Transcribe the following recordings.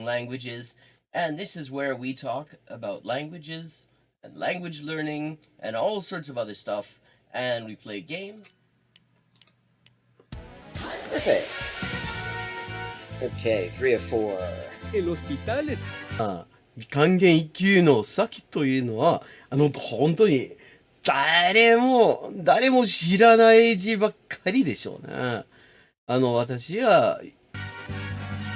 languages, and this is where we talk about languages and language learning and all sorts of other stuff, and we play games. Perfect. Okay, 3 of 4. El hospital 還元一級の先というのは、本当に誰も知らない字ばっかりでしょうね。私は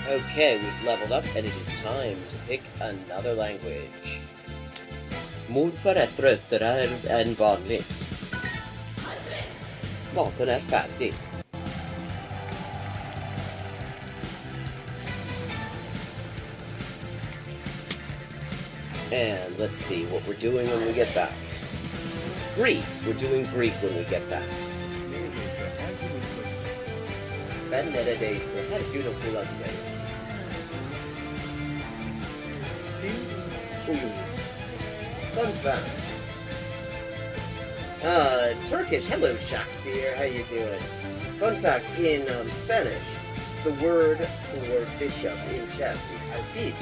Okay, we've leveled up and it is time to pick another language. Morfar är tröttare än vanligt. Maten är färdig. And let's see what we're doing when we get back. Greek. We're doing Greek when we get back. Ben neredeyse her gün okula giderim. Fun fact. Turkish. Hello, Shakespeare. How you doing? Fun fact, in Spanish, the word for bishop in chess is alfil.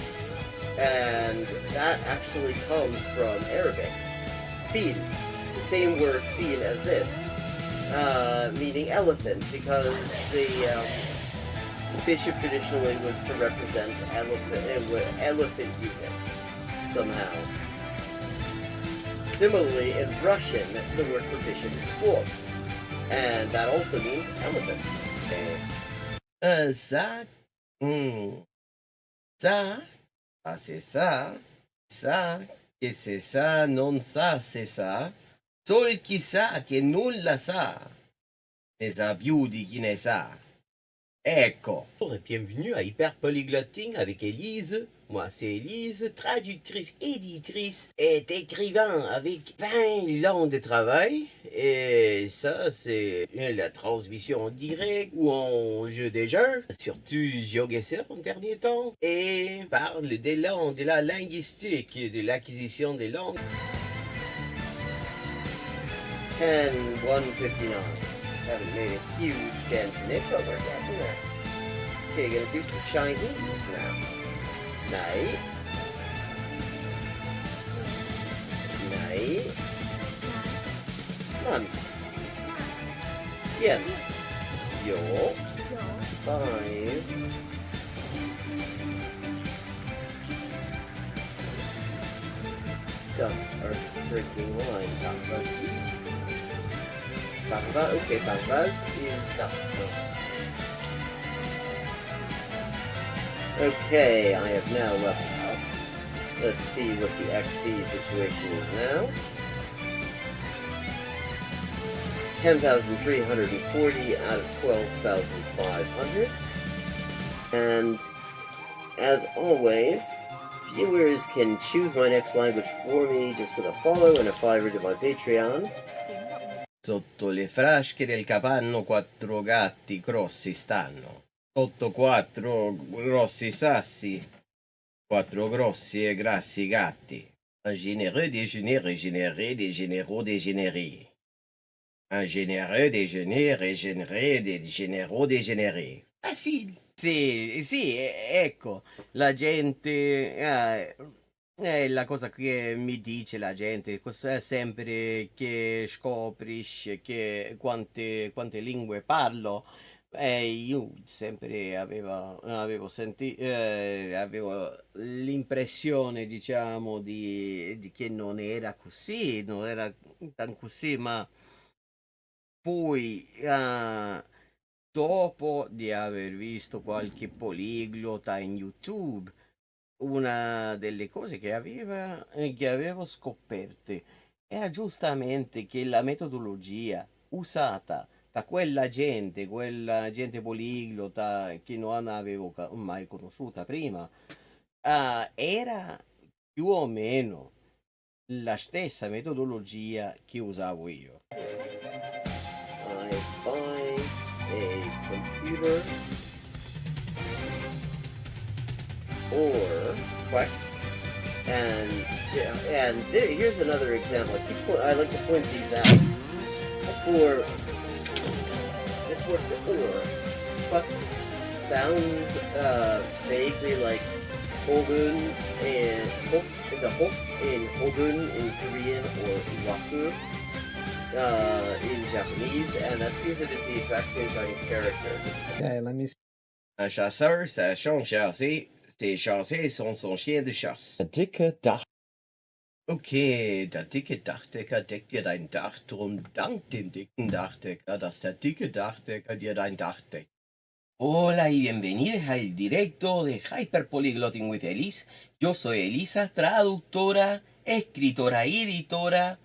And that actually comes from Arabic. Fil. The same word fil as this. Meaning elephant, because the bishop traditionally was to represent elephant units somehow. Similarly, in Russian, the word for bishop is squab, and that also means elephant. Ça, c'est ça, che c'est ça, non ça, c'est ça. Sol chi sa che nulla sa, ne sa più di chi ne sa. Ecco. Bonjour et bienvenue à Hyper Polyglotting avec Élise. Moi, c'est Élise, traductrice, éditrice et écrivain avec 20 ans de travail. Et ça, c'est la transmission en direct ou en jeu des jeux, surtout Geoguessr en dernier temps. Et parle des langues, de la linguistique, de l'acquisition des langues. 10-159. Haven't made a huge dent in it, but we're getting there. Okay, gonna do some Chinese now. Night. Man. Yen. Yo. 5. Ducks are drinking wine. Bangba, okay, Bangbas is duck. Okay, I have now leveled up. Let's see what the XP situation is now. 10,340 out of 12,500. And as always, viewers can choose my next language for me just with a follow and a $5 to my Patreon. Sotto le frasche del capanno 4 gatti grossi stanno. Sotto 4 grossi sassi, 4 grossi e grassi gatti. Un généreux déjeuner régénéré des généraux dégénérés. Un généreux déjeuner régénéré des généraux dégénérés. Facile. Sì, ecco, la gente... è la cosa che mi dice la gente, sempre che scoprisce che quante lingue parlo. Io sempre avevo l'impressione, diciamo, di che non era così, non era tan così, ma poi dopo di aver visto qualche poliglota in YouTube, una delle cose che avevo scoperte era giustamente che la metodologia usata da quella gente poliglota che non avevo mai conosciuta prima, era più o meno la stessa metodologia che usavo io. I buy a computer or what? And here's another example. I like to point these out. For this word for or, but sounds vaguely like Hogun and Hok in Hogun in Korean or Waku in Japanese, and that's because it is the exact same kind of character. Okay, let me see. Un chasseur, ça change chasser. Ses chasser sont son chien de chasse. Der dicke Dach. Okay, der dicke Dachdecker deckt dir dein Dach, drum dank dem dicken Dachdecker, dass der dicke Dachdecker dir dein Dach deckt. Hola y bienvenidos al directo de Hyperpolyglotting with Elise. Yo soy Elisa, traductora, escritora y editora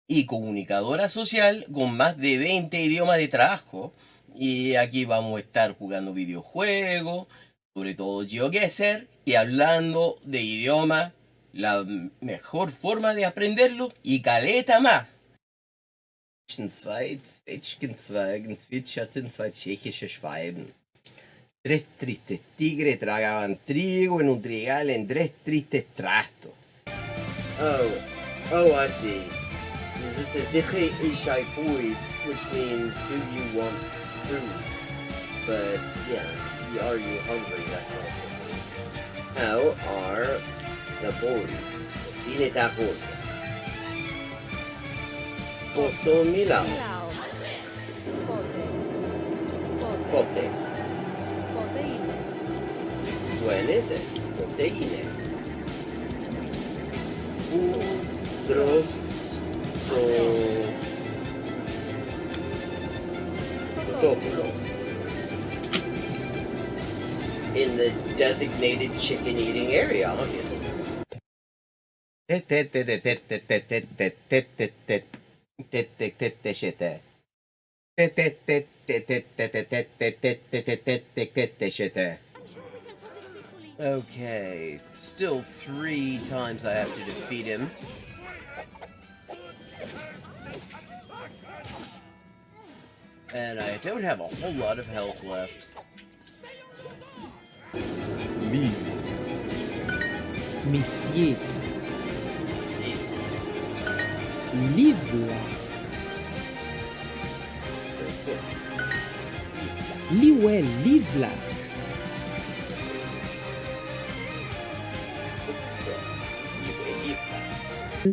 y comunicadora social con más de 20 idiomas de trabajo. Y aquí vamos a estar jugando videojuegos, sobre todo Geoguessr, y hablando de idioma, la mejor forma de aprenderlo y caleta más. Zwei Zwetschgenzweigen zwitscherten zwei tschechische Schwalben. Tres tristes tigres tragaban trigo en un trigal en tres tristes trastos. Oh, I see. This says Diche Ishai Fui, which means do you want food? But yeah, are you hungry? That kind of thing. How are the boys? Cine Tapur. Poso Milao. Pote. Buen ese. Proteína. Protoculo. In the designated chicken eating area, obviously. Okay, still 3 times I have to defeat him. And I don't have a whole lot of health left. Monsieur. See. Livre. Liwe, livre.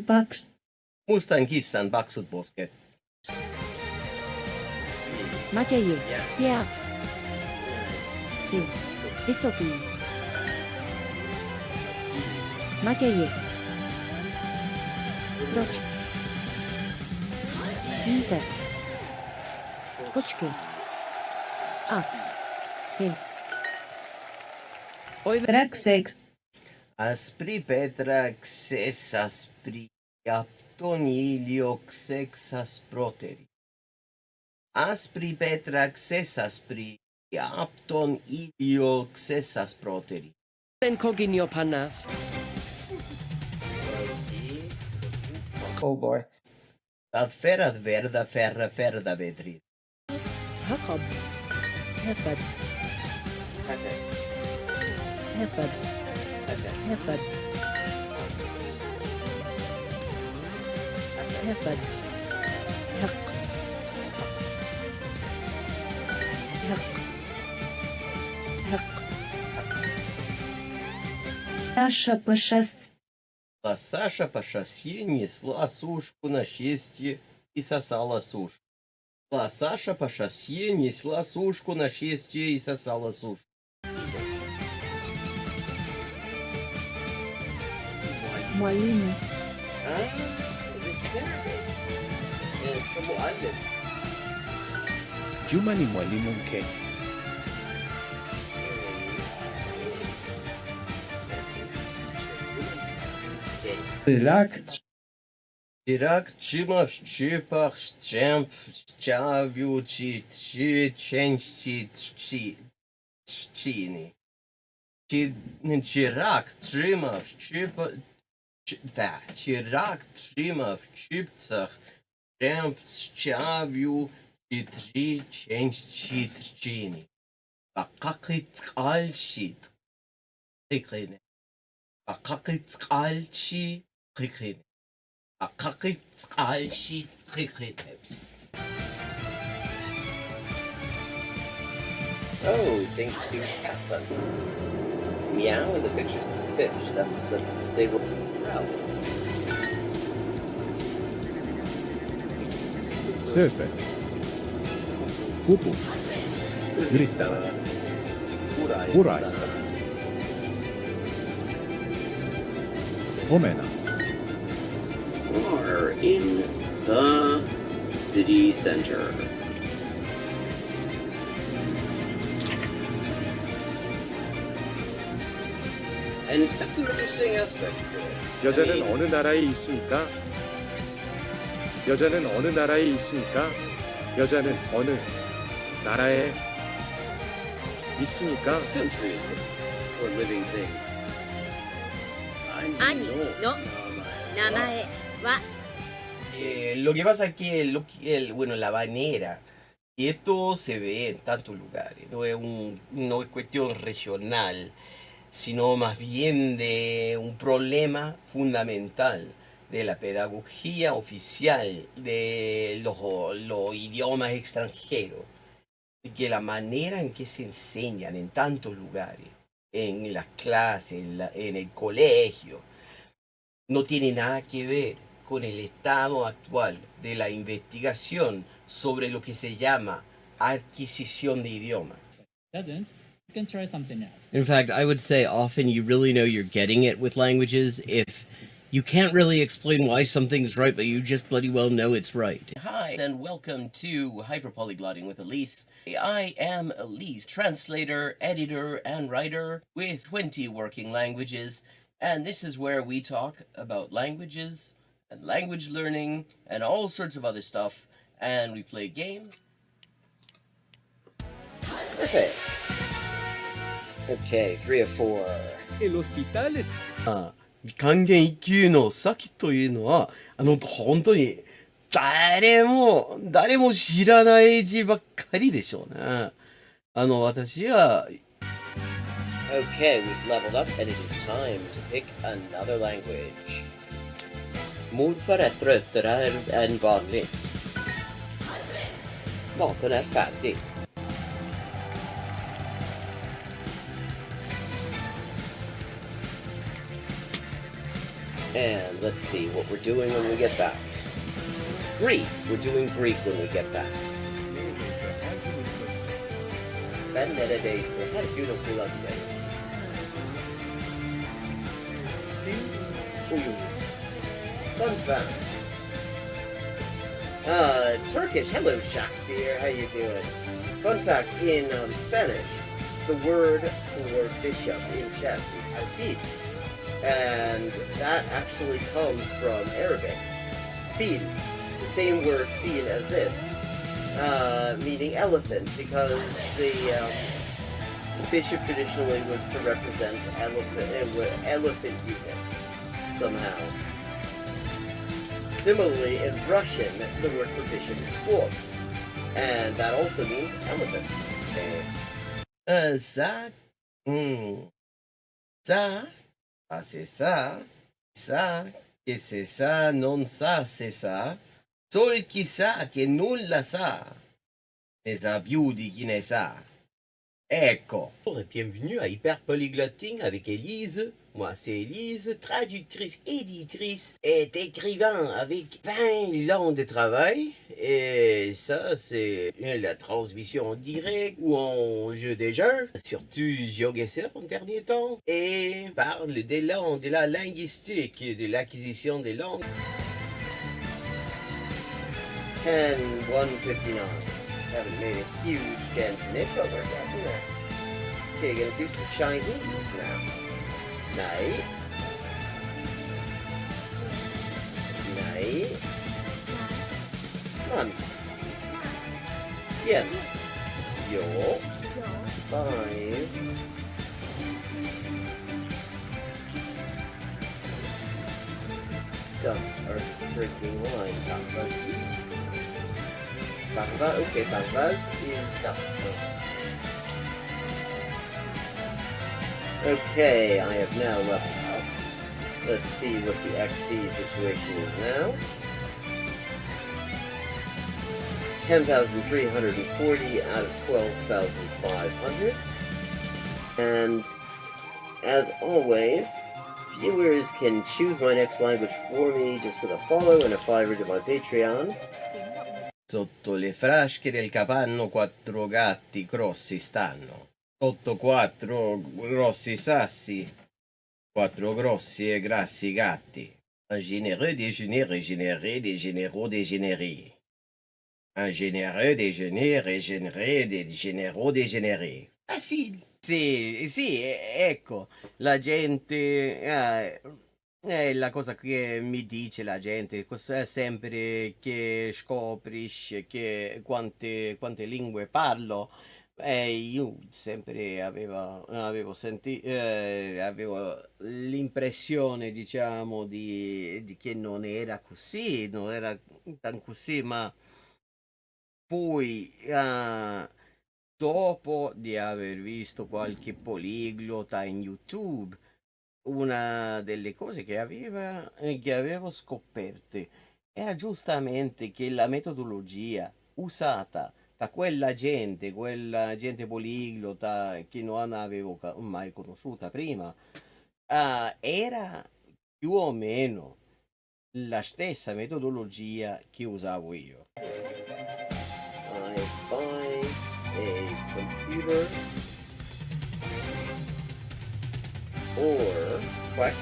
Paks. Mustan kissan paksut posket. Matjaje. Yeah. Ja. Si. Isopi. Matjaje. Proč? Víte. Počkej. A. Si. Track 6. Aspri petra xes aspri aptonilio xex asproteri. Aspri petra xes aspri apton ilio xes asproteri. Coginio panas. Oh boy. Ferra verda ferra vedri. Jacob. Hefed. Hefed. Hefed. Hefed. Hek. Hek. Hek. Саша Саша по шоссе несла сушку на счастье и сосала сушку. Саша по шоссе несла сушку на счастье и сосала сушку. Mwalimu. The center bit. And it's from Mu'allim. Juma ni mwalimu mke. Ирак Чима в чипах, чемп, чавю, ченчи, чини. Чирак Чима в чипах, Чирак Чима в чипцах, чемп, чавю, ченчи, чини. Бакакит альшит. Хикрine. Бакакит альши, хикрine. Oh, thanks to cat sons. meow and the pictures of the fish. They were proud. Super. Kupu. Yrittävät. Uraista. Omena. Are in the city center. And it's got some interesting aspects to it. 여자는 어느 나라에 있습니까? 여자는 어느 나라에 있습니까? 여자는 어느 나라에 있습니까? Countries or living things. Ani no namae wa Lo que pasa es que bueno, la manera, y esto se ve en tantos lugares, no es cuestión regional, sino más bien de un problema fundamental de la pedagogía oficial de los idiomas extranjeros, y que la manera en que se enseñan en tantos lugares, en las clases, en el colegio, no tiene nada que ver con el estado actual de la investigación sobre lo que se llama adquisición de idioma. Doesn't, you can try something else. In fact, I would say often you really know you're getting it with languages if you can't really explain why something's right, but you just bloody well know it's right. Hi, and welcome to Hyperpolyglotting with Elise. I am Elise, translator, editor, and writer with 20 working languages, and this is where we talk about languages and language learning and all sorts of other stuff, and we play games. Perfect. Okay, 3 of 4. El hospital 還元一級の先というのは、本当に誰も知らない字ばっかりでしょうね。私は Okay, we've leveled up and it is time to pick another language. Mod för tröttare än vanligt. Maten är färdig. And let's see what we're doing when we get back. Greek. We're doing Greek when we get back. Benedese. Her beautiful London. Fun fact. Turkish. Hello, Shakespeare. How you doing? Fun fact, in Spanish, the word for bishop in chess is alfil. And that actually comes from Arabic. Fil. The same word fil as this. Meaning elephant, because the bishop traditionally was to represent elephant units somehow. Similarly, in Russian, the word for bishop is squad, and that also means elephant. Okay. ça, ça, c'est ça, que c'est ça, non ça, c'est ça. Sol chi sa che nulla sa, ne sa più di chi ne sa. Ecco. Bonjour et bienvenue à Hyperpolyglotting avec Élise. Moi, c'est Élise, traductrice, éditrice et écrivain avec 20 ans de travail. Et ça, c'est la transmission en direct ou en jeu des jeux, surtout Geoguessr en dernier temps. Et parle des langues, de la linguistique, de l'acquisition des langues. 10-159. Haven't made a huge dent in it, but we're getting there. Okay, gonna do some Chinese now. Night. Night. Come on. Yeah. Yo. 5. Ducks are drinking wine. Bakvaz, okay, Bakvaz is duck. Okay, I have now leveled up. Let's see what the XP situation is now. 10,340 out of 12,500. And as always, viewers can choose my next language for me just with a follow and a $5 to my Patreon. Sotto le frasche del capanno 4 gatti grossi stanno. Sotto 4 grossi sassi, 4 grossi e grassi gatti. Un généreux déjeuner régénéré, des généraux dégénérés. Un généreux déjeuner régénéré, des généraux dégénérés. Facile. Sì, ecco, la gente... è la cosa che mi dice la gente, sempre che scoprisce che quante lingue parlo, io sempre avevo l'impressione, diciamo, di che non era così, non era tan così, ma poi, dopo di aver visto qualche poliglota in YouTube, una delle cose che avevo scoperte era giustamente che la metodologia usata da quella gente poliglota che non avevo mai conosciuta prima, era più o meno la stessa metodologia che usavo io. I buy a computer or quack,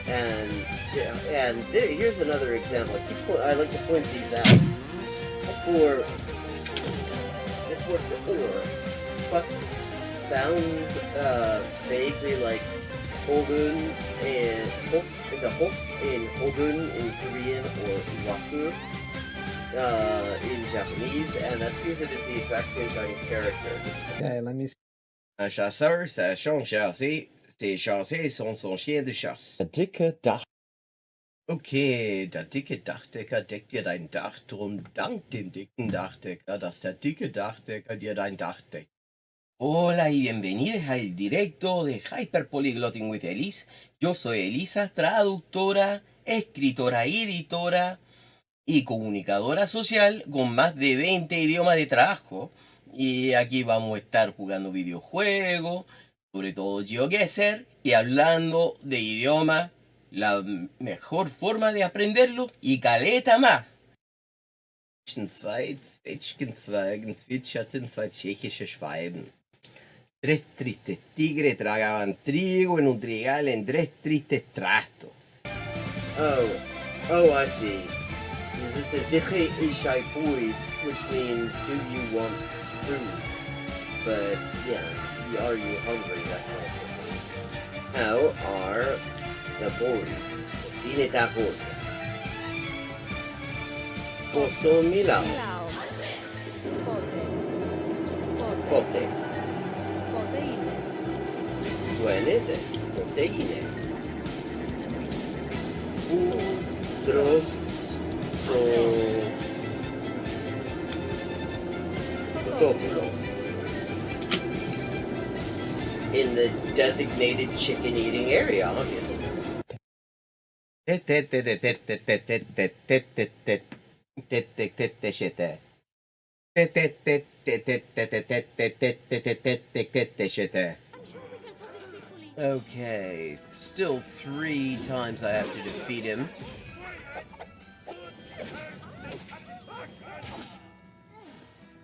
and here's another example. I like to point these out. For this word for or, quack sounds vaguely like hogun and the hok in hogun in Korean or waku in Japanese, and that proves it is the exact same kind of character. Okay, let me see. Un chasseur, c'est son chassé. Ses chassés sont son chien de chasse. Der dicke Dach. Okay, der dicke Dachdecker deckt dir dein Dach, drum dank dem dicken Dachdecker, dass der dicke Dachdecker dir dein Dach deckt. Hola y bienvenidos al directo de Hyperpolyglotting with Elise. Yo soy Elisa, traductora, escritora y editora y comunicadora social con más de 20 idiomas de trabajo. Y aquí vamos a estar jugando videojuegos, sobre todo Geoguessr, y hablando de idioma, la mejor forma de aprenderlo y caleta más. Zwei Zwetschgenzweigen zwitscherten zwei tschechische Schwalben. Tres tristes tigres tragaban trigo en un trigal en tres tristes trastos. Oh, I see. This is Diche Ishai Fui, which means do you want food? But yeah, are you hungry? That kind of thing. How are the boys? Cocine ta boya. Poso milao. Pote. When is it? Proteine. Topulo. In the designated chicken-eating area, obviously. Okay, still 3 times I have to defeat him.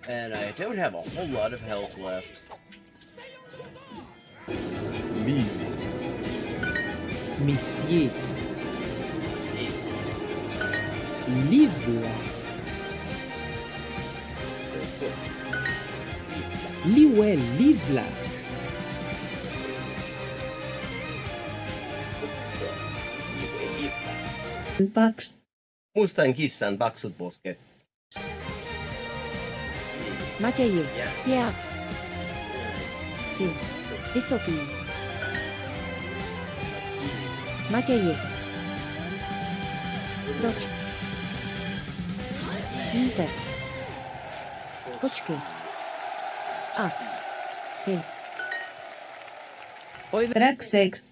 And I don't have a whole lot of health left. Monsieur. Livre. Liwe livla. Paks. Mustan kissan paksut posket. Matjeje. Ja. Si. Vysoký. Matjeje. Proč? Víte. Počkej. A. Si. Track 6.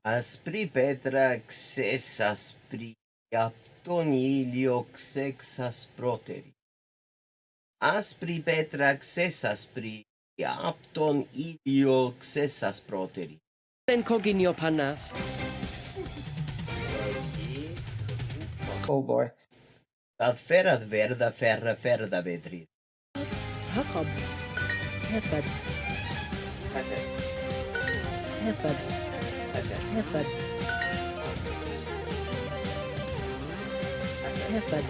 Aspri petra xes aspri aptonilio xex asproteri. Aspri petra xes aspri apton ilio xes asproteri. Ben coginio panas. Oh boy. Ferra verda ferra ferda vedri. هقب هفد هفد هفد هفد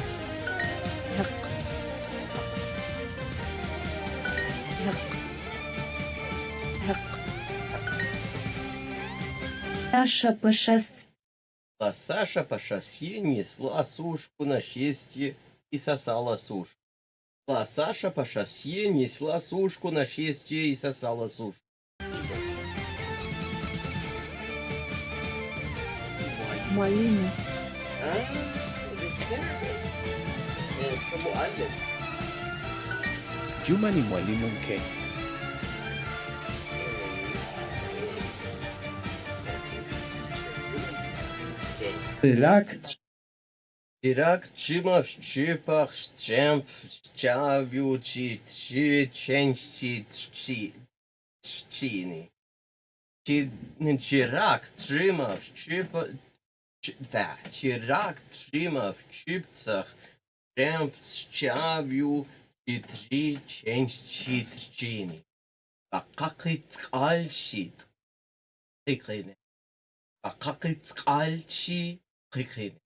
حق حق حق Саша по шоссе. Саша по шоссе несла сушку на счастье и сосала сушку. Саша по шоссе несла сушку на счастье и сосала сушку. معلمة Juma ni mwalimu mke. Ирак чима в чипах щемп чавю ченчи чини. Чирак чима в чипах да, чирак чима в чипцах щемп чавю ченчи чини. Акакит альшит. Хикрин. Акакит альши хикрин.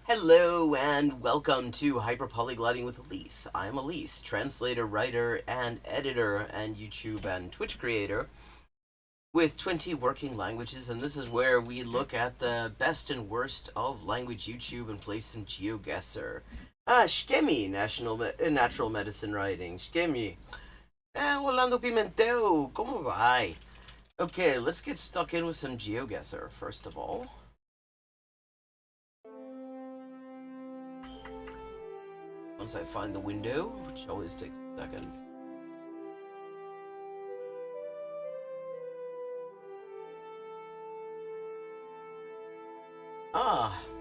Hello and welcome to Hyperpolyglotting with Elise. I'm Elise, translator, writer, and editor, and YouTube and Twitch creator with 20 working languages, and this is where we look at the best and worst of language YouTube and play some Geoguessr. Shkemi, natural medicine writing. Shkemi. Orlando Pimentel, como vai? Okay, let's get stuck in with some Geoguessr, first of all. Once I find the window, which always takes a second.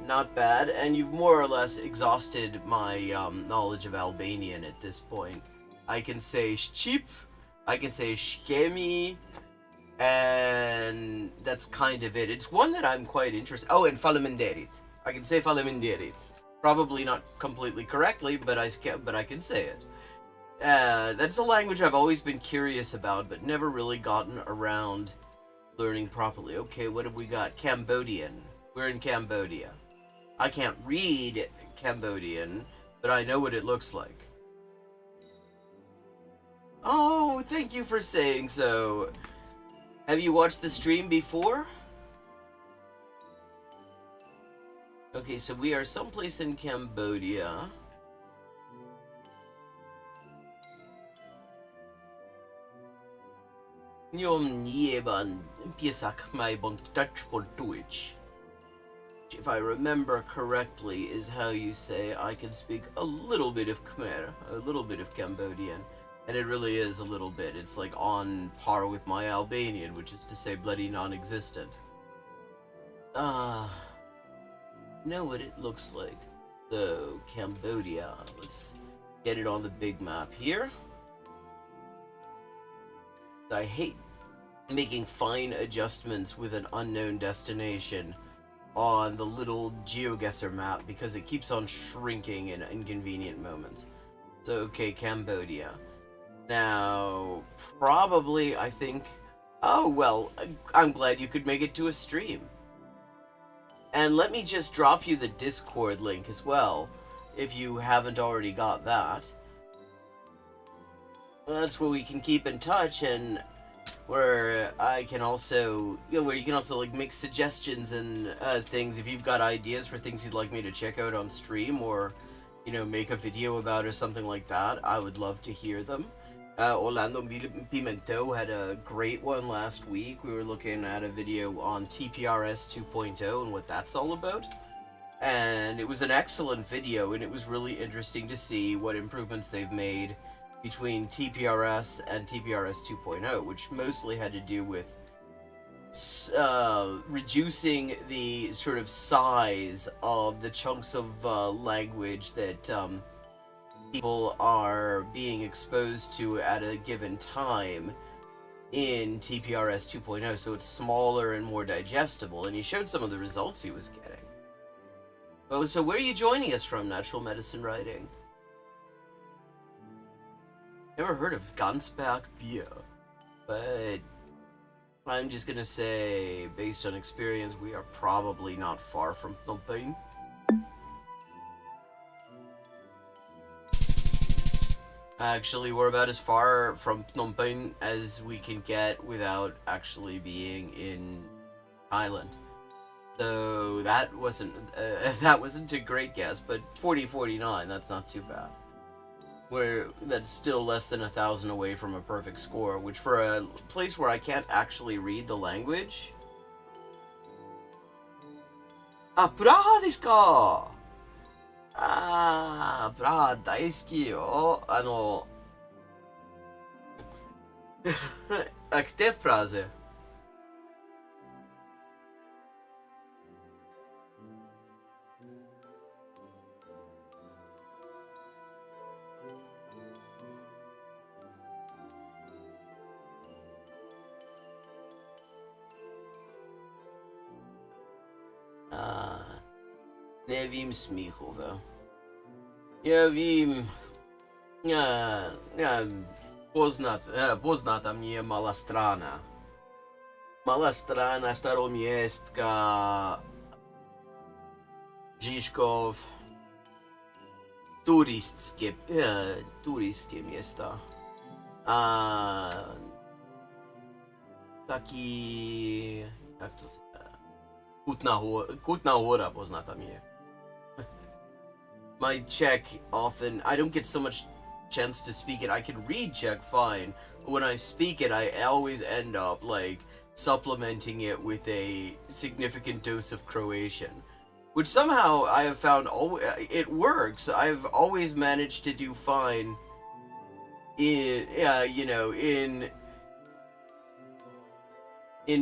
Not bad, and you've more or less exhausted my knowledge of Albanian at this point. I can say shchip, I can say shkemi, and that's kind of it. It's one that I'm quite interested. Oh, and faleminderit. I can say faleminderit. Probably not completely correctly, but I can say it. That's a language I've always been curious about, but never really gotten around learning properly. Okay, what have we got? Cambodian. We're in Cambodia. I can't read Cambodian, but I know what it looks like. Oh, thank you for saying so. Have you watched the stream before? Okay, so we are someplace in Cambodia. If I remember correctly, is how you say I can speak a little bit of Khmer, a little bit of Cambodian. And it really is a little bit. It's like on par with my Albanian, which is to say bloody non-existent. Know what it looks like. So, Cambodia. Let's get it on the big map here. I hate making fine adjustments with an unknown destination on the little Geoguessr map because it keeps on shrinking in inconvenient moments. So, okay, Cambodia. Now, probably, I think... Oh, well, I'm glad you could make it to a stream. And let me just drop you the Discord link as well, if you haven't already got that. That's where we can keep in touch, and where I can also... where you can also, like, make suggestions and things. If you've got ideas for things you'd like me to check out on stream, or, make a video about or something like that, I would love to hear them. Orlando Pimento had a great one last week. We were looking at a video on TPRS 2.0 and what that's all about. And it was an excellent video, and it was really interesting to see what improvements they've made between TPRS and TPRS 2.0, which mostly had to do with reducing the sort of size of the chunks of language that people are being exposed to at a given time in TPRS 2.0, so it's smaller and more digestible, and he showed some of the results he was getting. Oh, so where are you joining us from, Natural Medicine Writing? Never heard of Gansbach beer, but I'm just gonna say, based on experience, we are probably not far from Phnom Penh. Actually, we're about as far from Phnom Penh as we can get without actually being in Thailand. So that wasn't a great guess, but 40-49, that's not too bad. That's still less than 1,000 away from a perfect score, which for a place where I can't actually read the language. Ah, Praha desu ka? Ah, Praha daisuki yo. Aktiv Praze. Nie wiem smichowe. Ja wiem... Poznata mnie mała strana. Mała strana, Staromiestka, Žižkov, turystkie miasta. Taki... jak to się... Kutna Hora poznata mnie. My Czech often... I don't get so much chance to speak it. I can read Czech fine, but when I speak it, I always end up, like, supplementing it with a significant dose of Croatian. Which somehow I have found it works. I've always managed to do fine in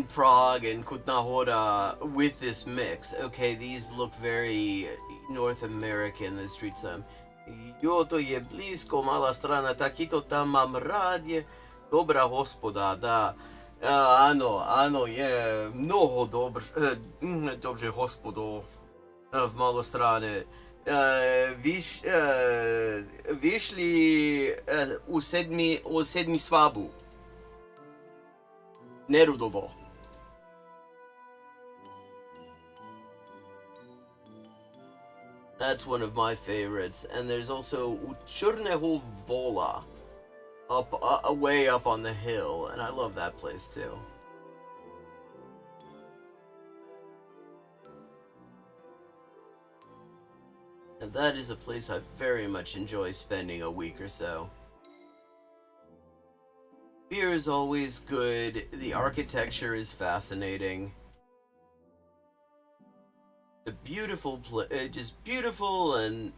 Prague and Kutna Hora with this mix. Okay, these look very North American, the street sign. Jo to je blisko, mala strana, takito tam mam radje, dobra gospoda, da. Ano, je mnoho dobrze gospodo w Malostrane. Wyszli o sedmi svabu. Nerudovo. That's one of my favorites. And there's also Churneho Vola, way up on the hill, and I love that place too. And that is a place I very much enjoy spending a week or so. Beer is always good, the architecture is fascinating. The beautiful just beautiful, and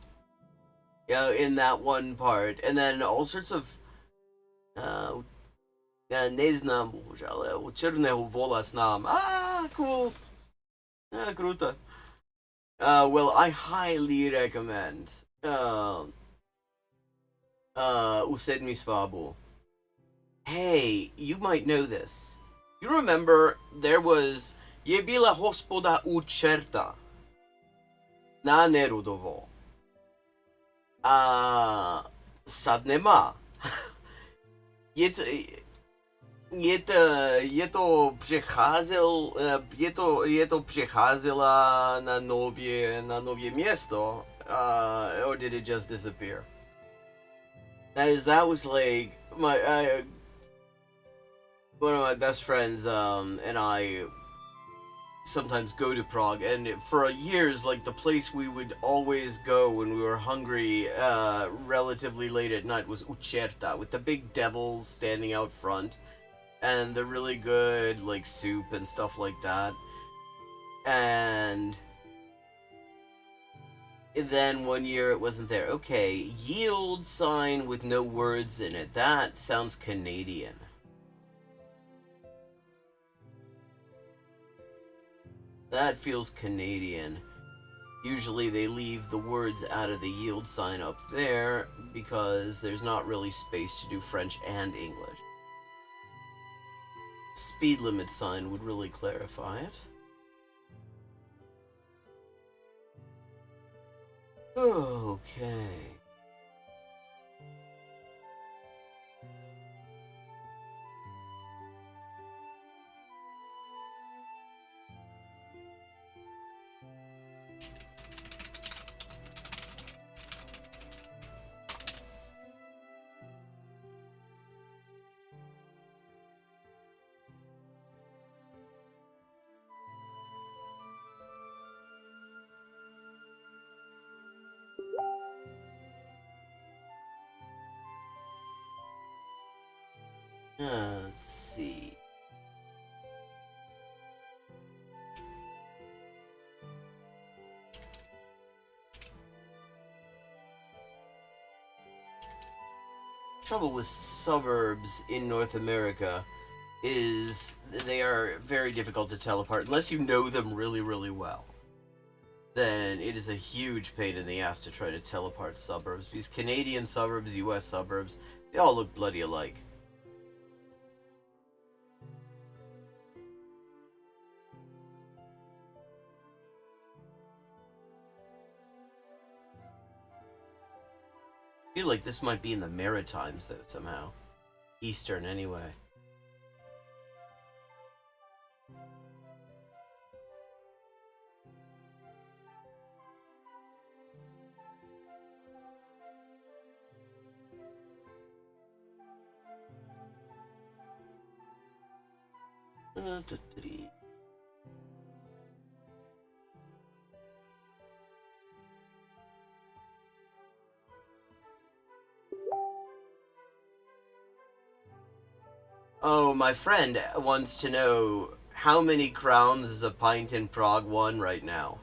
in that one part, and then all sorts of не знам, Чернеho Vola знам. Cool. Круто. Well, I highly recommend Usedmi Svabu. Hey, you might know this. You remember there was Jebila Hospoda u Čerta na Nerudovo. Sad nema. Je to přecházela na nově město, or did it just disappear? That was like one of my best friends and I sometimes go to Prague, and for years, like, the place we would always go when we were hungry relatively late at night was Ucherta, with the big devils standing out front and the really good, like, soup and stuff like that. And then one year it wasn't there. Okay, yield sign with no words in it. That sounds Canadian. That feels Canadian. Usually they leave the words out of the yield sign up there because there's not really space to do French and English. Speed limit sign would really clarify it. Okay. Let's see. Trouble with suburbs in North America is they are very difficult to tell apart unless you know them really, really well. Then it is a huge pain in the ass to try to tell apart suburbs, because Canadian suburbs, US suburbs, they all look bloody alike. I feel like this might be in the Maritimes, though, somehow. Eastern, anyway. Oh, my friend wants to know how many crowns is a pint in Prague 1 right now?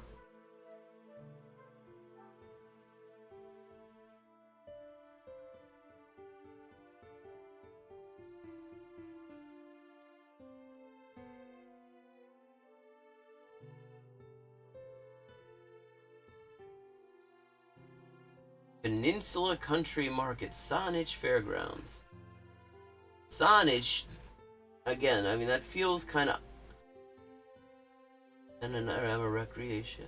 Peninsula Country Market, Saanich Fairgrounds. Saanich, again, I mean, that feels kind of... And a recreation.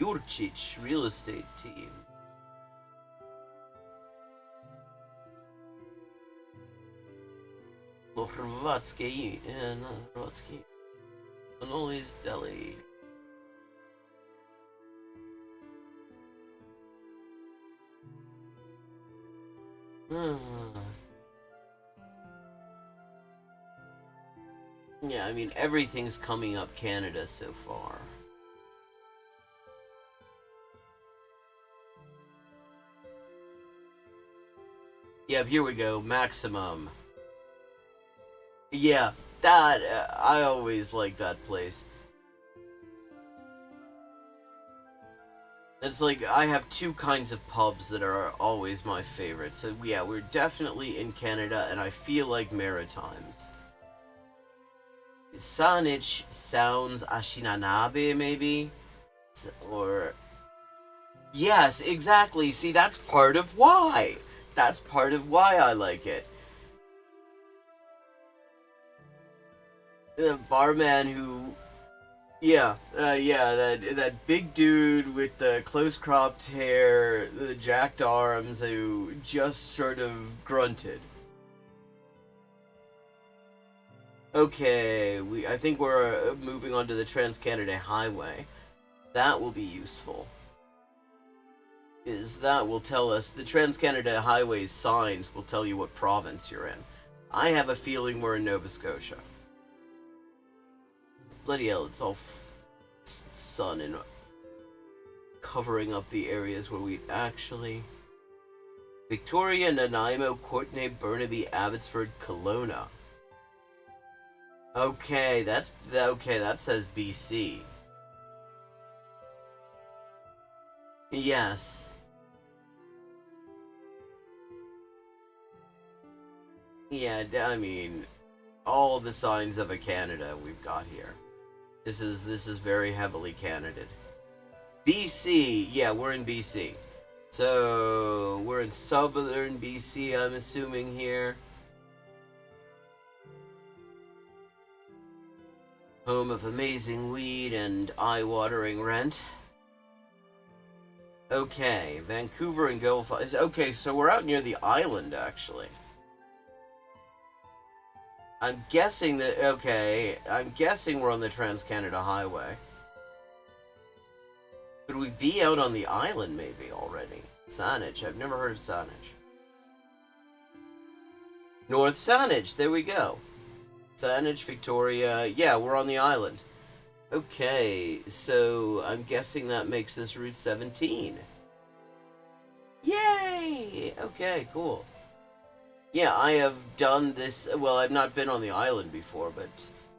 Jurčić Real Estate Team. Hrvatski, Hrvatski. Manoli's Deli. Yeah, I mean, everything's coming up Canada so far. Yep, here we go. Maximum. Yeah, that, I always like that place. It's like, I have two kinds of pubs that are always my favorite. So, yeah, we're definitely in Canada, and I feel like Maritimes. Saanich sounds Ashinanabe, maybe? Or... Yes, exactly. See, that's part of why. That's part of why I like it. The barman who... Yeah, that big dude with the close-cropped hair, the jacked arms, who just sort of grunted. Okay, I think we're moving on to the Trans-Canada Highway. That will be useful. That will tell us, the Trans-Canada Highway's signs will tell you what province you're in. I have a feeling we're in Nova Scotia. Bloody hell, it's all sun and covering up the areas where we actually... Victoria, Nanaimo, Courtenay, Burnaby, Abbotsford, Kelowna. Okay, that says BC. Yes. Yeah, I mean, all the signs of a Canada we've got here. This is very heavily candidate. BC, yeah, we're in BC. So we're in southern BC, I'm assuming here. Home of amazing weed and eye-watering rent. Okay, Vancouver and Guelph. Okay, so we're out near the island, actually. I'm guessing that, okay, I'm guessing we're on the Trans-Canada Highway. Could we be out on the island, maybe, already? Saanich, I've never heard of Saanich. North Saanich, there we go. Saanich, Victoria, yeah, we're on the island. Okay, so I'm guessing that makes this Route 17. Yay! Okay, cool. Yeah, I have done this, well, I've not been on the island before, but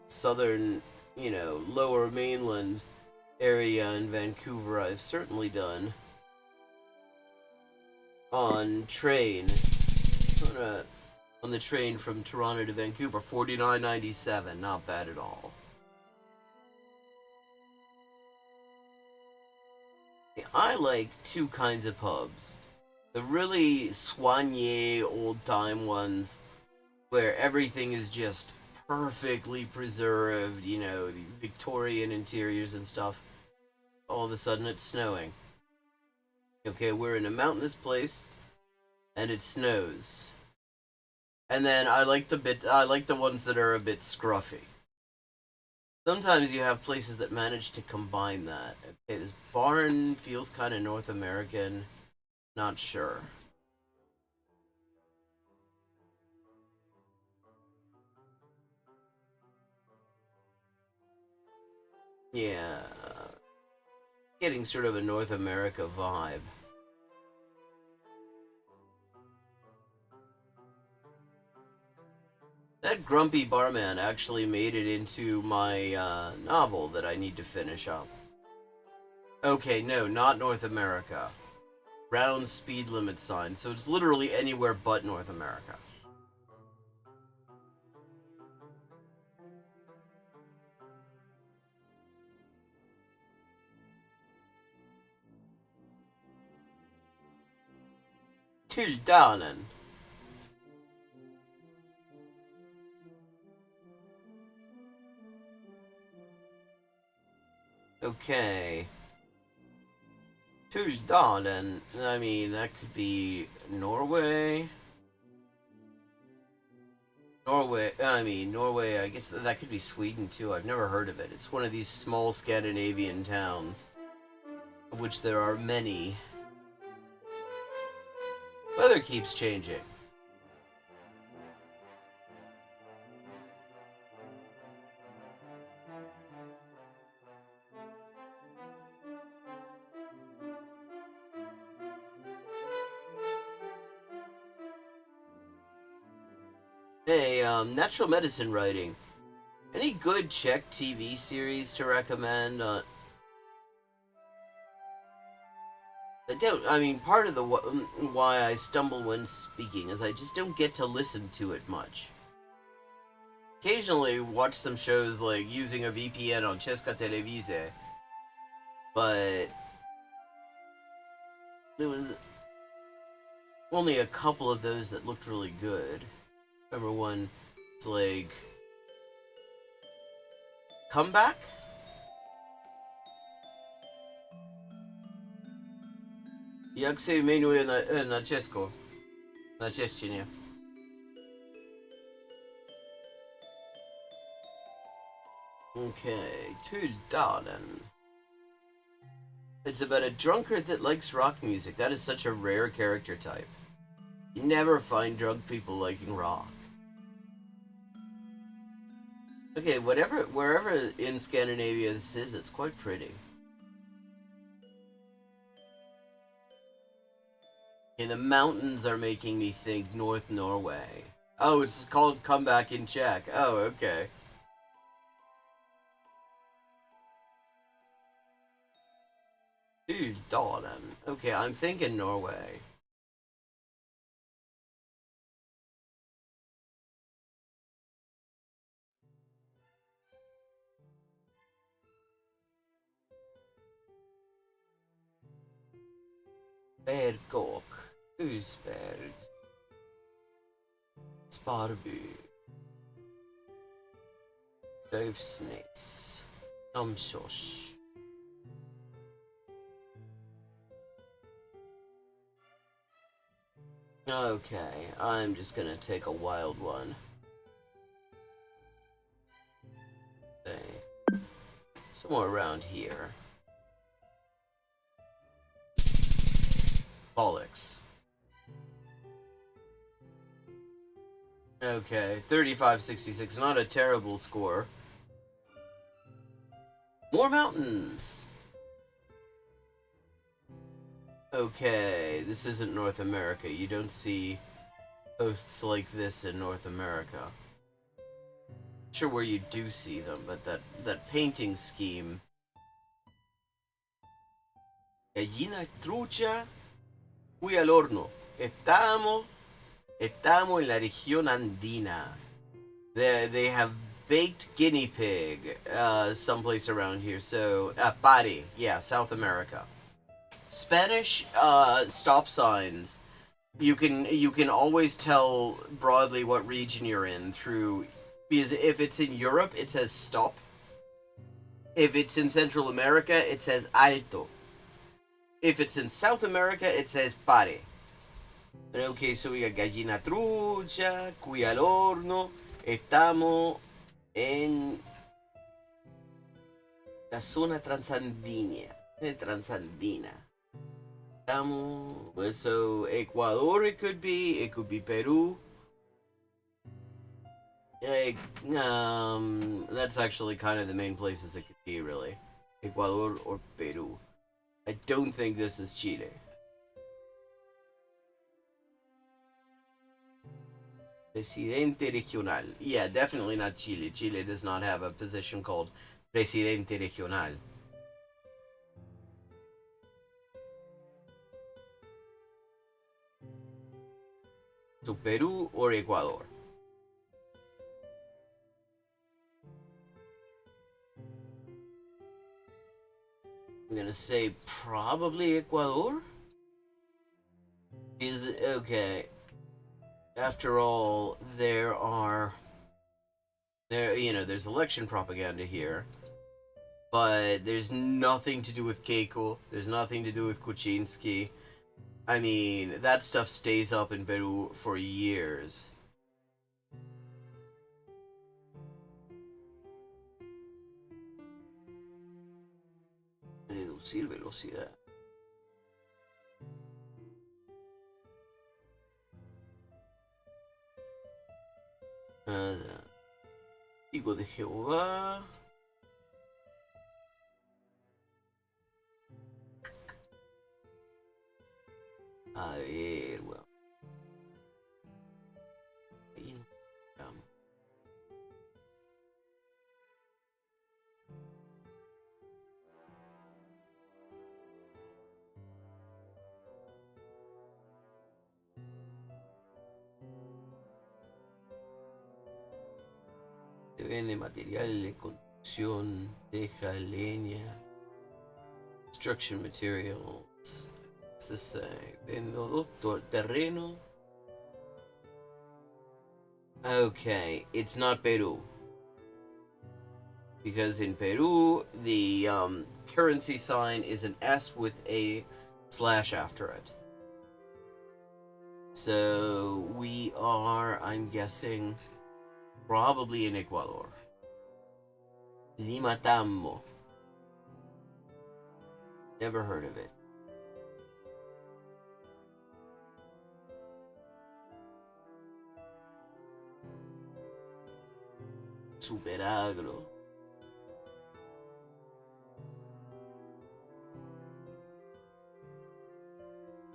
southern, you know, lower mainland area in Vancouver I've certainly done. On train. On the train from Toronto to Vancouver, $49.97, not bad at all. I like two kinds of pubs. The really soigné old-time ones, where everything is just perfectly preserved, you know, the Victorian interiors and stuff. All of a sudden it's snowing. Okay, we're in a mountainous place, and it snows. And then I like the ones that are a bit scruffy. Sometimes you have places that manage to combine that. Okay, this barn feels kind of North American. Not sure. Yeah. Getting sort of a North America vibe. That grumpy barman actually made it into my novel that I need to finish up. Okay, no, not North America. Round speed limit sign, so it's literally anywhere but North America. Tuldanen. Okay. Tuldanen. I mean, that could be Norway. Norway, I guess that could be Sweden too. I've never heard of it. It's one of these small Scandinavian towns, of which there are many. Weather keeps changing. Hey, natural medicine writing. Any good Czech TV series to recommend? I mean, part of the why I stumble when speaking is I just don't get to listen to it much. Occasionally watch some shows like using a VPN on Česká televize, but there was only a couple of those that looked really good. Remember one, it's like Comeback? Jak se jmenuje na Česko? Na češtině. Okay, Tuldanen. It's about a drunkard that likes rock music. That is such a rare character type. You never find drunk people liking rock. Okay, wherever in Scandinavia this is, it's quite pretty. Okay, the mountains are making me think North Norway. Oh, it's called Comeback in Czech. Oh, okay. Dude, Dahlem. Okay, I'm thinking Norway. Bergkåk, Husberg, Sparby, Dövsnäs, Amsås. Okay, I'm just gonna take a wild one. Say, somewhere around here. Bollocks. Okay, 3566, not a terrible score. More mountains! Okay, this isn't North America. You don't see coasts like this in North America. Not sure where you do see them, but that painting scheme. Gallina trucha, fui al horno. Estamos en la región andina. They have baked guinea pig, someplace around here. So, pari, yeah, South America. Spanish stop signs. You can always tell broadly what region you're in through, because if it's in Europe, it says stop. If it's in Central America, it says alto. If it's in South America, it says pare. Okay, so we got gallina trucha, qui al horno, estamos en la zona transandina. Estamos, so Ecuador it could be Peru. That's actually kind of the main places it could be, really. Ecuador or Peru. I don't think this is Chile. Presidente regional. Yeah, definitely not Chile. Chile does not have a position called Presidente regional. So Peru or Ecuador. I'm gonna say probably Ecuador. Is okay. After all, there's election propaganda here, but there's nothing to do with Keiko. There's nothing to do with Kuczynski. I mean, that stuff stays up in Peru for years. Reducir velocidad. Hijo de Jehová. A ver, bueno. Ahí nos quedamos. Se vende material de construcción, teja, leña, construction materials. What's this say? Vendo terreno. Okay, it's not Peru. Because in Peru, the currency sign is an S with a slash after it. So we are, I'm guessing, probably in Ecuador. Limatambo. Never heard of it. Superagro.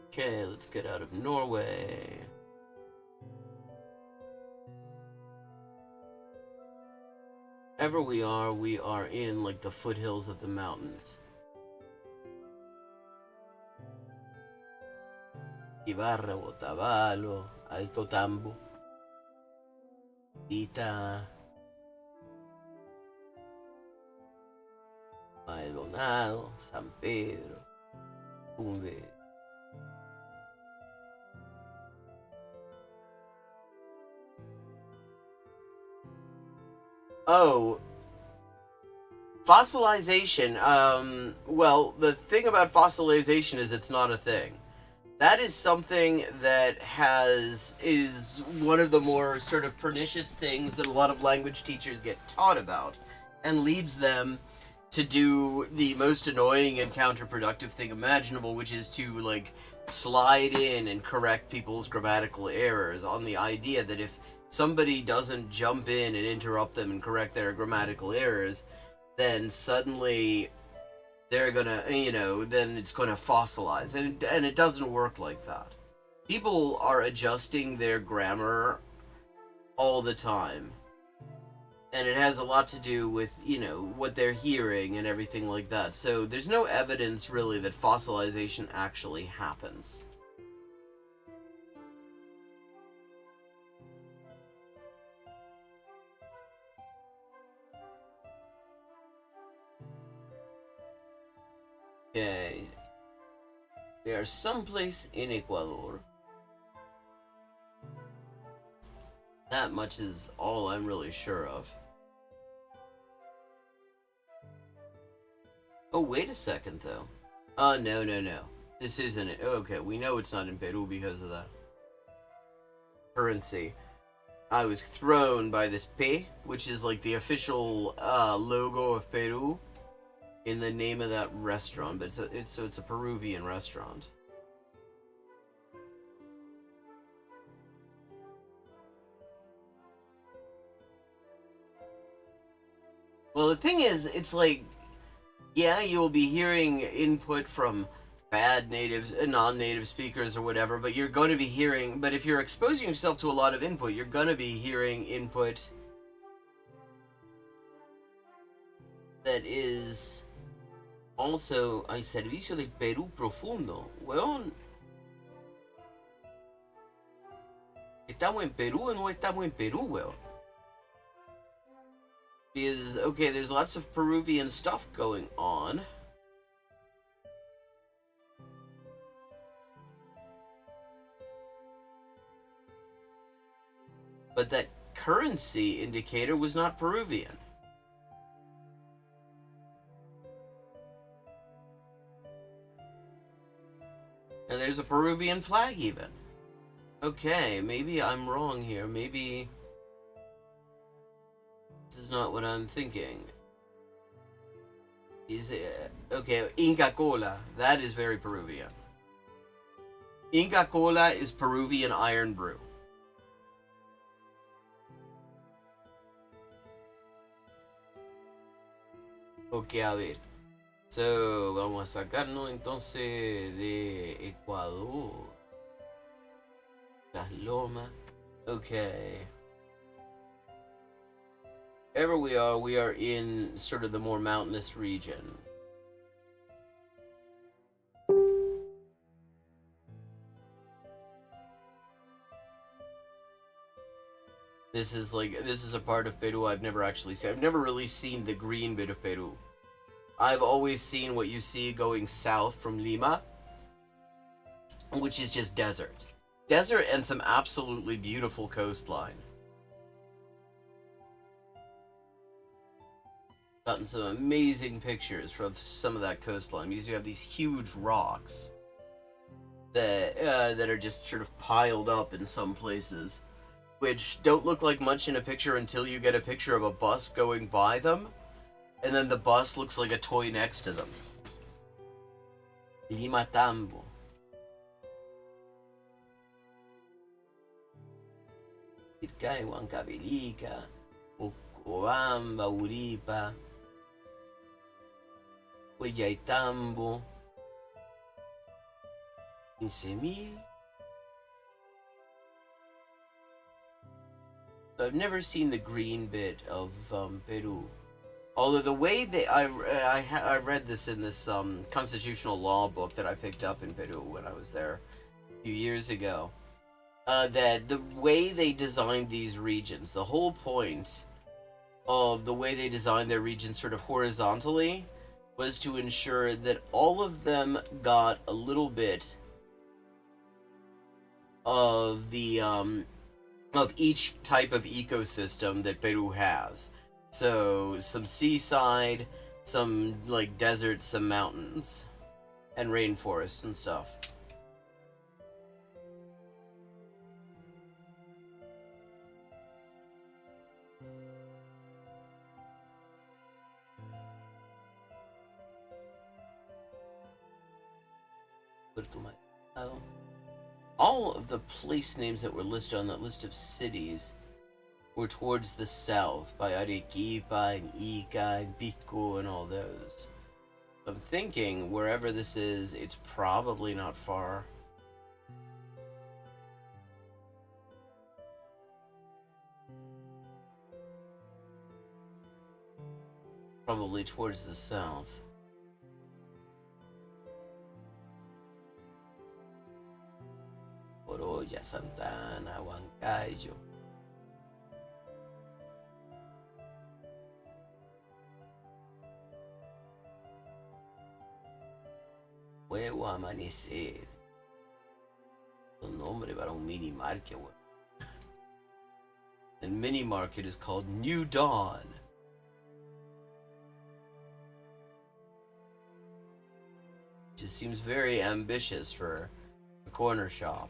Okay, let's get out of Norway. Wherever we are in like the foothills of the mountains. Ibarra, Otavalo, Alto Tambo, Ita, Maldonado, San Pedro, Tumbe, Oh, fossilization. Well, the thing about fossilization is it's not a thing. That is something that is one of the more sort of pernicious things that a lot of language teachers get taught about, and leads them to do the most annoying and counterproductive thing imaginable, which is to, like, slide in and correct people's grammatical errors on the idea that if somebody doesn't jump in and interrupt them and correct their grammatical errors, then suddenly they're gonna, then it's gonna fossilize. And it doesn't work like that. People are adjusting their grammar all the time. And it has a lot to do with, what they're hearing and everything like that. So there's no evidence, really, that fossilization actually happens. Okay. We are someplace in Ecuador. That much is all I'm really sure of. Oh, wait a second, though. No. This isn't it. Okay, we know it's not in Peru because of the currency. I was thrown by this P, which is like the official logo of Peru, in the name of that restaurant. But it's a Peruvian restaurant. Well, the thing is, it's like, yeah, you'll be hearing input from bad non-native speakers or whatever, but you're going to be hearing, but if you're exposing yourself to a lot of input, you're going to be hearing input that is also al servicio del Perú profundo. Weón. ¿Estamos en Perú o no estamos en Perú, weón? Because, okay, there's lots of Peruvian stuff going on. But that currency indicator was not Peruvian. And there's a Peruvian flag even. Okay, maybe I'm wrong here. Maybe this is not what I'm thinking. Is it okay? Inca Cola. That is very Peruvian. Inca Cola is Peruvian iron brew. Okay, a ver. So, vamos a sacarnos entonces de Ecuador. Las Lomas. Okay. Wherever we are in sort of the more mountainous region. This is a part of Peru I've never actually seen. I've never really seen the green bit of Peru. I've always seen what you see going south from Lima, which is just desert. Desert and some absolutely beautiful coastline. Gotten some amazing pictures from some of that coastline because you have these huge rocks that are just sort of piled up in some places, which don't look like much in a picture until you get a picture of a bus going by them, and then the bus looks like a toy next to them. Lima Tambo. Ircay, Huancavelica, Ocobamba, Uripa, Huellaitambo, 15,000. So I've never seen the green bit of Peru. Although the way that I read this in this constitutional law book that I picked up in Peru when I was there a few years ago, that the way they designed these regions, the whole point of the way they designed their regions sort of horizontally was to ensure that all of them got a little bit of the of each type of ecosystem that Peru has. So some seaside, some like deserts, some mountains, and rainforests and stuff. All of the place names that were listed on that list of cities were towards the south, by Arequipa and Ica and Pico and all those. I'm thinking wherever this is, it's probably not far. Probably towards the south. Oroya, Santana, Huancayo. Nuevo Amanecer. Un nombre para un mini market. And mini market is called New Dawn. Just seems very ambitious for a corner shop.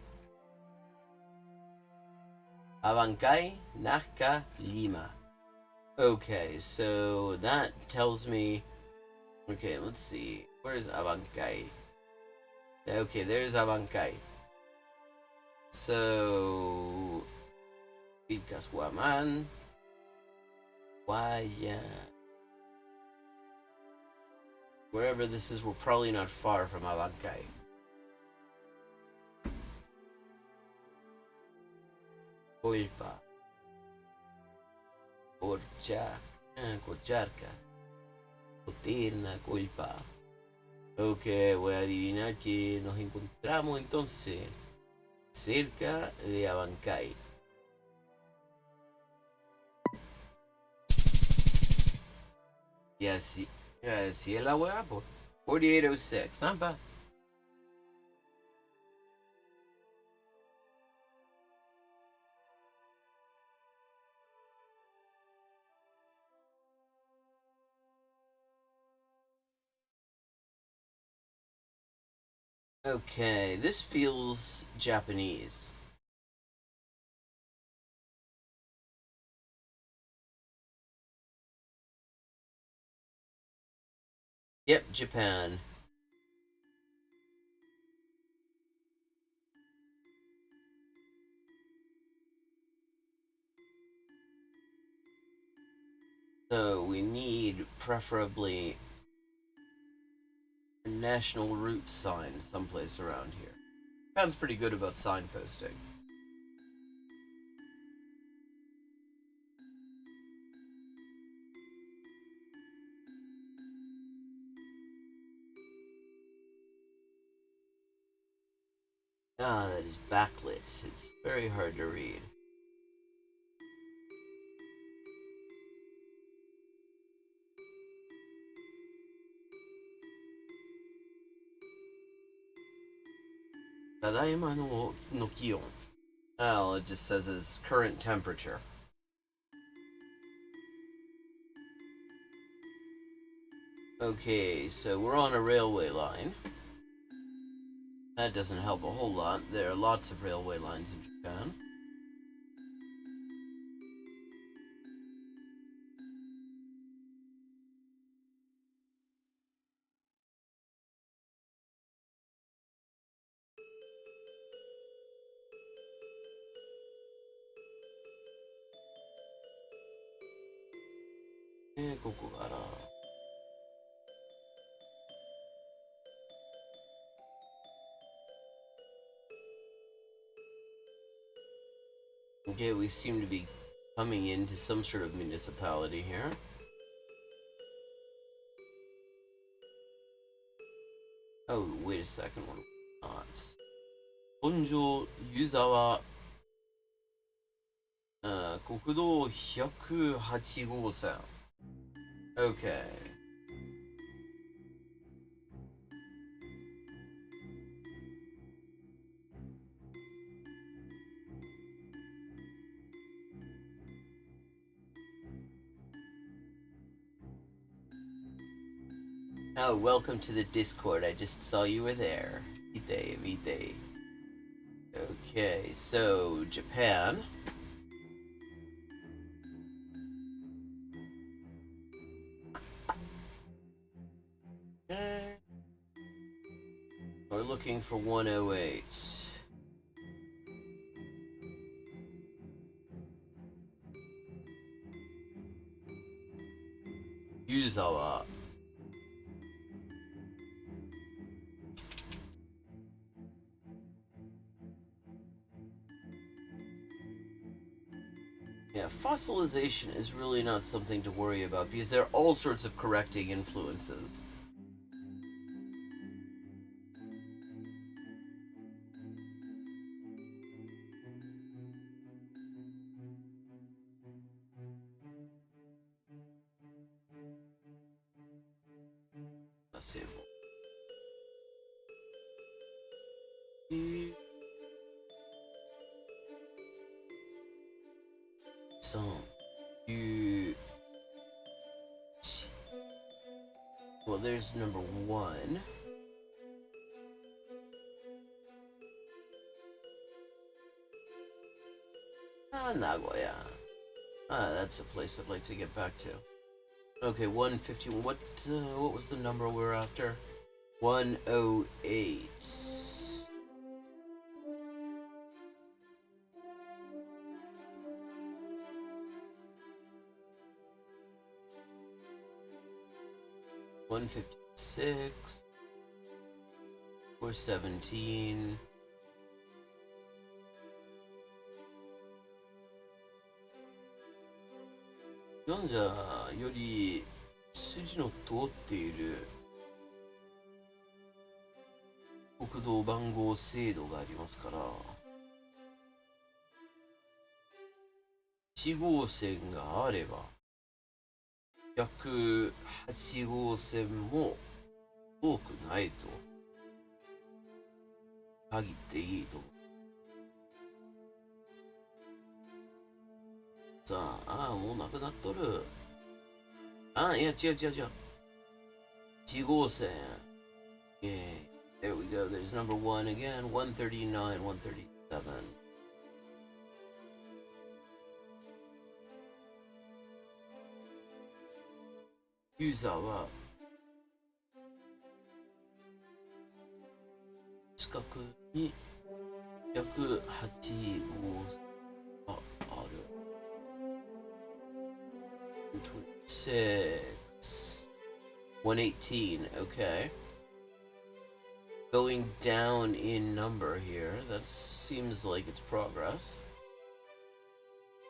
Abancay, Nazca, Lima. Okay, so that tells me... Okay, let's see. Where's Abancay? Okay, there's Abancay. So... Vilcas Guaman. Guaya. Wherever this is, we're probably not far from Abancay. Colpa. Cocharca. Coterna, Colpa. Ok, voy a adivinar que nos encontramos entonces cerca de Abancay. Y así es la weá, pues. 4806, not bad. Okay, this feels Japanese. Yep, Japan. So we need preferably a national route sign someplace around here. Sounds pretty good about signposting. Ah, that is backlit. It's very hard to read. Tadaima no kion. Well, it just says its current temperature. Okay, so we're on a railway line. That doesn't help a whole lot. There are lots of railway lines in Japan. Okay, we seem to be coming into some sort of municipality here. Oh, wait a second, what are we not? Honjo Yuzawa 国道108号線 Okay. Oh, welcome to the Discord. I just saw you were there. Vite. Okay, so Japan. Okay. We're looking for 108. Yuzawa. Yeah, fossilization is really not something to worry about because there are all sorts of correcting influences. Let's see. So, well, there's number 1. Nagoya. That's a place I'd like to get back to. Okay, 151. What was the number we're after? 108. $156. 417. Yonじゃより筋の通っている国道番号制度がありますから、1号線があれば108号線も多くないと限っていいと思う。さあ、もうなくなっとる。いや、違う。1号線。There we go. There's number 1 again. 139, 137. Yuzawa. 近くに108号線がある。26. 118, okay. Going down in number here. That seems like it's progress.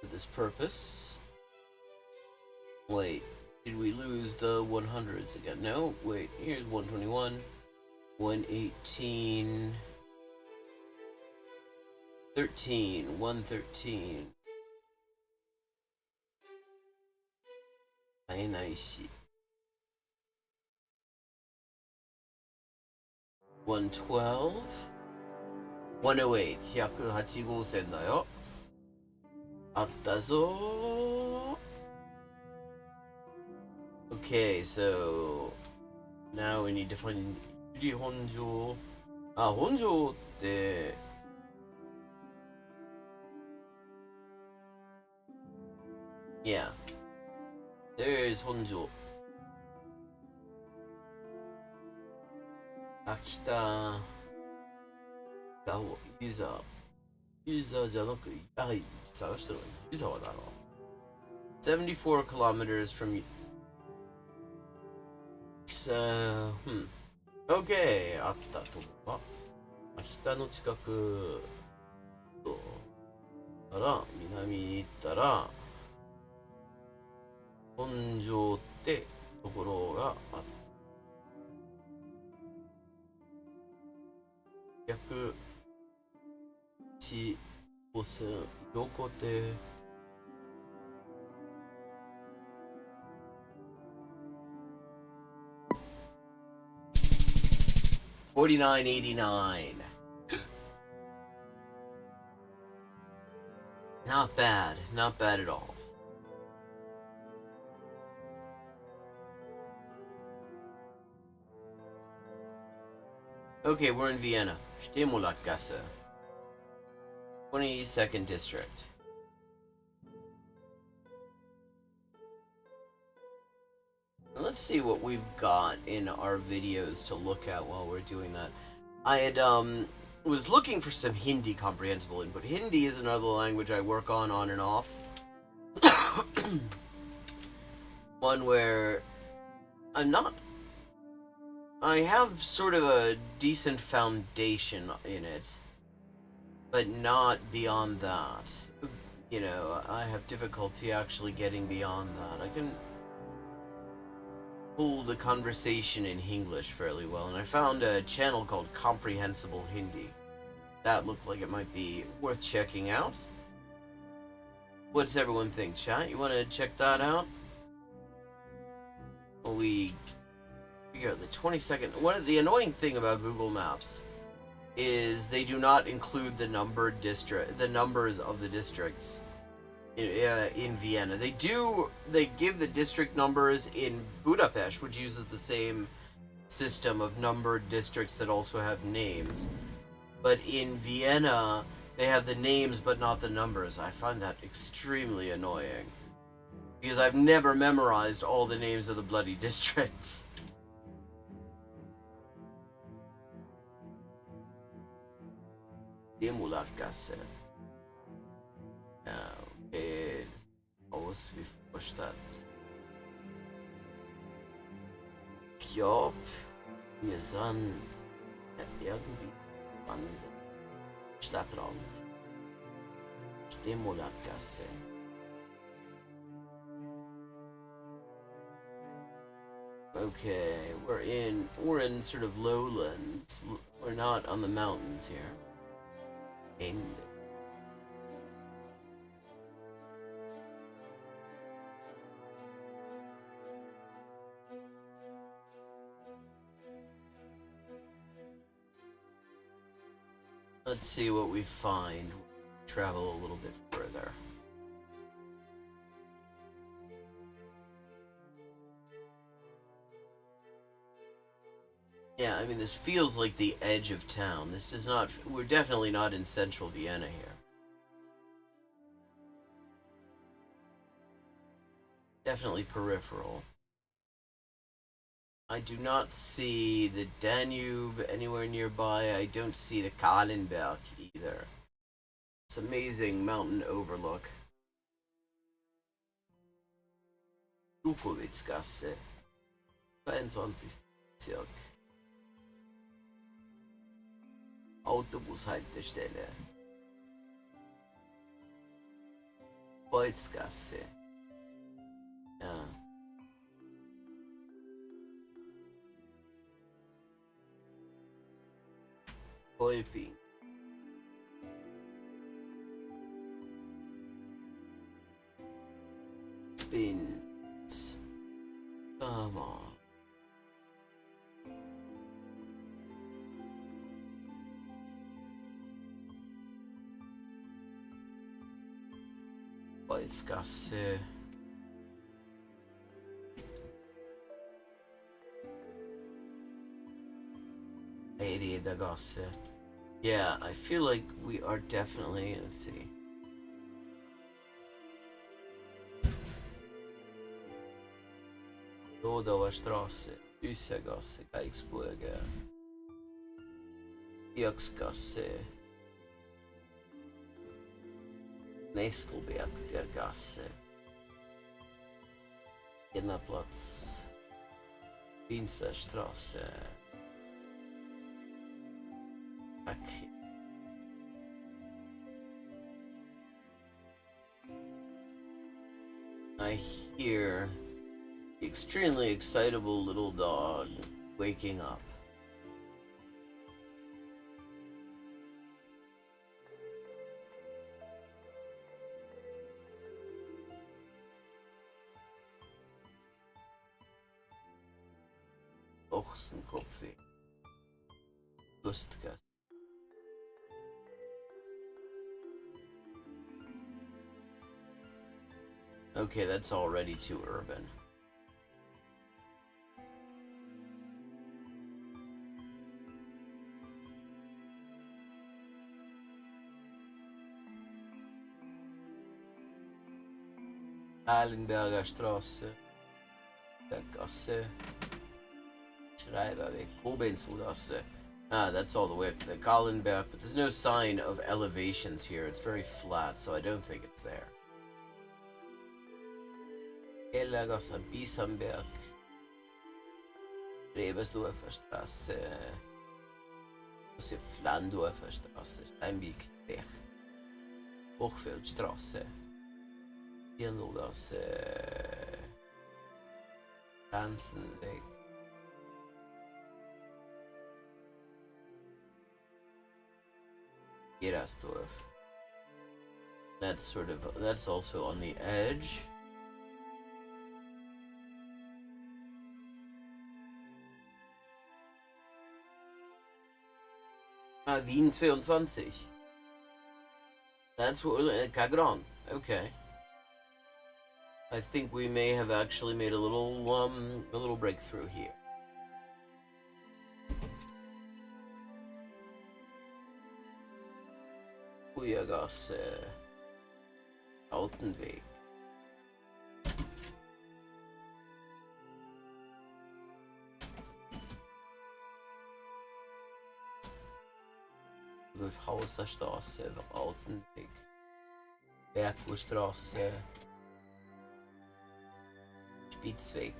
For this purpose. Wait, did we lose the 100s again? No, wait, here's 121, 118, 13, 113. 会えないし。112 108 108号線だよ。あったぞー。 Okay, so now we need to find 百合本庄。本庄ってYeah, there's 本庄。秋田がユーザーじゃなく探してるユーザーだろう。74 kilometers from OK あったと思う。秋田の近くから南に行ったら本庄ってところがあった。108号線横手4989 Not bad at all. Okay, we're in Vienna. Stimulakgasse. 22nd district. Let's see what we've got in our videos to look at while we're doing that. I had was looking for some Hindi comprehensible input. Hindi is another language I work on and off. One where I have sort of a decent foundation in it, but not beyond that. You know, I have difficulty actually getting beyond that. I can hold a conversation in English fairly well, and I found a channel called Comprehensible Hindi. That looked like it might be worth checking out. What's everyone think, chat? You want to check that out? Well, we figure out the 22nd. The annoying thing about Google Maps is they do not include the numbers of the districts in Vienna. They give the district numbers in Budapest, which uses the same system of numbered districts that also have names. But in Vienna, they have the names but not the numbers. I find that extremely annoying, because I've never memorized all the names of the bloody districts. Stimulakgasse. Okay, aus wie Vorstadt. Ich glaub, wir sind irgendwie an Stadtrand. Stimulakgasse. Okay, we're in sort of lowlands. We're not on the mountains here. And let's see what we find. Travel a little bit further. Yeah, I mean, this feels like the edge of town. This does not... We're definitely not in central Vienna here. Definitely peripheral. I do not see the Danube anywhere nearby. I don't see the Kahlenberg either. It's amazing mountain overlook. Dukowitzgasse. 22. Bezirk. Autobushaltestelle. Bolzgasse. Ja. Kolping. Binz. Come on. Bolzgasse. Gasse. Yeah, I feel like we are definitely, let's see. Rodauer Straße, Üssegasse, Eichsburger, Birksgasse, Nestelberg der Gasse, Jennerplatz, Winzer Straße, okay. I hear the extremely excitable little dog waking up. Ochsenkopfweg. Lustgasse. Okay, that's already too urban. Allenberger Straße. Der Gasse. Schreiberweg. Kobenzgasse. Ah, that's all the way up to the Kallenberg, but there's no sign of elevations here. It's very flat, so I don't think it's there. Kellergasse, Bisamberg. Rebersdorfer Straße. Flandorfer Straße. Steinweg. Hochfeldstraße. Birnlgasse. Ganzenweg. Gerasdorf. That's also on the edge. Wien 22. That's what Cagron. Okay. I think we may have actually made a little breakthrough here. Gasse. Autenweg. Wolfhauser Straße, Autenweg. Bergurstraße. Spitzweg.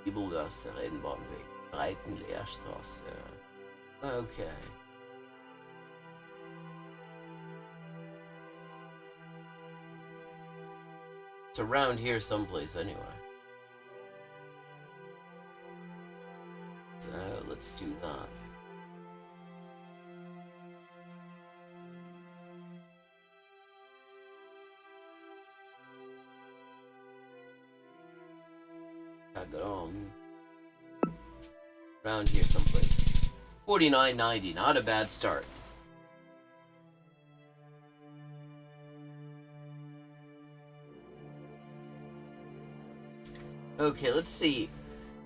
Giebelgasse, Rennbahnweg. Breitenleerstraße. Okay. It's around here someplace anyway. So let's do that. Around here someplace. 49.90, not a bad start. Okay, let's see.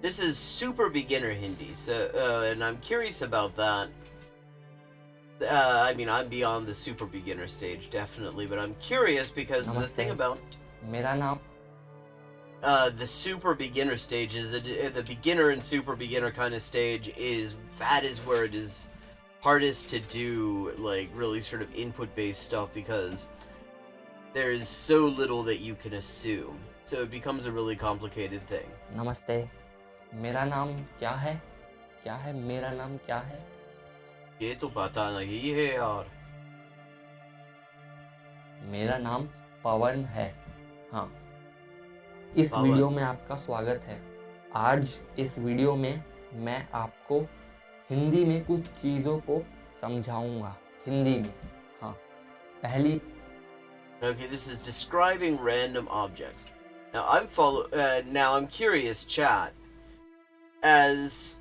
This is super beginner Hindi, so and I'm curious about that. I mean, I'm beyond the super beginner stage, definitely, but I'm curious because the thing about मेरा नाम the super beginner stage is the beginner and super beginner kind of stage is where it is hardest to do like really sort of input based stuff because there is so little that you can assume, so it becomes a really complicated thing. नमस्ते मेरा नाम क्या है मेरा नाम क्या है ये तो पता नहीं है यार. मेरा नाम पवन है. हाँ, इस पवन. वीडियो में आपका स्वागत है. आज इस वीडियो में मैं आपको हिंदी में कुछ चीज़ों को समझाऊंगा. हिंदी में. हाँ, पहली. Okay, this is describing random objects. Now I'm curious, chat, as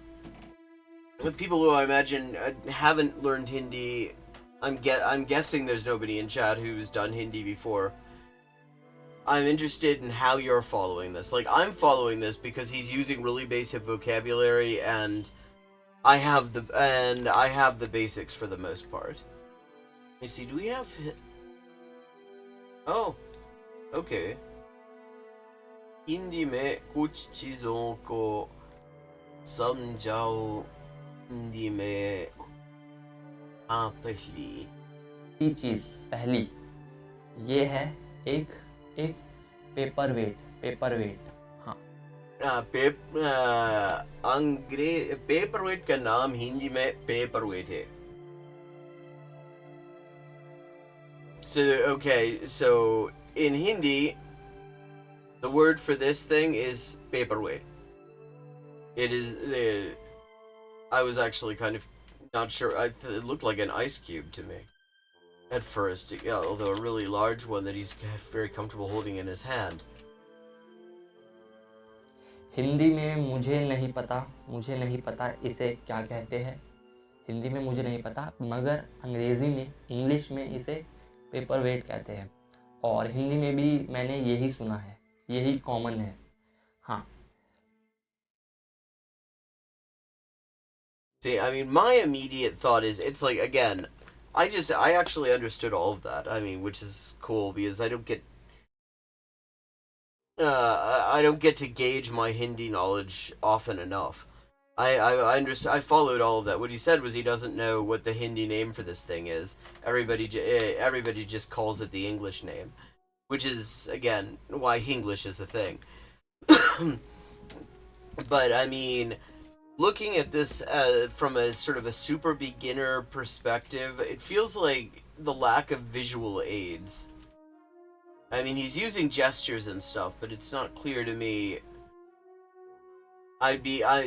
people who I imagine haven't learned Hindi. I'm guessing there's nobody in chat who's done Hindi before. I'm interested in how you're following this. Like, I'm following this because he's using really basic vocabulary, and I have the basics for the most part. Let me see. Do we have? Oh, okay. Hindi में कुछ चीजों को समझाओ. हिंदी में पहली चीज़ पहली ये है एक पेपर वेट. हाँ, पेपर वेट का नाम हिंदी में पेपर वेट है. So in Hindi, the word for this thing is paperweight. It is. I was actually kind of not sure. It looked like an ice cube to me at first, although a really large one that he's very comfortable holding in his hand. Hindi में मुझे नहीं पता इसे क्या कहते हैं. हिंदी में मुझे नहीं पता, मगर अंग्रेज़ी में, इंग्लिश में इसे पेपर वेट कहते हैं. और हिंदी में भी मैंने यही सुना है, यही कॉमन है. हाँ. See, I mean, my immediate thought is, it's like, again, I actually understood all of that. I mean, which is cool because I don't get to gauge my Hindi knowledge often enough. I understand. I followed all of that. What he said was he doesn't know what the Hindi name for this thing is. Everybody just calls it the English name, which is again why Hinglish is a thing. But I mean, looking at this from a sort of a super beginner perspective, it feels like the lack of visual aids. I mean, he's using gestures and stuff, but it's not clear to me.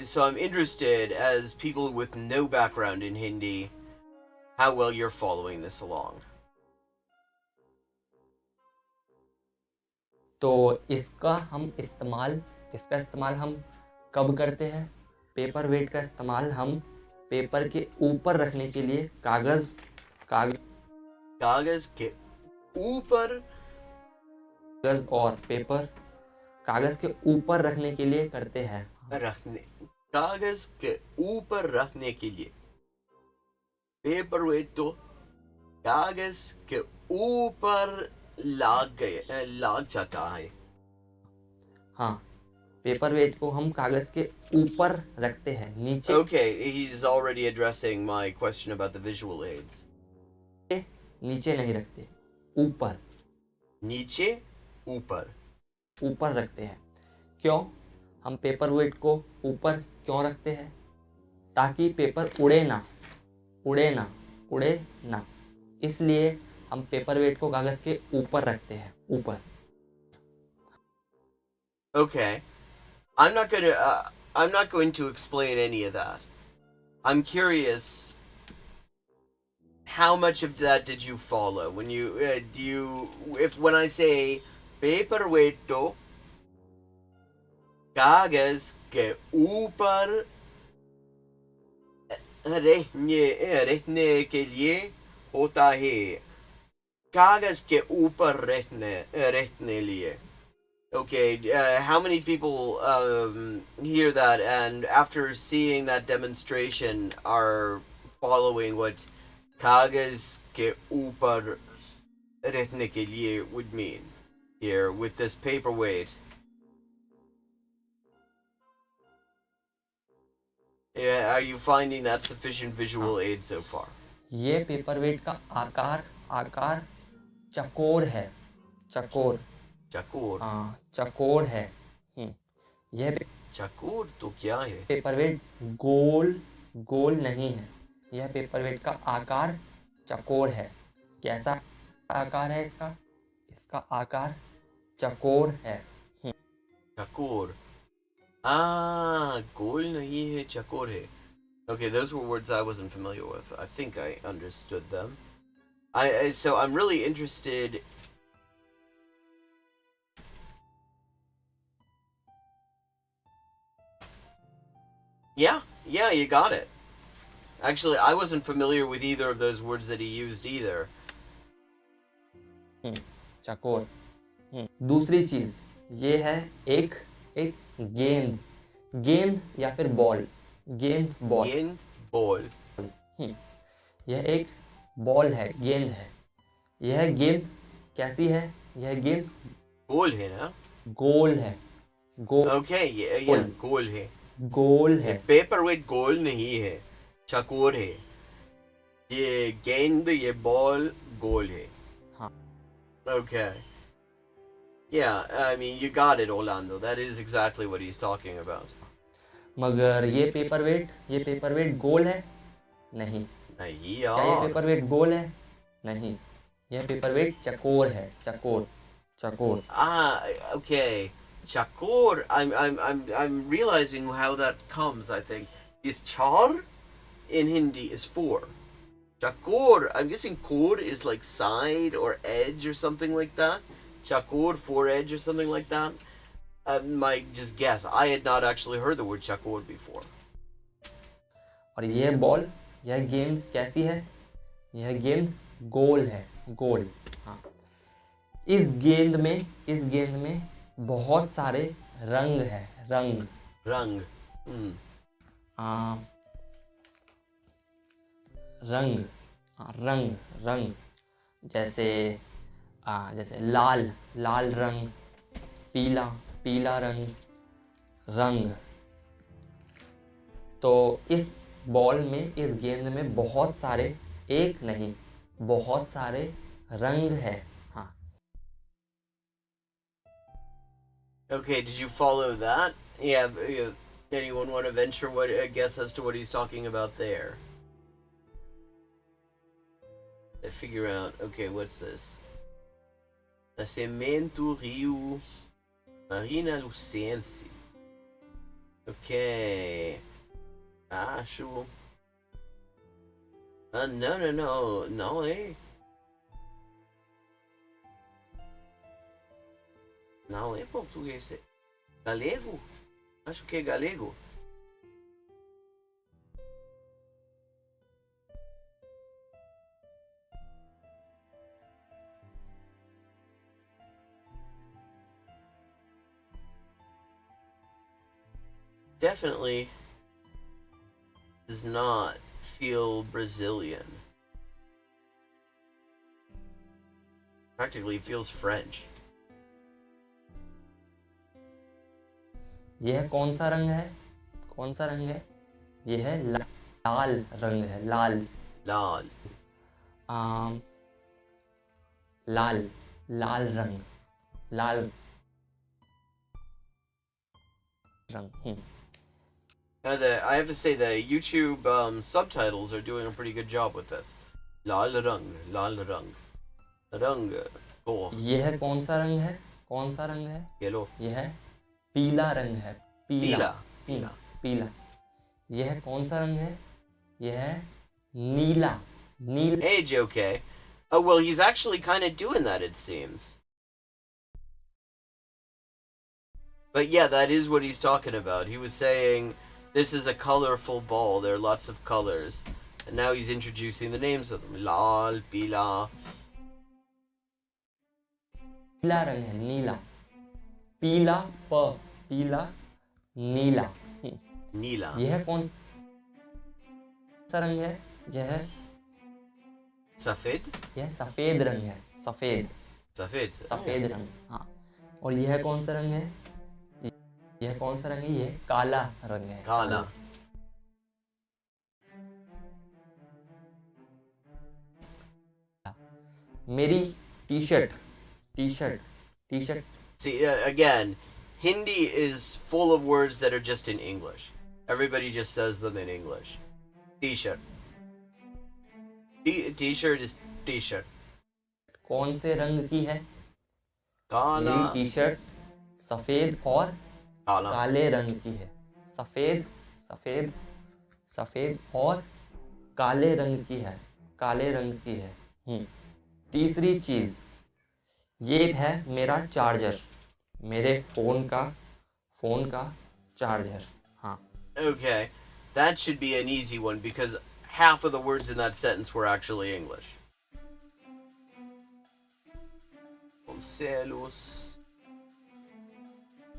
So I'm interested, as people with no background in Hindi, how well you're following this along. तो इसका इस्तेमाल हम कब करते हैं? Paper wait का इस्तेमाल हम पेपर के ऊपर रखने के लिए कागज के ऊपर कागज और पेपर कागज के ऊपर रखने के लिए करते हैं. कागज के ऊपर रखने के लिए पेपर वेट तो कागज के ऊपर लाग जाता है. हाँ, पेपर वेट को हम कागज के ऊपर रखते हैं, नीचे. Okay, he's already addressing my question about the visual aids. नीचे नहीं रखते, ऊपर. नीचे ऊपर रखते हैं. क्यों हम पेपर वेट को ऊपर क्यों रखते हैं? ताकि पेपर उड़े ना. इसलिए हम पेपर वेट को कागज के ऊपर रखते हैं, ऊपर. Okay, I'm not going to explain any of that. I'm curious, how much of that did you follow when you when I say paper weight to कागज के ऊपर रहने के लिए होता है. कागज के ऊपर रहने लिए. Okay, how many people hear that and after seeing that demonstration are following what कागज के ऊपर रहने के लिए would mean here with this paperweight? Yeah, are you finding that sufficient visual aid so far? ये पेपर वेट का आकार चकोर है. चकोर. हाँ, चकोर है. यह चकोर तो क्या है? पेपर वेट गोल नहीं है. यह पेपर वेट का आकार चकोर है. कैसा आकार है इसका? इसका आकार चकोर है. चकोर. गोल नहीं है, चकोर है. Okay, those were words I wasn't familiar with. I think I understood them. So I'm really interested. Yeah, you got it. Actually, I wasn't familiar with either of those words that he used either. चकोर. दूसरी चीज ये है एक गेंद या फिर ball. गेंद बॉल. यह एक बॉल है, गेंद है. यह गेंद कैसी है? यह गेंद गोल है ना? गोल है. Okay, yeah, गोल है. पेपर वेट गोल नहीं है, चकोर है. ये गेंद, ये बॉल गोल है. हाँ. Okay. Yeah, I mean, you got it, Orlando. That is exactly what he's talking about. मगर ये पेपर वेट गोल है? नहीं. नहीं क्या ये यार. पेपर वेट गोल है? नहीं. यह पेपर वेट चकोर है. चकोर. Okay. Chakor. I'm realizing how that comes. I think is char in Hindi is 4. Chakor. I'm guessing kor is like side or edge or something like that. Chakor, 4 edge or something like that. My just guess. I had not actually heard the word chakor before. और यह ball, यह गेंद कैसी है? यह गेंद गोल है. गोल. हाँ. इस गेंद में बहुत सारे रंग है. रंग. रंग. हाँ, रंग रंग, जैसे जैसे लाल लाल रंग, पीला पीला रंग, रंग। तो इस बॉल में, इस गेंद में बहुत सारे, एक नहीं बहुत सारे रंग है। हाँ, Okay, did you follow that? Yeah, anyone want to venture what a guess as to what he's talking about there? I figure out. Okay, what's this? Nascimento Rio Marina Lucense. Okay. Acho. No, eh? Não é português, é galego? Acho que é galego. Definitely does not feel Brazilian. Practically feels French. यह कौन सा रंग है? कौन सा रंग है? यह है लाल रंग है, लाल Lal. लाल लाल रंग, लाल रंग। I have to say the YouTube subtitles are doing a pretty good job with this. Lal rang, lal rang, rang. Oh, यह कौन सा रंग है? कौन सा रंग है? yellow. यह पीला रंग है, पीला Pila. पीला। यह कौन सा रंग है? यह नीला नीला। Hey, JK. Oh well, he's actually kind of doing that, it seems. But yeah, that is what he's talking about. He was saying this is a colorful ball. There are lots of colors, and now he's introducing the names of them. Lal, pila. नीला रंग है, नीला, पीला पीला नीला। Nila. यह कौन सा रंग है? यह Safed? यह सफेद रंग है, सफेद Safed. सफेद रंग। हाँ, और यह कौन सा रंग है? यह कौन सा रंग है? यह काला रंग है, Kala. मेरी T shirt T shirt T shirt. See, again, Hindi is full of words that are just in English. Everybody just says them in English. T-shirt. T-shirt is T-shirt. कौन से रंग की है? Kala. मेरी टी शर्ट सफेद और Kala. काले रंग की है। सफेद सफेद सफेद और काले रंग की है, काले रंग की है। तीसरी चीज, ये है मेरा चार्जर, मेरे फोन का चार्जर। हाँ, Okay, that should be an easy one because half of the words in that sentence were actually English. Conselhos.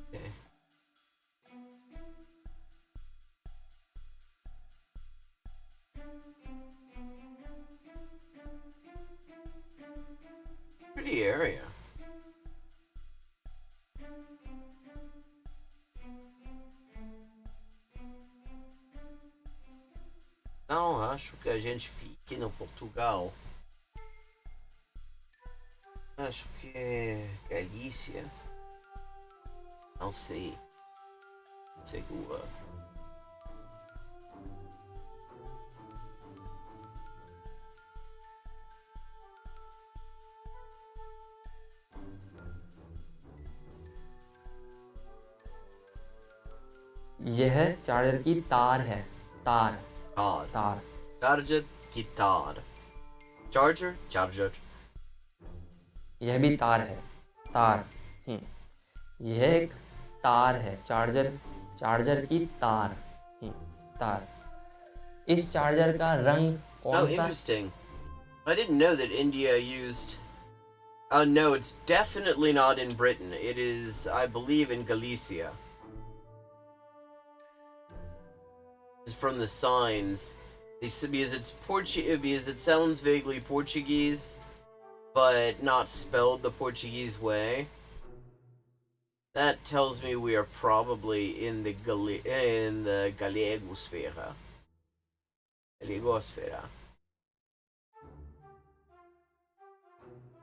Okay. Pretty area. Não, acho que a gente fique no Portugal. Acho que é Galícia. Não sei. Segura. यह charger की तार है, तार Tar. तार। Charger, guitar. Charger, charger. यह भी तार है, तार। यह एक तार है, चार्जर की तार। तार। इस चार्जर का रंग Oh, कौन सा? interesting. I didn't know that India used. Oh, no, it's definitely not in Britain. It is, I believe, in Galicia. From the signs, because it sounds vaguely Portuguese, but not spelled the Portuguese way. That tells me we are probably in the Galegosfera. Galegosfera.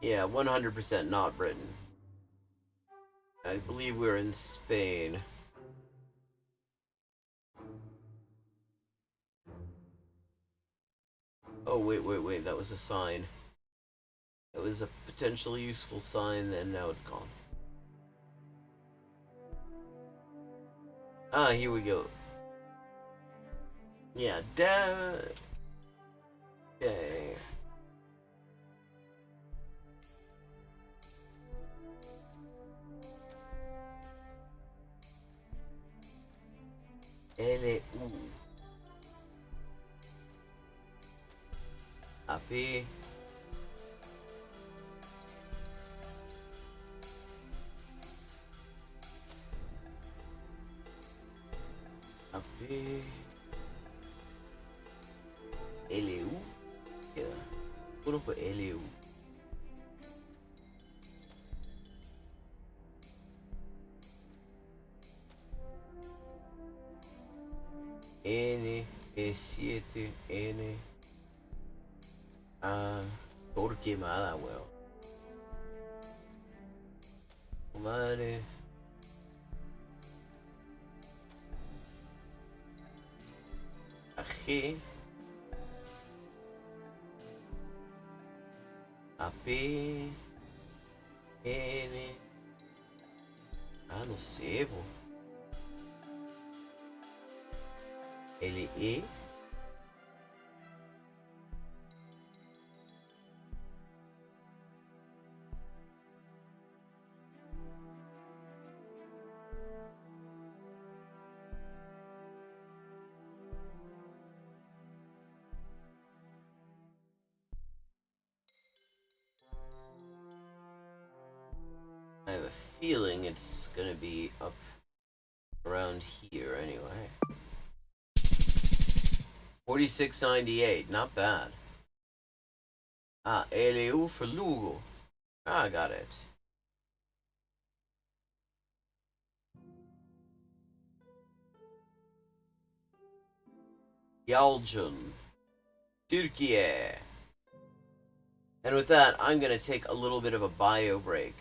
Yeah, 100% not Britain. I believe we're in Spain. Oh, wait, that was a sign. That was a potentially useful sign, and now it's gone. Ah, here we go. Yeah, okay. L-U. AP. LU. Yeah. Puro por LU. N, E7, N. Ah, Torquemada, weón. Madre. A G. A P. N. Ah, no sé, po. L, E. I have a feeling it's gonna be up around here anyway. 4698, not bad. Ah, LU for Lugo. Ah, I got it. Yalcun. Türkiye. And with that, I'm gonna take a little bit of a bio break.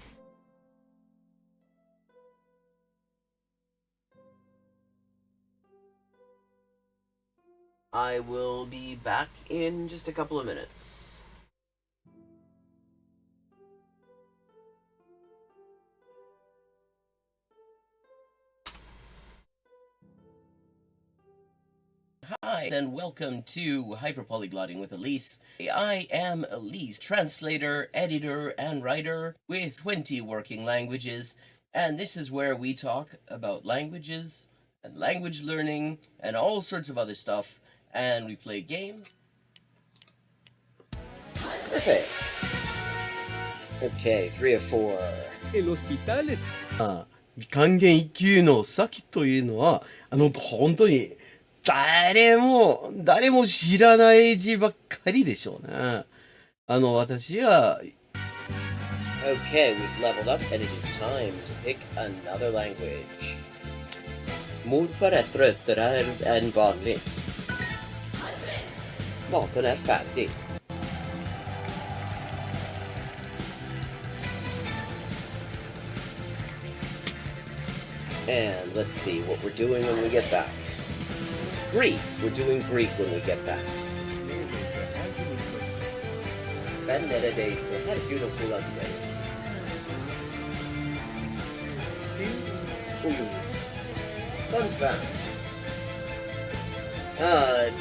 I will be back in just a couple of minutes. Hi, and welcome to Hyperpolyglotting with Elise. I am Elise, translator, editor, and writer with 20 working languages, and this is where we talk about languages and language learning and all sorts of other stuff, and we play games. Perfect. Okay, 3 of 4. El hospital. 還元一級の先というのは、本当に誰も知らない字ばっかりでしょうね。私は Okay, we've leveled up and it is time to pick another language. Morfar är tröttare än vanligt. Maten är färdig. And let's see what we're doing when we get back. Greek. We're doing Greek when we get back. Ben neredeyse her gün okula giderim. Fun fact.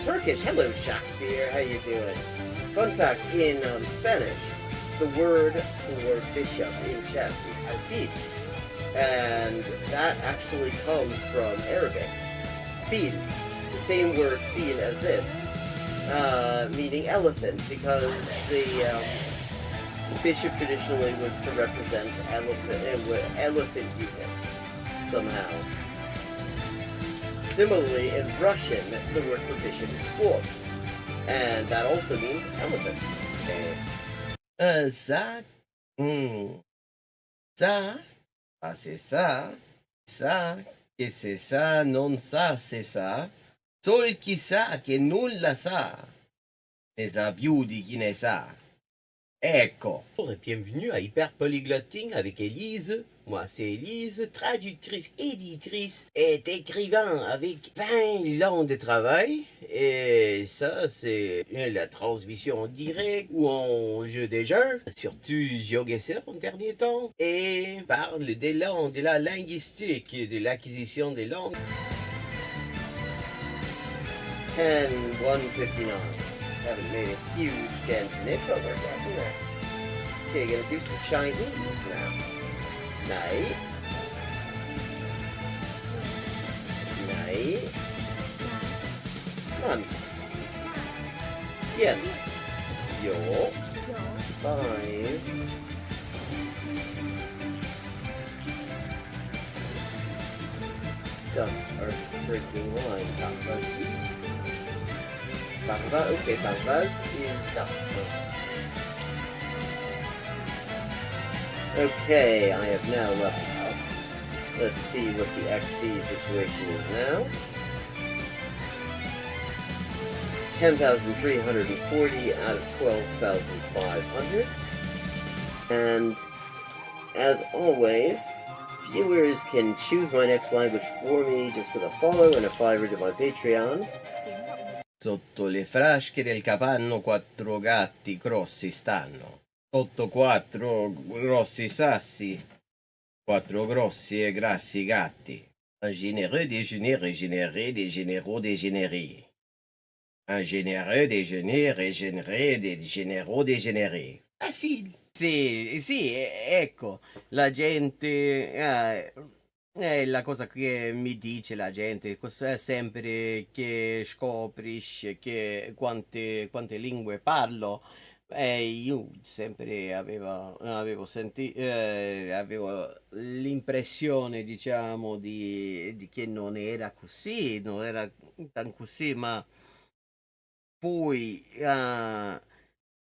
Turkish. Hello, Shakespeare. How you doing? Fun fact, in Spanish, the word for bishop in chess is alfil. And that actually comes from Arabic. Fil. The same word fil as this. Meaning elephant, because the bishop traditionally was to represent elephant units somehow. Similarly, in Russian, the word for bishop is squad. And that also means elephant. Ça, ça, ah c'est ça, che c'est ça, non ça, c'est ça. Sol chi sa che nulla sa, ne sa più di chi ne sa. Ecco. Bonjour et bienvenue à Hyper Polyglotting avec Élise. Moi, c'est Élise, traductrice, éditrice et écrivain avec 20 ans de travail. Et ça, c'est la transmission en direct ou en jeu des jeux, surtout Geoguessr en dernier temps. Et parle des langues, de la linguistique, de l'acquisition des langues. 10-159. Haven't made a huge dent in it, but we're getting there. Okay, gonna do some Chinese now. Nei. Man. Yen. Yo. 5. Ducks are drinking wine. Bangba, okay, Bangbas is duck. Okay, I have now leveled up. Let's see what the XP situation is now. 10,340 out of 12,500. And as always, viewers can choose my next language for me just with a follow and a $5 to my Patreon. Sotto le frasche del capanno 4 gatti grossi stanno. Sotto 4 grossi sassi, 4 grossi e grassi gatti. Un généreux déjeuner régénéré, des généraux dégénérés. Un généreux déjeuner régénéré, des généraux dégénérés. Facile. Sì, ecco, la gente... è la cosa che mi dice la gente, sempre che scoprisce che quante lingue parlo. Io sempre avevo l'impressione, diciamo, di che non era così, non era tan così, ma poi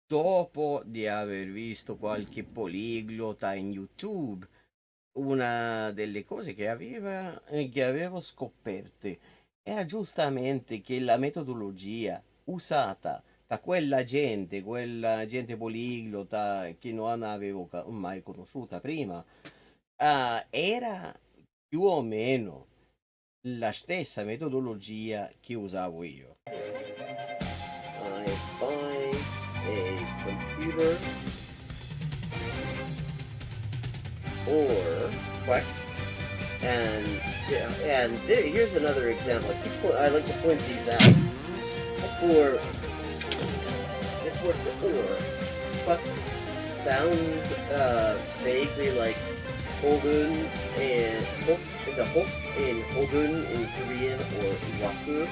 dopo di aver visto qualche poliglota in YouTube, una delle cose che avevo scoperte era giustamente che la metodologia usata da quella gente poliglota che non avevo mai conosciuta prima, era più o meno la stessa metodologia che usavo io. I buy a computer or what? Here's another example. I like to point these out. For this word for or sounds vaguely like hogun and the hok in hogun in Korean or waku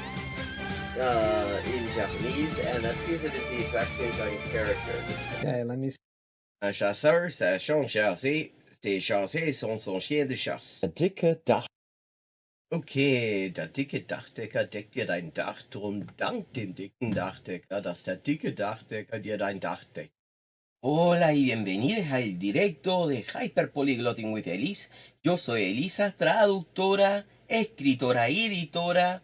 in Japanese, and that's because it is the exact same kind of character. Okay, let me see. Un chasseur, ça chante chasser. Ses chassés sont son chien de chasse. Der dicke Dach. Okay, der dicke Dachdecker deckt dir dein Dach, drum dank dem dicken Dachdecker, dass der dicke Dachdecker dir dein Dach deckt. Hola y bienvenidos al directo de Hyper Polyglotting with Elise. Yo soy Elisa, traductora, escritora y editora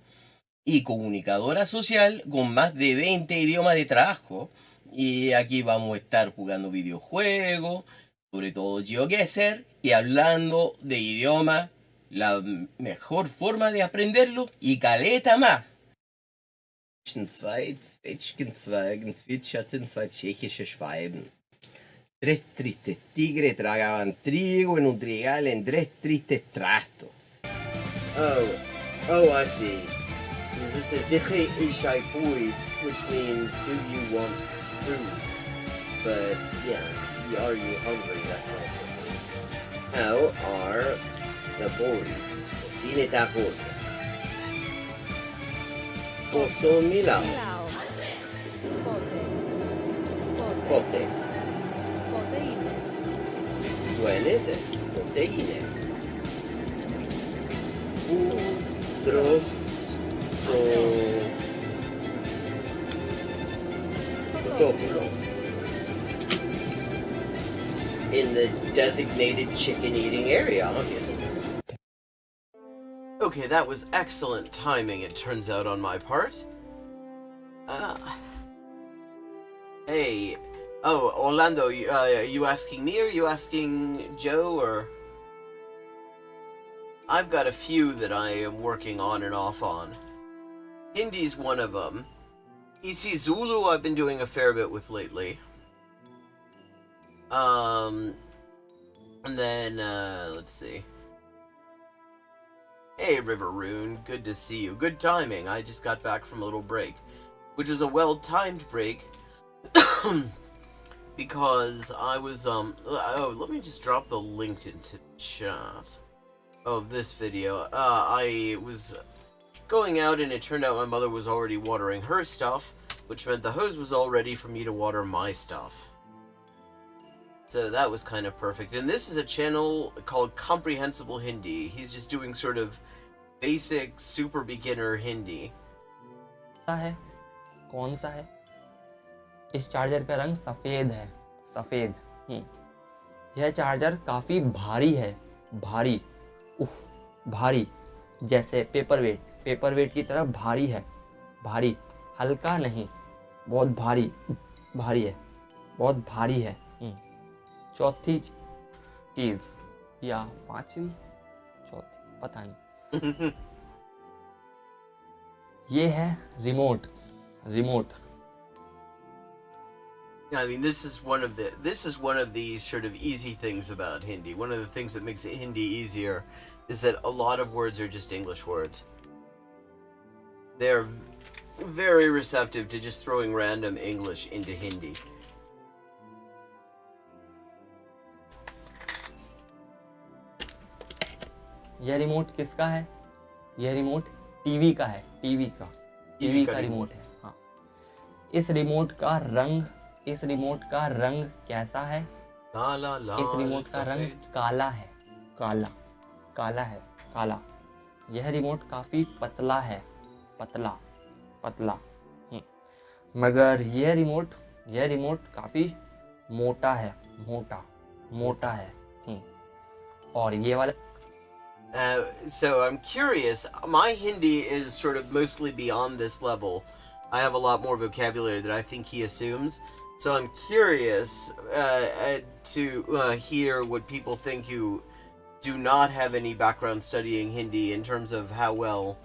y comunicadora social con más de 20 idiomas de trabajo. Y aquí vamos a estar jugando videojuegos, sobre todo Geoguessr, y hablando de idioma, la mejor forma de aprenderlo y caleta más. Zwei Zwetschgenzweigen zwitscherten zwei tschechische Schwalben. Tres tristes tigres tragaban trigo en un trigal en tres tristes trastos. Oh, I see. This is Diche Ishai Fui, which means do you want food? But yeah, are you hungry? That kind of thing. How are the boys? Cocine taco. Posso Milao. Pote. Duenese. Proteine. Utros. popolo. In the designated chicken-eating area, obviously. Okay, that was excellent timing, it turns out, on my part. Hey. Oh, Orlando, are you asking me, or are you asking Joe, or... I've got a few that I am working on and off on. Hindi's one of them. You see, Zulu I've been doing a fair bit with lately. And then, let's see. Hey, Riveroon, good to see you. Good timing, I just got back from a little break. Which was a well-timed break. Because I was, oh, let me just drop the link into chat. Of this video. I was going out and it turned out my mother was already watering her stuff, which meant the hose was all ready for me to water my stuff. So that was kind of perfect. And this is a channel called Comprehensible Hindi. He's just doing sort of basic, super beginner Hindi. है कौन सा है? इस charger का रंग सफ़ेद है, सफ़ेद। यह चार्जर काफ़ी भारी है, भारी, उफ, भारी, जैसे पेपर वेट की तरह भारी है, भारी, हल्का नहीं, बहुत भारी, भारी है, बहुत भारी है। चौथी चीज़ या पांचवी, चौथी, पता नहीं। ये है remote. I mean, this is one of the sort of easy things about Hindi. One of the things that makes Hindi easier is that a lot of words are just English words. They're very receptive to just throwing random English into Hindi. यह remote किसका है? यह remote TV का है, TV का remote है। हाँ, इस रिमोट का रंग कैसा है? इस रिमोट का रंग काला है, काला। यह रिमोट काफी पतला है, पतला। मगर यह रिमोट काफी मोटा है, मोटा है। और ये वाला So I'm curious, my Hindi is sort of mostly beyond this level. I have a lot more vocabulary than I think he assumes. So I'm curious to hear what people think who do not have any background studying Hindi in terms of how well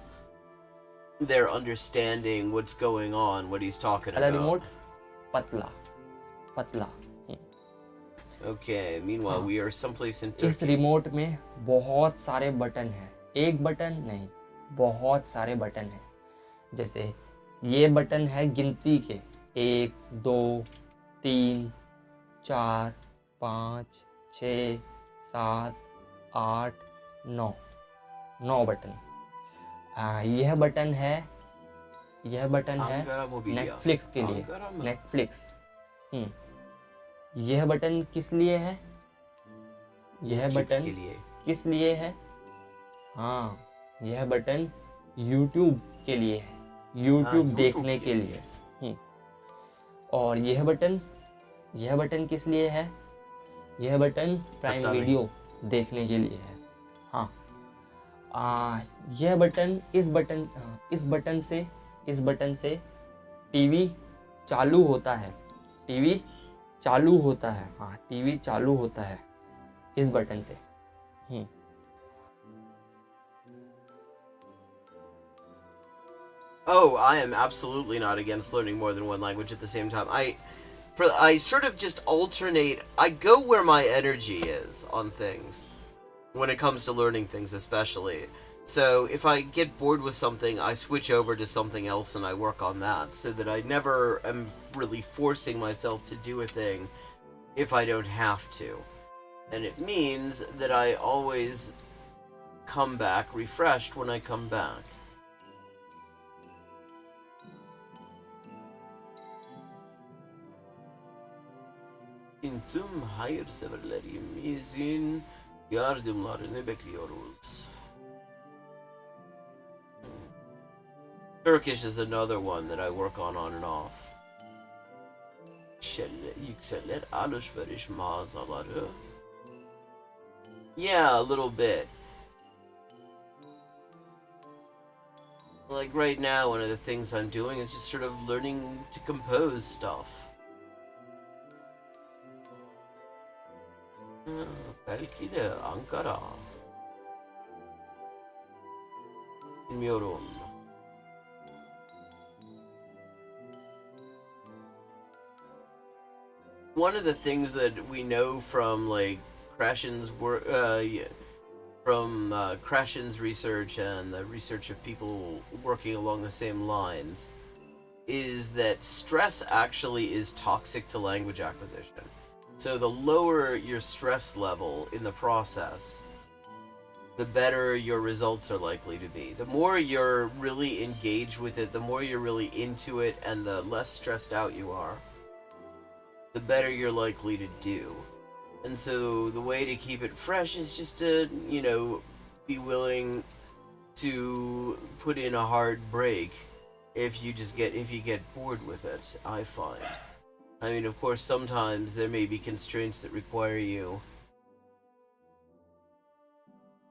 they're understanding what's going on, what he's talking about. Remote पतला। Okay, meanwhile we are someplace in इस Turkey. Remote में बहुत सारे button हैं, एक button नहीं, बहुत सारे बटन हैं। जैसे ये बटन है गिनती के, 1 2 3 4 5 6 7 8 9 बटन। यह बटन है नेटफ्लिक्स के लिए, नेटफ्लिक्स। यह बटन किस लिए है? यह बटन किस लिए है? हाँ, यह बटन YouTube के लिए है, YouTube देखने के लिए। और यह बटन किस लिए है? यह बटन प्राइम वीडियो देखने के लिए है। हाँ, यह बटन इस बटन से टीवी चालू होता है, हाँ, टीवी चालू होता है इस बटन से। Oh, I am absolutely not against learning more than one language at the same time. I sort of just alternate. I go where my energy is on things when it comes to learning things, especially. So if I get bored with something, I switch over to something else and I work on that, so that I never am really forcing myself to do a thing if I don't have to. And it means that I always come back refreshed when I come back. Tüm hayırseverlerimizin yardımlarını bekliyoruz. Turkish is another one that I work on and off. Yükselir alışveriş mağazaları. Yeah, a little bit. Like right now, one of the things I'm doing is just sort of learning to compose stuff. Belki de Ankara. Bilmiyorum. One of the things that we know from like Krashen's work, from Krashen's research and the research of people working along the same lines, is that stress actually is toxic to language acquisition. So the lower your stress level in the process, the better your results are likely to be. The more you're really engaged with it, the more you're really into it, and the less stressed out you are, the better you're likely to do. And so the way to keep it fresh is just to, you know, be willing to put in a hard break if you get bored with it, I find. I mean, of course, sometimes there may be constraints that require you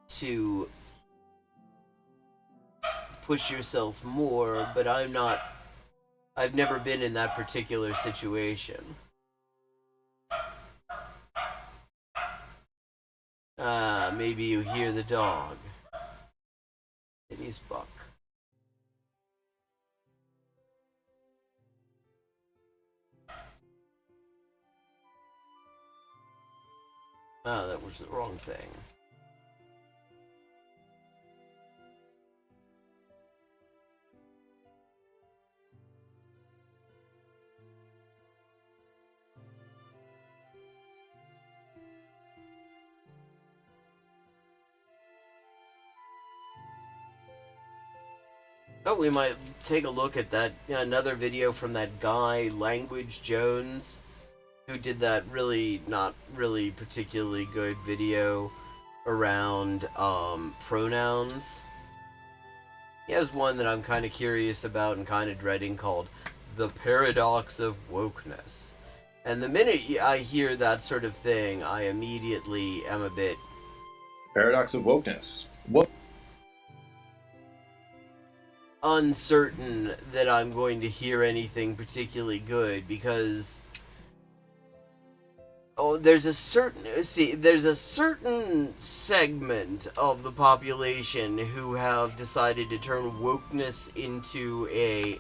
to push yourself more, but I've never been in that particular situation. Maybe you hear the dog. It is Buck. Ah, that was the wrong thing. Oh, we might take a look at that, another video from that guy, Language Jones, who did that not really particularly good video around pronouns. He has one that I'm kind of curious about and kind of dreading called The Paradox of Wokeness. And the minute I hear that sort of thing, I immediately am a bit... Paradox of Wokeness. What? Uncertain that I'm going to hear anything particularly good, because there's a certain segment of the population who have decided to turn wokeness into a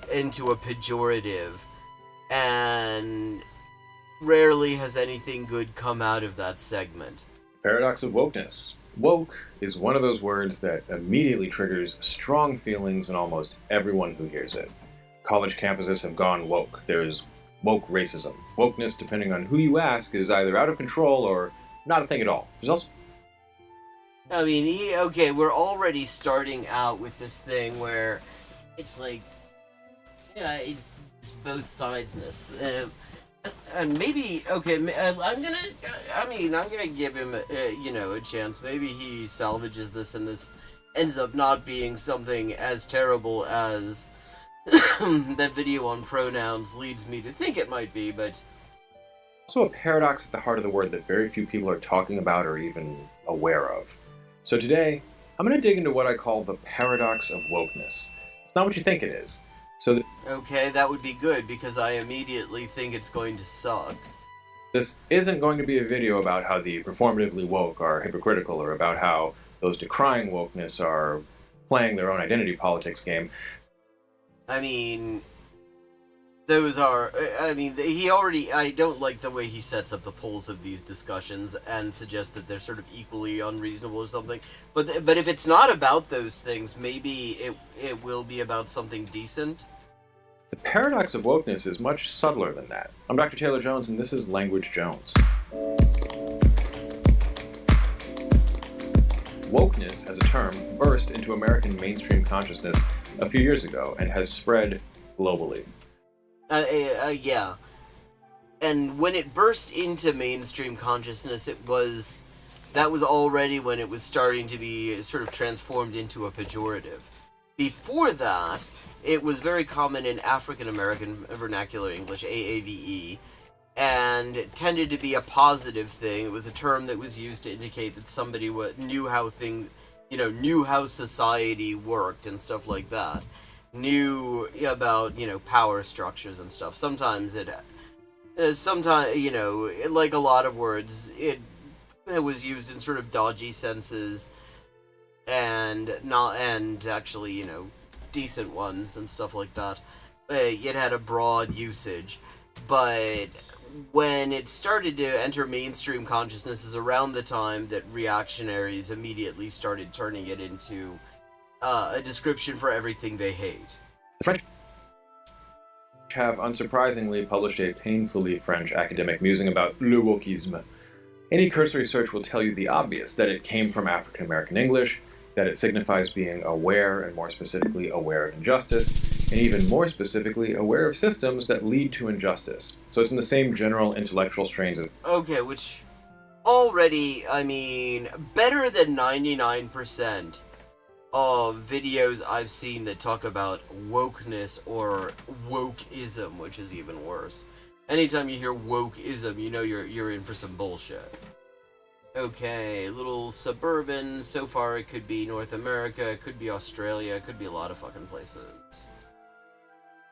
pejorative, and rarely has anything good come out of that segment. Paradox of Wokeness. Woke is one of those words that immediately triggers strong feelings in almost everyone who hears it. College campuses have gone woke. There's woke racism. Wokeness, depending on who you ask, is either out of control or not a thing at all. There's also... I mean, okay, we're already starting out with this thing where it's like, yeah, it's both sidesness. And maybe, okay, I'm gonna give him a chance. Maybe he salvages this and this ends up not being something as terrible as that video on pronouns leads me to think it might be, but... Also a paradox at the heart of the word that very few people are talking about or even aware of. So today, I'm gonna dig into what I call the paradox of wokeness. It's not what you think it is. Okay, that would be good, because I immediately think it's going to suck. This isn't going to be a video about how the performatively woke are hypocritical, or about how those decrying wokeness are playing their own identity politics game. I mean, those are... I don't like the way he sets up the polls of these discussions and suggests that they're sort of equally unreasonable or something. But if it's not about those things, maybe it will be about something decent. The paradox of wokeness is much subtler than that. I'm Dr. Taylor Jones, and this is Language Jones. Wokeness, as a term, burst into American mainstream consciousness a few years ago and has spread globally. Yeah. And when it burst into mainstream consciousness, that was already when it was starting to be sort of transformed into a pejorative. Before that, it was very common in African American vernacular English, AAVE, and it tended to be a positive thing. It was a term that was used to indicate that somebody knew how knew how society worked and stuff like that. Knew about, power structures and stuff. Sometimes, like a lot of words, it was used in sort of dodgy senses and actually, decent ones and stuff like that. It had a broad usage, but when it started to enter mainstream consciousness is around the time that reactionaries immediately started turning it into a description for everything they hate. The French have unsurprisingly published a painfully French academic musing about le wokisme. Any cursory search will tell you the obvious, that it came from African American English, that it signifies being aware, and more specifically aware of injustice, and even more specifically aware of systems that lead to injustice. So it's in the same general intellectual strains of... Okay, which already, better than 99% of videos I've seen that talk about wokeness or wokeism, which is even worse. Anytime you hear wokeism, you're in for some bullshit. Okay, little suburban. So far, it could be North America, it could be Australia, it could be a lot of fucking places.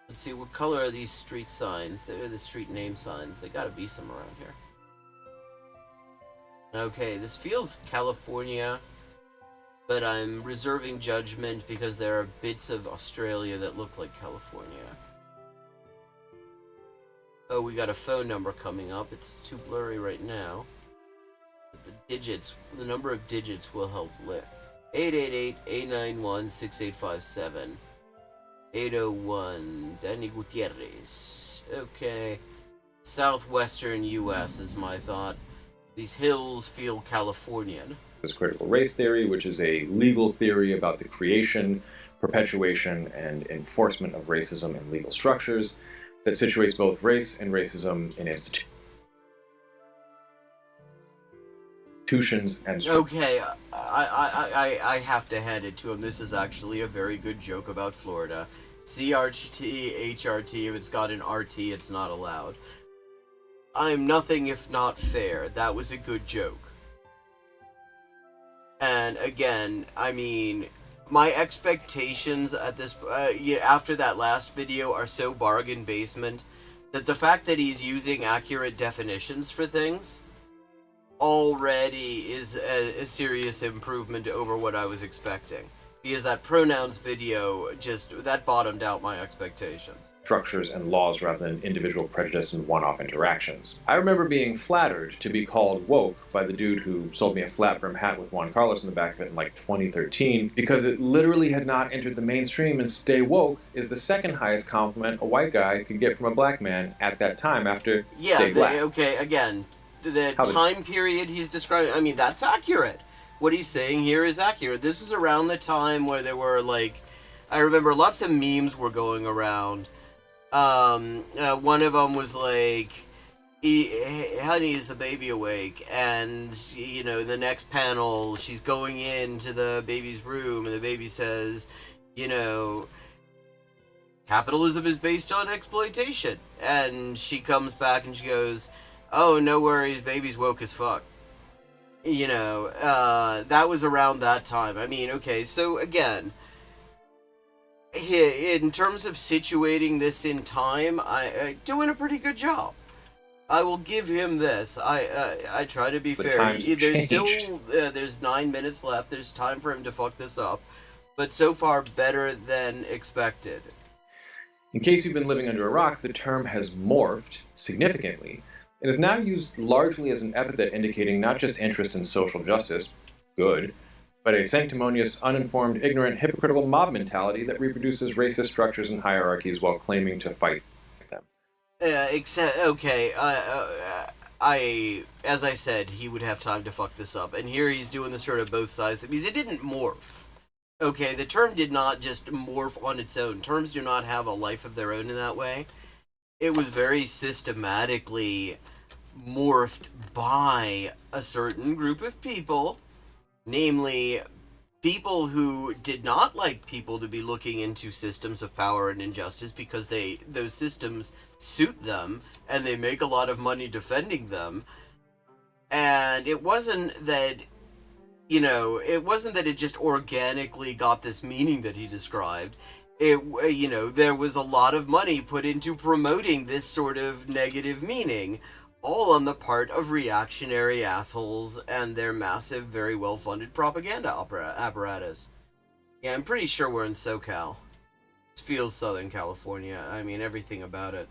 Let's see, what color are these street signs? They're the street name signs. They gotta be some around here. Okay, this feels California, but I'm reserving judgment because there are bits of Australia that look like California. Oh, we got a phone number coming up. It's too blurry right now. The number of digits will help lit. 888-891-6857. 801, Danny Gutierrez. Okay. Southwestern U.S. is my thought. These hills feel Californian. This critical race theory, which is a legal theory about the creation, perpetuation, and enforcement of racism in legal structures that situates both race and racism in institutions and... Okay, I have to hand it to him. This is actually a very good joke about Florida. CRT, HRT, if it's got an RT, it's not allowed. I'm nothing if not fair. That was a good joke. And again, my expectations at this after that last video are so bargain basement that the fact that he's using accurate definitions for things already is a serious improvement over what I was expecting. Because that pronouns video that bottomed out my expectations. Structures and laws rather than individual prejudice and one-off interactions. I remember being flattered to be called woke by the dude who sold me a flat brim hat with Juan Carlos in the back of it in like 2013 because it literally had not entered the mainstream, and stay woke is the second highest compliment a white guy could get from a black man at that time after stay black. Okay, again, the time period he's describing, that's accurate. What he's saying here is accurate. This is around the time where there were, I remember lots of memes were going around. One of them was like, honey, is the baby awake? And, the next panel, she's going into the baby's room, and the baby says, capitalism is based on exploitation. And she comes back and she goes, oh, no worries, baby's woke as fuck. That was around that time. Okay, so again, in terms of situating this in time, I doing a pretty good job. I will give him this. I try to be fair. There's still there's 9 minutes left. There's time for him to fuck this up, but so far better than expected. In case you've been living under a rock, the term has morphed significantly. It is now used largely as an epithet indicating not just interest in social justice, good, but a sanctimonious, uninformed, ignorant, hypocritical mob mentality that reproduces racist structures and hierarchies while claiming to fight them. As I said, he would have time to fuck this up, and here he's doing the sort of both sides, because it didn't morph. Okay, the term did not just morph on its own. Terms do not have a life of their own in that way. It was very systematically morphed by a certain group of people, namely people who did not like people to be looking into systems of power and injustice because those systems suit them and they make a lot of money defending them. And it wasn't that, it just organically got this meaning that he described. There was a lot of money put into promoting this sort of negative meaning, all on the part of reactionary assholes and their massive, very well-funded propaganda apparatus. Yeah, I'm pretty sure we're in SoCal. It feels Southern California. I mean, everything about it.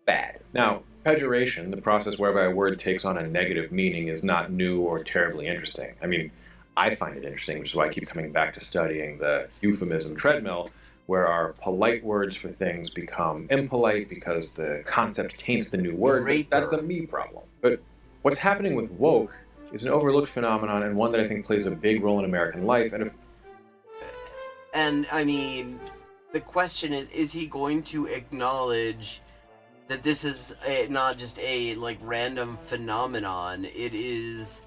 Bad. Now, pejoration, the process whereby a word takes on a negative meaning, is not new or terribly interesting. I mean, I find it interesting, which is why I keep coming back to studying the euphemism treadmill, where our polite words for things become impolite because the concept taints the new word. Draper. That's a me problem. But what's happening with woke is an overlooked phenomenon, and one that I think plays a big role in American life. And I mean, the question is he going to acknowledge that this is not just a random phenomenon? It is,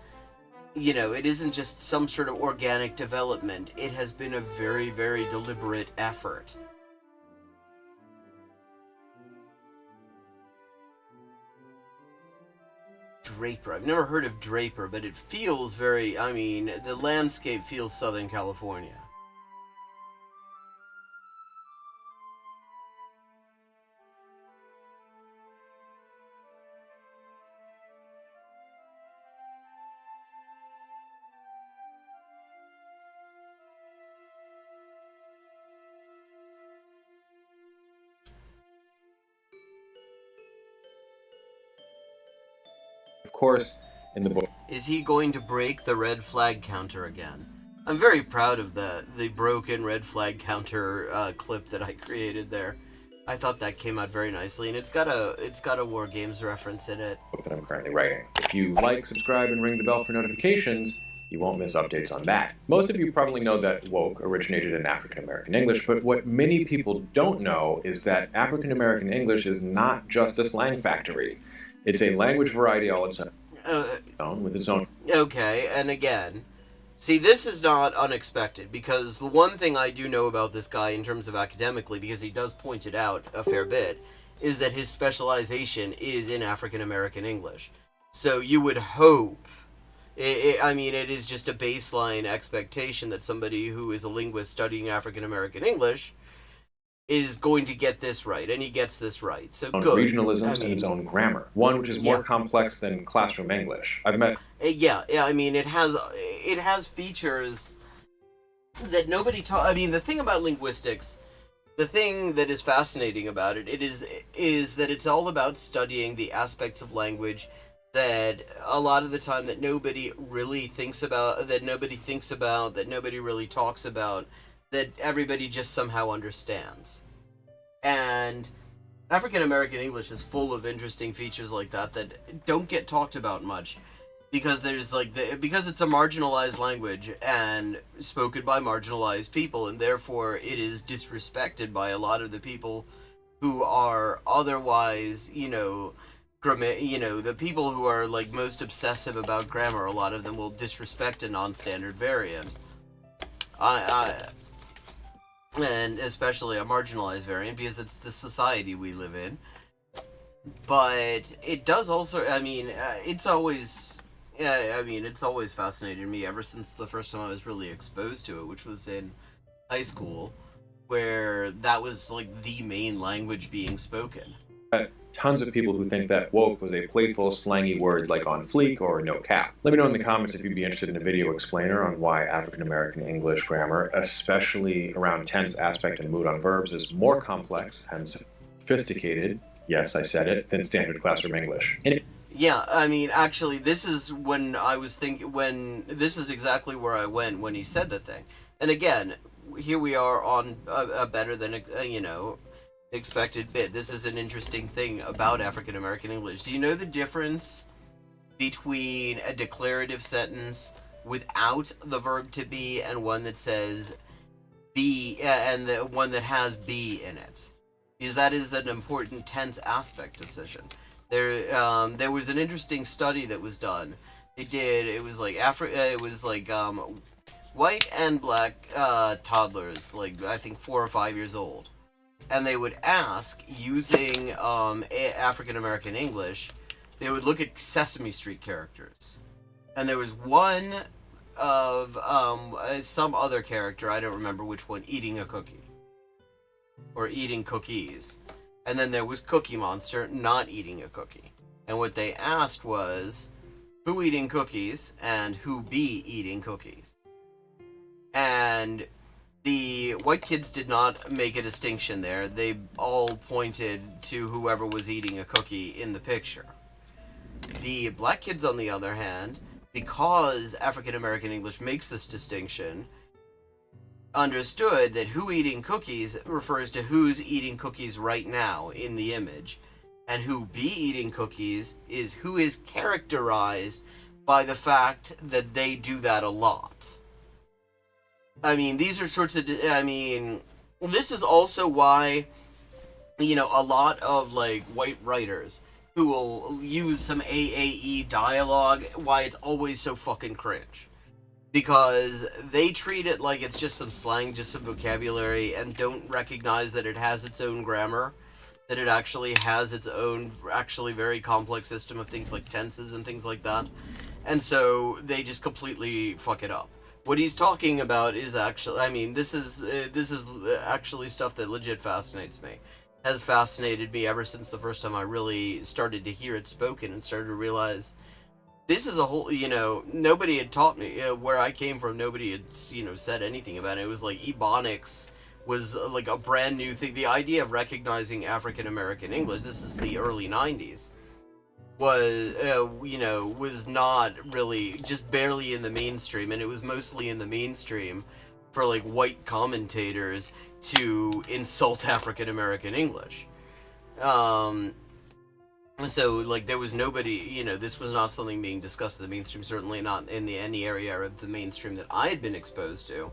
it isn't just some sort of organic development. It has been a very, very deliberate effort. Draper. I've never heard of Draper, but it feels very, the landscape feels Southern California. Of course, in the book. Is he going to break the red flag counter again? I'm very proud of the broken red flag counter clip that I created there. I thought that came out very nicely, and it's got a War Games reference in it. Book that I'm currently writing. If you like, subscribe, and ring the bell for notifications, you won't miss updates on that. Most of you probably know that woke originated in African American English, but what many people don't know is that African American English is not just a slang factory. It's a language variety all its own, with its own. Okay, and again, see, this is not unexpected, because the one thing I do know about this guy in terms of academically, because he does point it out a fair bit, is that his specialization is in African American English. So you would hope, it is just a baseline expectation that somebody who is a linguist studying African American English is going to get this right, and he gets this right. So good. Regionalisms and its own grammar, one which is more complex than classroom English. I've met. It has features that nobody the thing about linguistics, the thing that is fascinating about it, is that it's all about studying the aspects of language that a lot of the time that nobody really thinks about, that nobody really talks about, that everybody just somehow understands. And African American English is full of interesting features like that don't get talked about much, because because it's a marginalized language and spoken by marginalized people, and therefore it is disrespected by a lot of the people who are otherwise, the people who are most obsessive about grammar. A lot of them will disrespect a non-standard variant. And especially a marginalized variant, because it's the society we live in. But it does also, it's always fascinated me ever since the first time I was really exposed to it, which was in high school, where that was the main language being spoken. Tons of people who think that woke was a playful, slangy word like on fleek or no cap. Let me know in the comments if you'd be interested in a video explainer on why African American English grammar, especially around tense, aspect, and mood on verbs, is more complex and sophisticated, yes, I said it, than standard classroom English. Actually, this is this is exactly where I went when he said the thing. And again, here we are on a better than, expected bit. This is an interesting thing about African American English. Do you know the difference between a declarative sentence without the verb to be and one that says be, and the one that has be in it? Because that is an important tense aspect decision. There was an interesting study that was done. It was like white and black toddlers, like I think 4 or 5 years old, and they would ask using African American English. They would look at Sesame Street characters, and there was one of some other character, I don't remember which one, eating a cookie or eating cookies, and then there was Cookie Monster not eating a cookie. And what they asked was, who eating cookies and who be eating cookies? And the white kids did not make a distinction there. They all pointed to whoever was eating a cookie in the picture. The black kids, on the other hand, because African American English makes this distinction, understood that who eating cookies refers to who's eating cookies right now in the image, and who be eating cookies is who is characterized by the fact that they do that a lot. I mean, these are sorts of, this is also why, a lot of, like, white writers who will use some AAE dialogue, why it's always so fucking cringe. Because they treat it like it's just some slang, just some vocabulary, and don't recognize that it has its own grammar, that it actually has its own actually very complex system of things like tenses and things like that. And so they just completely fuck it up. What he's talking about is actually, this is actually stuff that legit fascinates me. Has fascinated me ever since the first time I really started to hear it spoken and started to realize this is a whole, nobody had taught me, where I came from, nobody had, said anything about it. It was like Ebonics was like a brand new thing. The idea of recognizing African American English, this is the early 90s, was not really, just barely in the mainstream, and it was mostly in the mainstream for like white commentators to insult African American English. So, like, there was nobody, this was not something being discussed in the mainstream, certainly not in any area of the mainstream that I had been exposed to.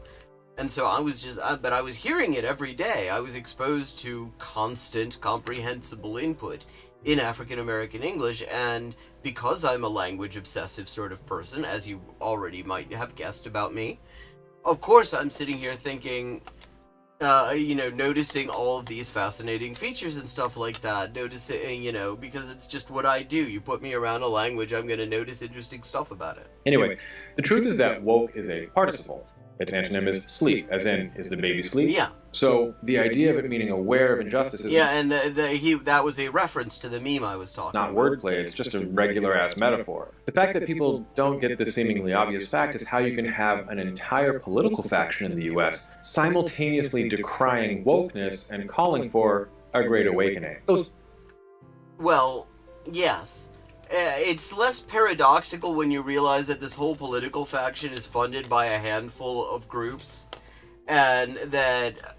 And so I was but I was hearing it every day. I was exposed to constant, comprehensible input in African American English, and because I'm a language obsessive sort of person, as you already might have guessed about me, of course I'm sitting here thinking, noticing all of these fascinating features and stuff like that, noticing, because it's just what I do. You put me around a language, I'm going to notice interesting stuff about it. Anyway, the truth is that woke is a participle. Its antonym is sleep, as in, is the baby sleep? Yeah. So the idea of it meaning aware of injustice is... Yeah, and that was a reference to the meme I was talking not about. wordplay, it's just a regular-ass metaphor. The fact that people don't get this seemingly obvious fact is how you can have an entire political faction in the US simultaneously decrying wokeness and calling for a great awakening. Well, yes. It's less paradoxical when you realize that this whole political faction is funded by a handful of groups, and that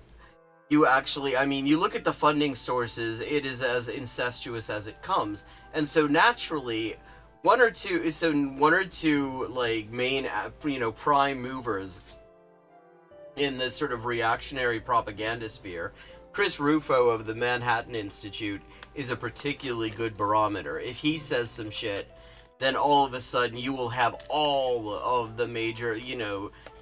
you actually, you look at the funding sources, it is as incestuous as it comes, and so naturally, one or two like main, prime movers in this sort of reactionary propaganda sphere. Chris Rufo of the Manhattan Institute is a particularly good barometer. If he says some shit, then all of a sudden you will have all of the major,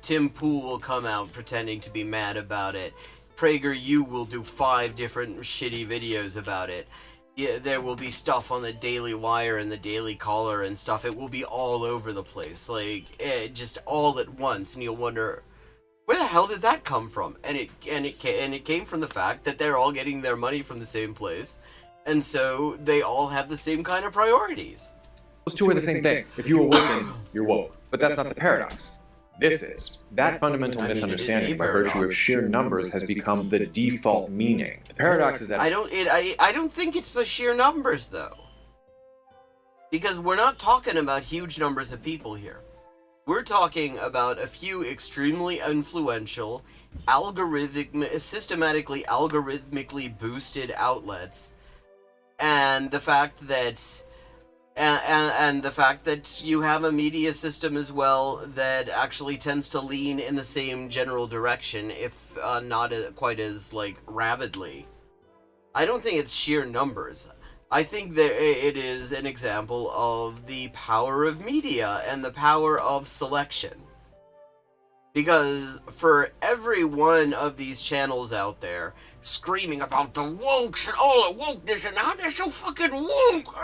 Tim Pool will come out pretending to be mad about it. PragerU will do 5 different shitty videos about it. Yeah, there will be stuff on the Daily Wire and the Daily Caller and stuff. It will be all over the place, like, just all at once, and you'll wonder, where the hell did that come from? And it came from the fact that they're all getting their money from the same place, and so they all have the same kind of priorities. Those two are the same thing. If you awaken, you're woke. But that's not the paradox. This is. That fundamental misunderstanding by virtue of sheer numbers has become the default meaning. The paradox is that... I don't think it's for sheer numbers, though. Because we're not talking about huge numbers of people here. We're talking about a few extremely influential, systematically algorithmically boosted outlets, and the fact that you have a media system as well that actually tends to lean in the same general direction, if not quite as, like, rabidly. I don't think it's sheer numbers. I think that it is an example of the power of media and the power of selection. Because for every one of these channels out there screaming about the wokes and all the wokeness and how they're so fucking woke,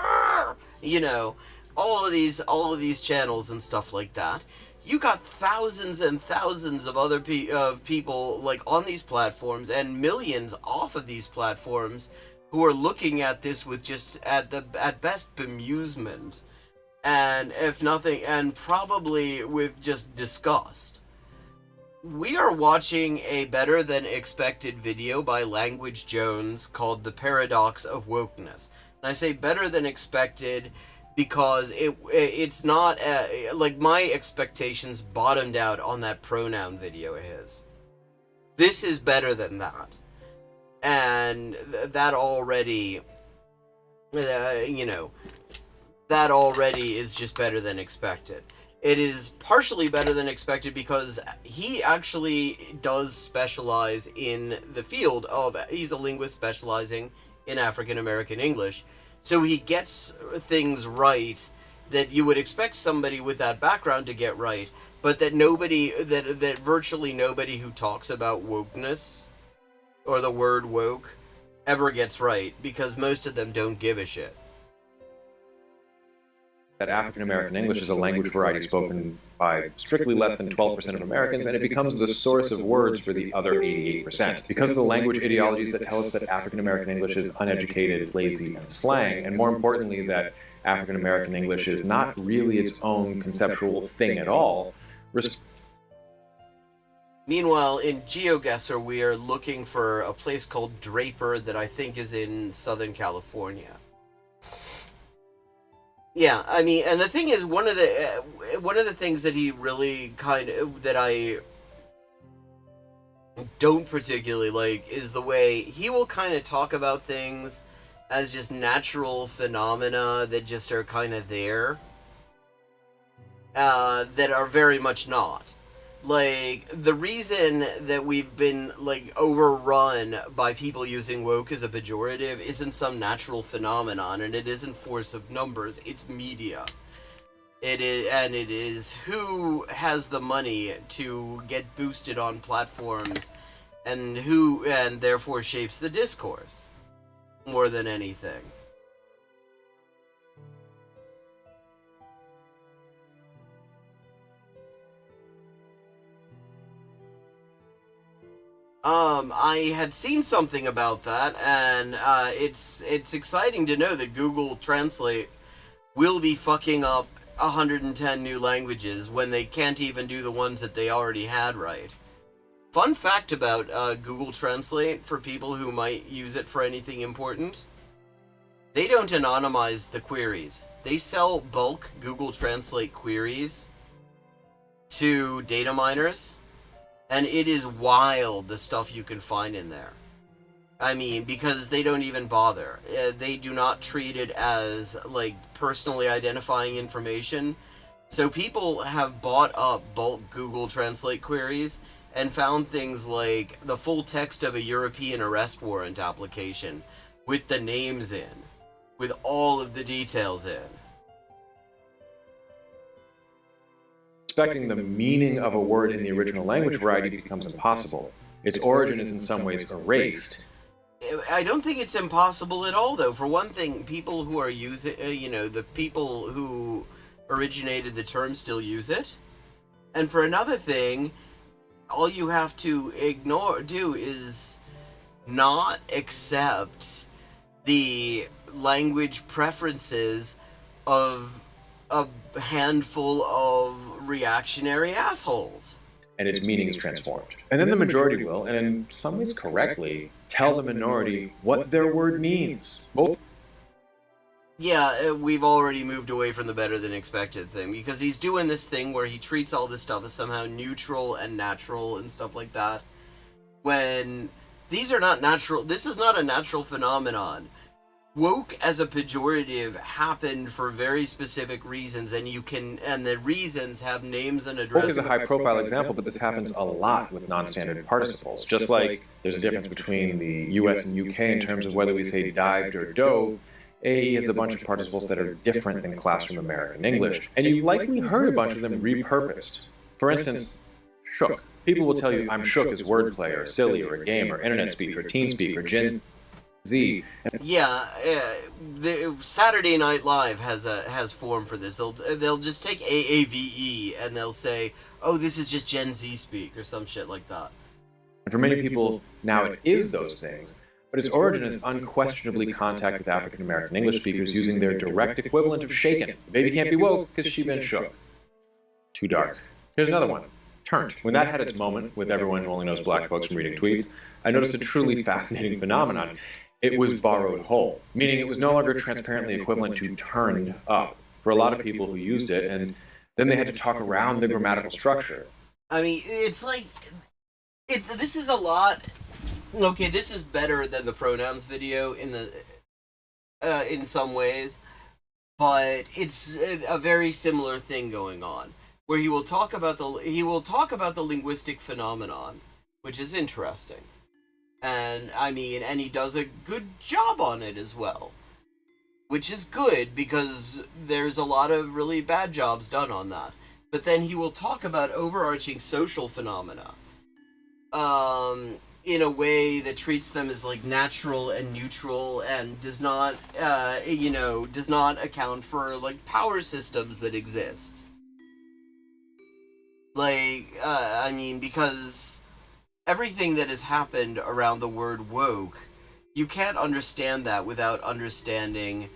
you know, all of these channels and stuff like that, you got thousands and thousands of other people like on these platforms and millions off of these platforms who are looking at this with just at best bemusement, and if nothing, and probably with just disgust. We are watching a better than expected video by Language Jones called The Paradox of Wokeness. And I say better than expected because it's not like my expectations bottomed out on that pronoun video of his. This is better than that. And that already, you know, that already is just better than expected. It is partially better than expected because he actually does specialize in the field of, he's a linguist specializing in African American English, so he gets things right that you would expect somebody with that background to get right, but that virtually nobody who talks about wokeness or the word woke ever gets right, because most of them don't give a shit. That African American English is a language variety spoken by strictly less than 12% of Americans, and it becomes the source of words for the other 88%. Because of the language ideologies that tell us that African American English is uneducated, lazy, and slang, and more importantly that African American English is not really its own conceptual thing at all. Meanwhile, in Geoguessr, we are looking for a place called Draper that I think is in Southern California. Yeah, I mean, and the thing is, one of the things that he really that I don't particularly like is the way he will kind of talk about things as just natural phenomena that just are kind of there, that are very much not. Like, the reason that we've been, like, overrun by people using woke as a pejorative isn't some natural phenomenon, and it isn't force of numbers, it's media. It is who has the money to get boosted on platforms, and therefore shapes the discourse, more than anything. I had seen something about that, and it's exciting to know that Google Translate will be fucking up 110 new languages when they can't even do the ones that they already had right. Fun fact about Google Translate, for people who might use it for anything important: they don't anonymize the queries. They sell bulk Google Translate queries to data miners. And it is wild, the stuff you can find in there. I mean, because they don't even bother. They do not treat it as, like, personally identifying information. So people have bought up bulk Google Translate queries and found things like the full text of a European arrest warrant application with the names in, with all of the details in. Expecting the meaning of a word in the original language variety becomes impossible. Its origin is in some ways erased. I don't think it's impossible at all, though. For one thing, people who are using, the people who originated the term still use it. And for another thing, all you have to do is not accept the language preferences of a handful of reactionary assholes. And its meaning is transformed. And then the majority will, and in some ways correctly, tell the minority what their word means. Yeah, we've already moved away from the better than expected thing, because he's doing this thing where he treats all this stuff as somehow neutral and natural and stuff like that, when these are not natural. This is not a natural phenomenon. Woke as a pejorative happened for very specific reasons, and the reasons have names and addresses. Woke is a high-profile example, but this happens a lot with non-standard participles. Just like there's a difference between the US and UK in terms of whether we say dived or dove, AE has a bunch of participles that are different than classroom American English, and you've likely heard a bunch of them repurposed. For instance, shook. People will tell you I'm shook as wordplay or silly or a game or internet speak or teen speak or Gen Z. Yeah, the Saturday Night Live has form for this. They'll just take AAVE and they'll say, "Oh, this is just Gen Z speak" or some shit like that. And for many people, now it is those things, but its origin is unquestionably contact with African American English speakers using their direct equivalent of shaken. The baby can't be woke because she been shook. Too dark. Here's another one. Turned. When that had its moment, with everyone who only knows black folks from reading tweets, I noticed a truly fascinating phenomenon. It was borrowed whole, meaning it was no longer transparently equivalent to turned up for a lot of people who used it, and then they had to talk around the grammatical structure. I mean, it's like, this is a lot. Okay, this is better than the pronouns video in some ways, but it's a very similar thing going on, where he will talk about the linguistic phenomenon, which is interesting. And I mean, and he does a good job on it as well, which is good because there's a lot of really bad jobs done on that. But then he will talk about overarching social phenomena in a way that treats them as like natural and neutral and does not account for like power systems that exist. Like, I mean, because everything that has happened around the word woke, you can't understand that without understanding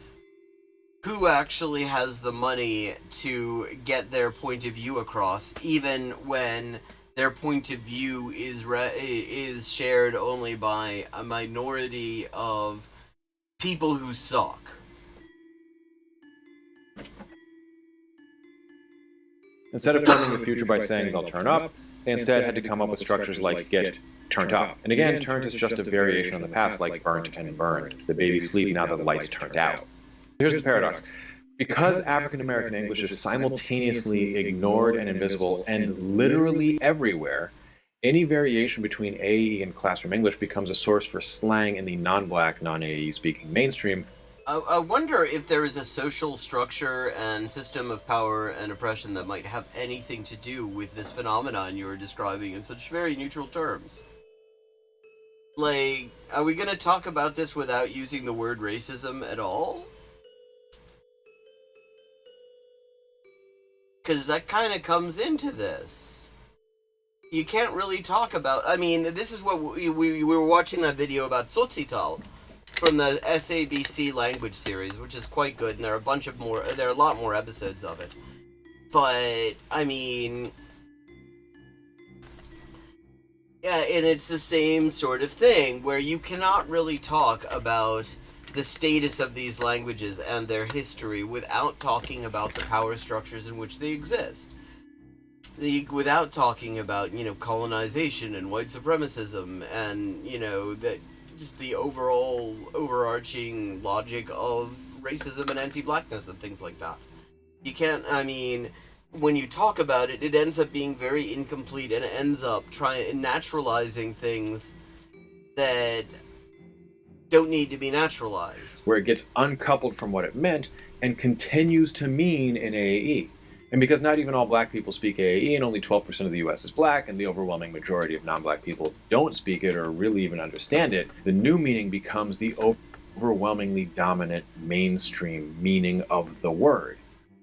who actually has the money to get their point of view across, even when their point of view is shared only by a minority of people who suck. Instead of forming the future by saying they'll turn up, they instead had to come up with structures like get turned up. And again, turned is just a variation on the past, like burnt and burned. The baby's sleep now that the light's turned out. Here's the paradox. Because African American English is simultaneously ignored and invisible and literally everywhere, any variation between AE and classroom English becomes a source for slang in the non-black, non-AE speaking mainstream. I wonder if there is a social structure and system of power and oppression that might have anything to do with this phenomenon you are describing in such very neutral terms. Like, are we going to talk about this without using the word racism at all? Because that kind of comes into this. You can't really talk about... I mean, this is what we were watching that video about Tsotsital from the SABC language series, which is quite good, and there are a lot more episodes of it. But, I mean... yeah, and it's the same sort of thing, where you cannot really talk about the status of these languages and their history without talking about the power structures in which they exist. Without talking about, colonization and white supremacism and, that just the overarching logic of racism and anti-blackness and things like that. You can't, I mean, when you talk about it, it ends up being very incomplete and it ends up naturalizing things that don't need to be naturalized. Where it gets uncoupled from what it meant and continues to mean in AAE. And because not even all black people speak AAE and only 12% of the US is black and the overwhelming majority of non-black people don't speak it or really even understand it, the new meaning becomes the overwhelmingly dominant mainstream meaning of the word.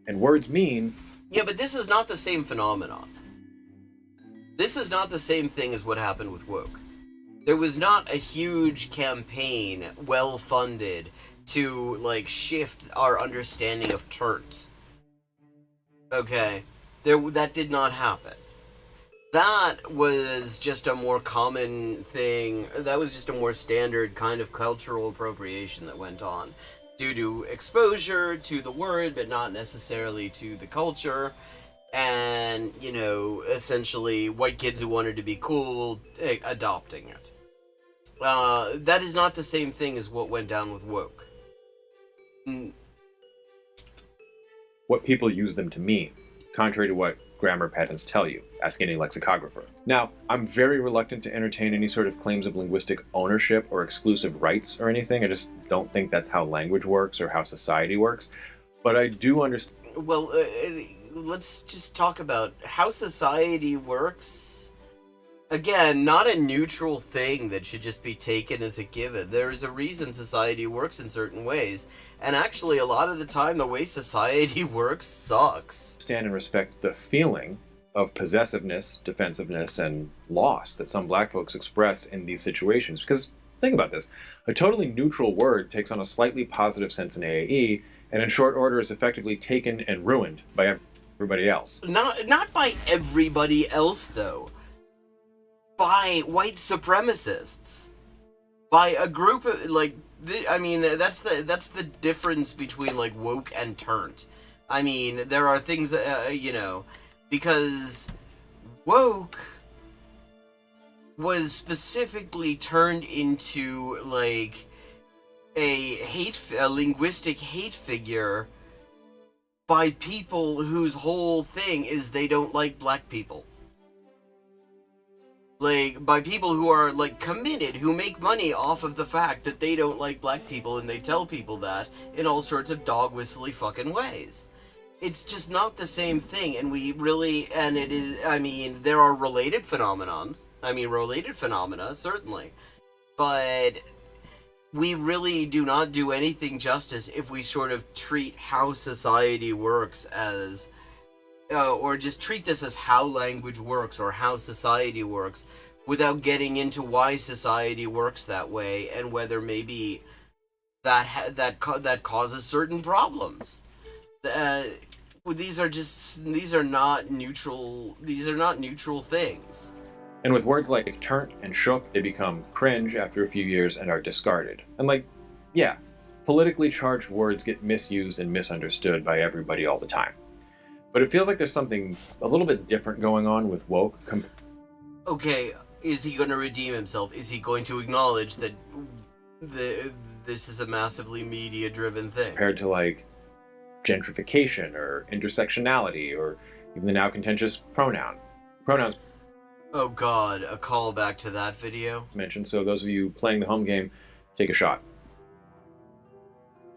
And words mean... yeah, but this is not the same phenomenon. This is not the same thing as what happened with woke. There was not a huge campaign, well-funded, to, shift our understanding of turnt. Okay? That did not happen. That was just a more common thing. That was just a more standard kind of cultural appropriation that went on. Due to exposure to the word, but not necessarily to the culture. And, essentially, white kids who wanted to be cool, adopting it. That is not the same thing as what went down with woke. What people use them to mean, contrary to what grammar pedants tell you. Ask any lexicographer. Now, I'm very reluctant to entertain any sort of claims of linguistic ownership or exclusive rights or anything. I just don't think that's how language works or how society works. But I do understand. Well, let's just talk about how society works. Again, not a neutral thing that should just be taken as a given. There's a reason society works in certain ways. And actually, a lot of the time, the way society works sucks. Stand and respect the feeling of possessiveness, defensiveness, and loss that some black folks express in these situations. Because think about this. A totally neutral word takes on a slightly positive sense in AAE, and in short order is effectively taken and ruined by everybody else. Not by everybody else, though. By white supremacists. By a group of, like, I mean, that's the difference between, like, woke and turnt. I mean, there are things, you know, because woke was specifically turned into, like, a linguistic hate figure by people whose whole thing is they don't like black people. Like, by people who are, like, committed, who make money off of the fact that they don't like black people, and they tell people that in all sorts of dog-whistly fucking ways. It's just not the same thing, and we really, and it is, I mean, there are related phenomena, certainly, but we really do not do anything justice if we sort of treat how society works as... or just treat this as how language works or how society works without getting into why society works that way and whether maybe that causes certain problems. These are not neutral things. And with words like turnt and shook, they become cringe after a few years and are discarded. And like, yeah, politically charged words get misused and misunderstood by everybody all the time. But it feels like there's something a little bit different going on with woke. Okay, is he going to redeem himself? Is he going to acknowledge that this is a massively media-driven thing? Compared to, like, gentrification or intersectionality or even the now contentious pronouns. Oh god, a callback to that video? Mentioned, so those of you playing the home game, take a shot.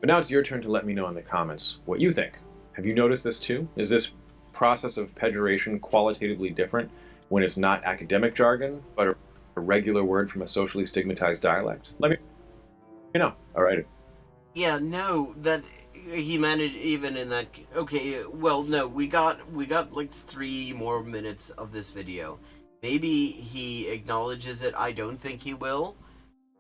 But now it's your turn to let me know in the comments what you think. Have you noticed this too? Is this process of pejoration qualitatively different when it's not academic jargon, but a regular word from a socially stigmatized dialect? Let me know. All right. Yeah, no, that he managed even in that. Okay, well, no, we got like 3 more minutes of this video. Maybe he acknowledges it. I don't think he will.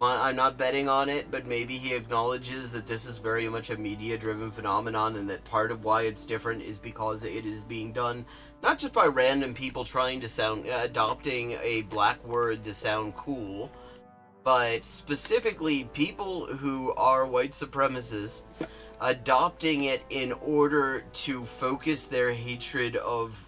I'm not betting on it, but maybe he acknowledges that this is very much a media-driven phenomenon and that part of why it's different is because it is being done not just by random people trying to adopting a black word to sound cool, but specifically people who are white supremacists adopting it in order to focus their hatred of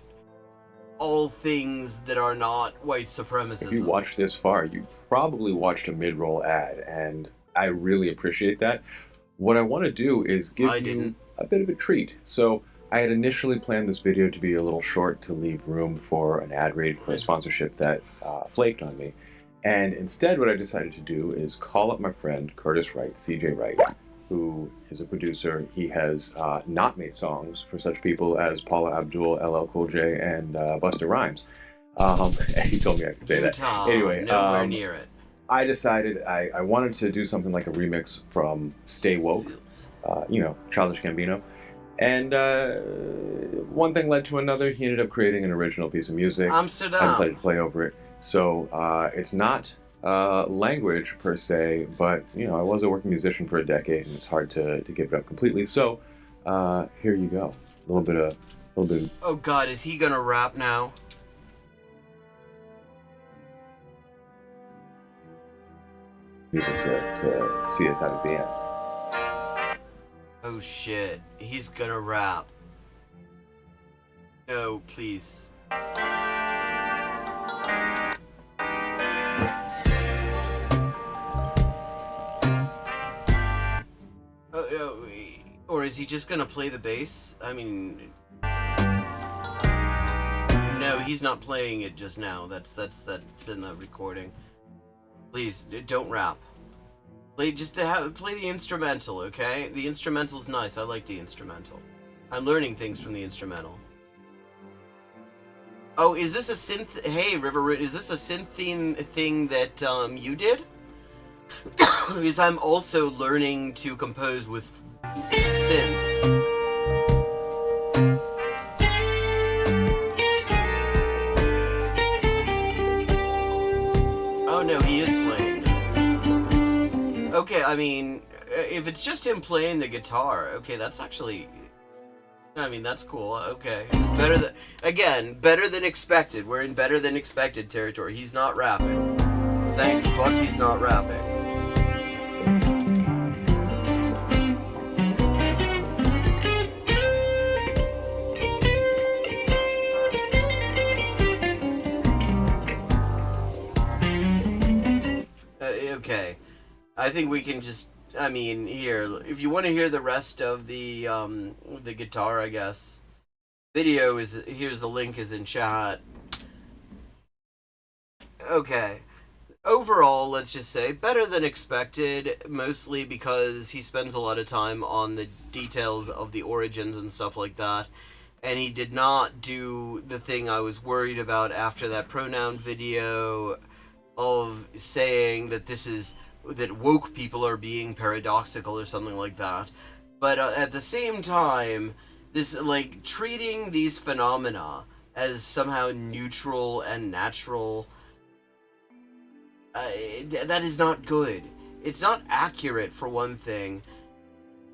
all things that are not white supremacism. If you watched this far, you probably watched a mid-roll ad, and I really appreciate that. What I want to do is give you a bit of a treat. So I had initially planned this video to be a little short to leave room for an ad read for a sponsorship that flaked on me. And instead what I decided to do is call up my friend Curtis Wright, CJ Wright, who is a producer. He has not made songs for such people as Paula Abdul, LL Cool J, and Busta Rhymes. He told me I could say that. Anyway, nowhere near it. I decided I wanted to do something like a remix from Stay Woke, Childish Gambino. And one thing led to another. He ended up creating an original piece of music. Amsterdam. I decided to play over it. So it's not language per se, but I was a working musician for a decade, and it's hard to give it up completely. So here you go, a little bit of. Oh God, is he gonna rap now? Music to see us out at the end. Oh shit, he's gonna rap. No, please. Or is he just gonna play the bass? I mean... he's not playing it just now. That's in the recording. Please don't rap. Play play the instrumental, okay? The instrumental's nice. I like the instrumental. I'm learning things from the instrumental. Oh, is this a synth? Hey, River, is this a synth thing that you did? Because I'm also learning to compose with synths. Oh no, he is playing this. Okay, I mean, if it's just him playing the guitar, okay, that's actually... I mean, that's cool. Okay. Better than expected. We're in better than expected territory. He's not rapping. Thank fuck he's not rapping. Okay. I think we can just... I mean, here, if you want to hear the rest of the guitar, I guess, video is, here's the link is in chat. Okay. Overall, let's just say, better than expected, mostly because he spends a lot of time on the details of the origins and stuff like that, and he did not do the thing I was worried about after that pronoun video of saying that that woke people are being paradoxical or something like that. But at the same time, this, like, treating these phenomena as somehow neutral and natural, that is not good. It's not accurate, for one thing,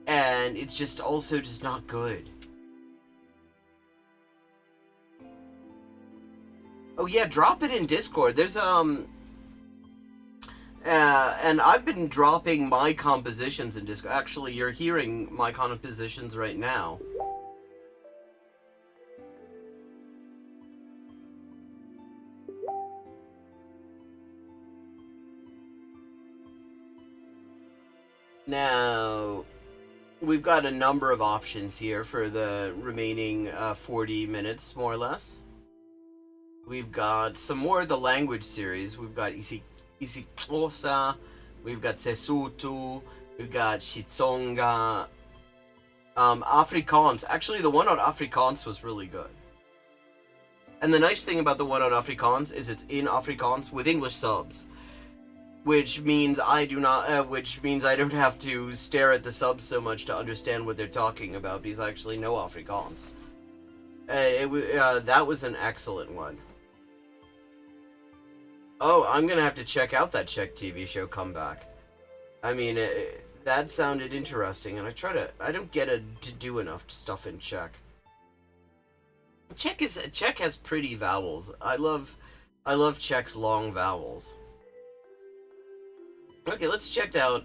and it's just also just not good. Oh yeah, drop it in Discord. There's, and I've been dropping my compositions in Discord. Actually, you're hearing my compositions right now. Now, we've got a number of options here for the remaining 40 minutes, more or less. We've got some more of the language series. We've got isiXhosa, we've got Sesotho, we've got Xitsonga, Afrikaans. Actually, the one on Afrikaans was really good. And the nice thing about the one on Afrikaans is it's in Afrikaans with English subs, which means I don't have to stare at the subs so much to understand what they're talking about, because I actually know Afrikaans. That was an excellent one. Oh, I'm gonna have to check out that Czech TV show Comeback. I mean, that sounded interesting, and I don't get to do enough stuff in Czech. Czech has pretty vowels. I love Czech's long vowels. Okay, let's check out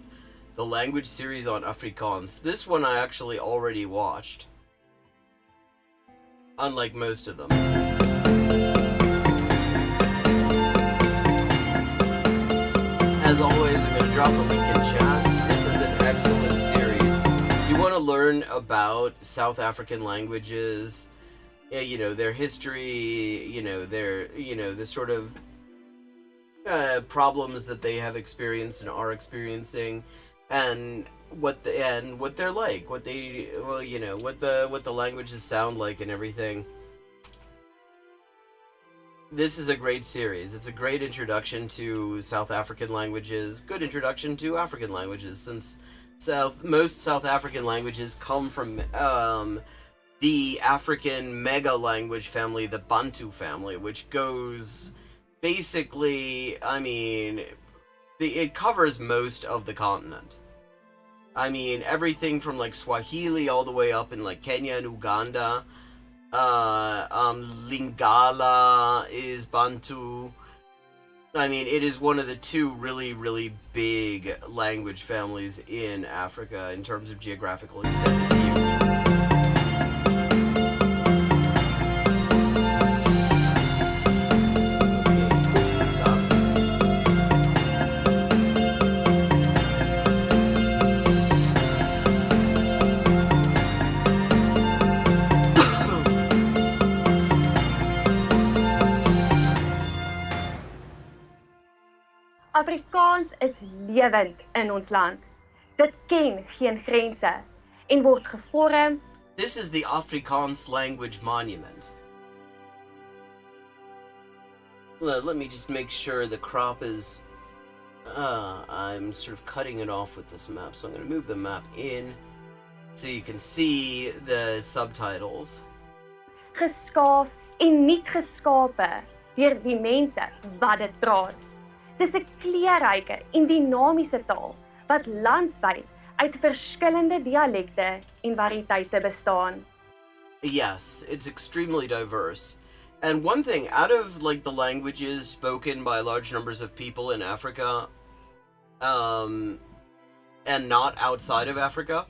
the language series on Afrikaans. This one I actually already watched, unlike most of them. As always, I'm going to drop the link in chat. This is an excellent series. You want to learn about South African languages, you know, their history, you know, the sort of problems that they have experienced and are experiencing, and what they're like, what the languages sound like and everything. This is a great series. It's a great introduction to South African languages, good introduction to African languages, since most South African languages come from the African mega language family, the Bantu family, which goes basically, I mean, it covers most of the continent. I mean, everything from like Swahili all the way up in like Kenya and Uganda. Lingala is Bantu. I mean, it is one of the two really, really big language families in Africa in terms of geographical extent. It's huge. Afrikaans is lewend in ons land. Dit ken geen grense en word gevorm. This is the Afrikaans language monument. Let me just make sure the crop is... I'm sort of cutting it off with this map, so I'm going to move the map in so you can see the subtitles. Geskaaf en nuut geskape deur die mense wat dit praat. Dis 'n kleurryke en dinamiese taal wat landwyd uit verskillende dialekte en variëteite bestaan. Yes, it's extremely diverse. And one thing, out of like the languages spoken by large numbers of people in Africa, and not outside of Africa,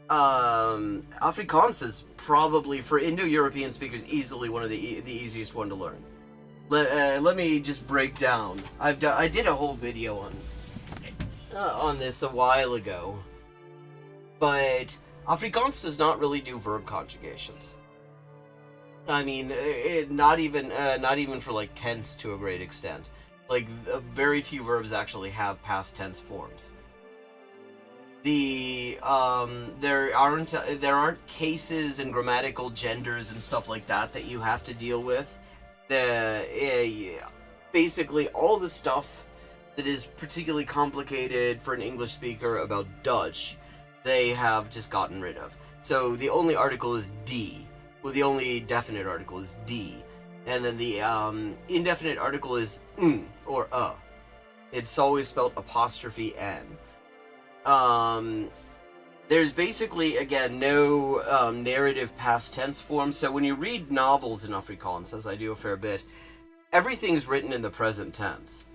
Afrikaans is probably, for Indo-European speakers, easily one of the easiest one to learn. Let me just break down. I did a whole video on this a while ago, but Afrikaans does not really do verb conjugations. I mean, not even for like tense to a great extent. Like very few verbs actually have past tense forms. There aren't cases and grammatical genders and stuff like that you have to deal with. Basically all the stuff that is particularly complicated for an English speaker about Dutch, they have just gotten rid of. So the only article is D. Well, the only definite article is D. And then the indefinite article is or It's always spelled apostrophe N. There's basically, again, no narrative past tense form. So when you read novels in Afrikaans, as I do a fair bit, everything's written in the present tense.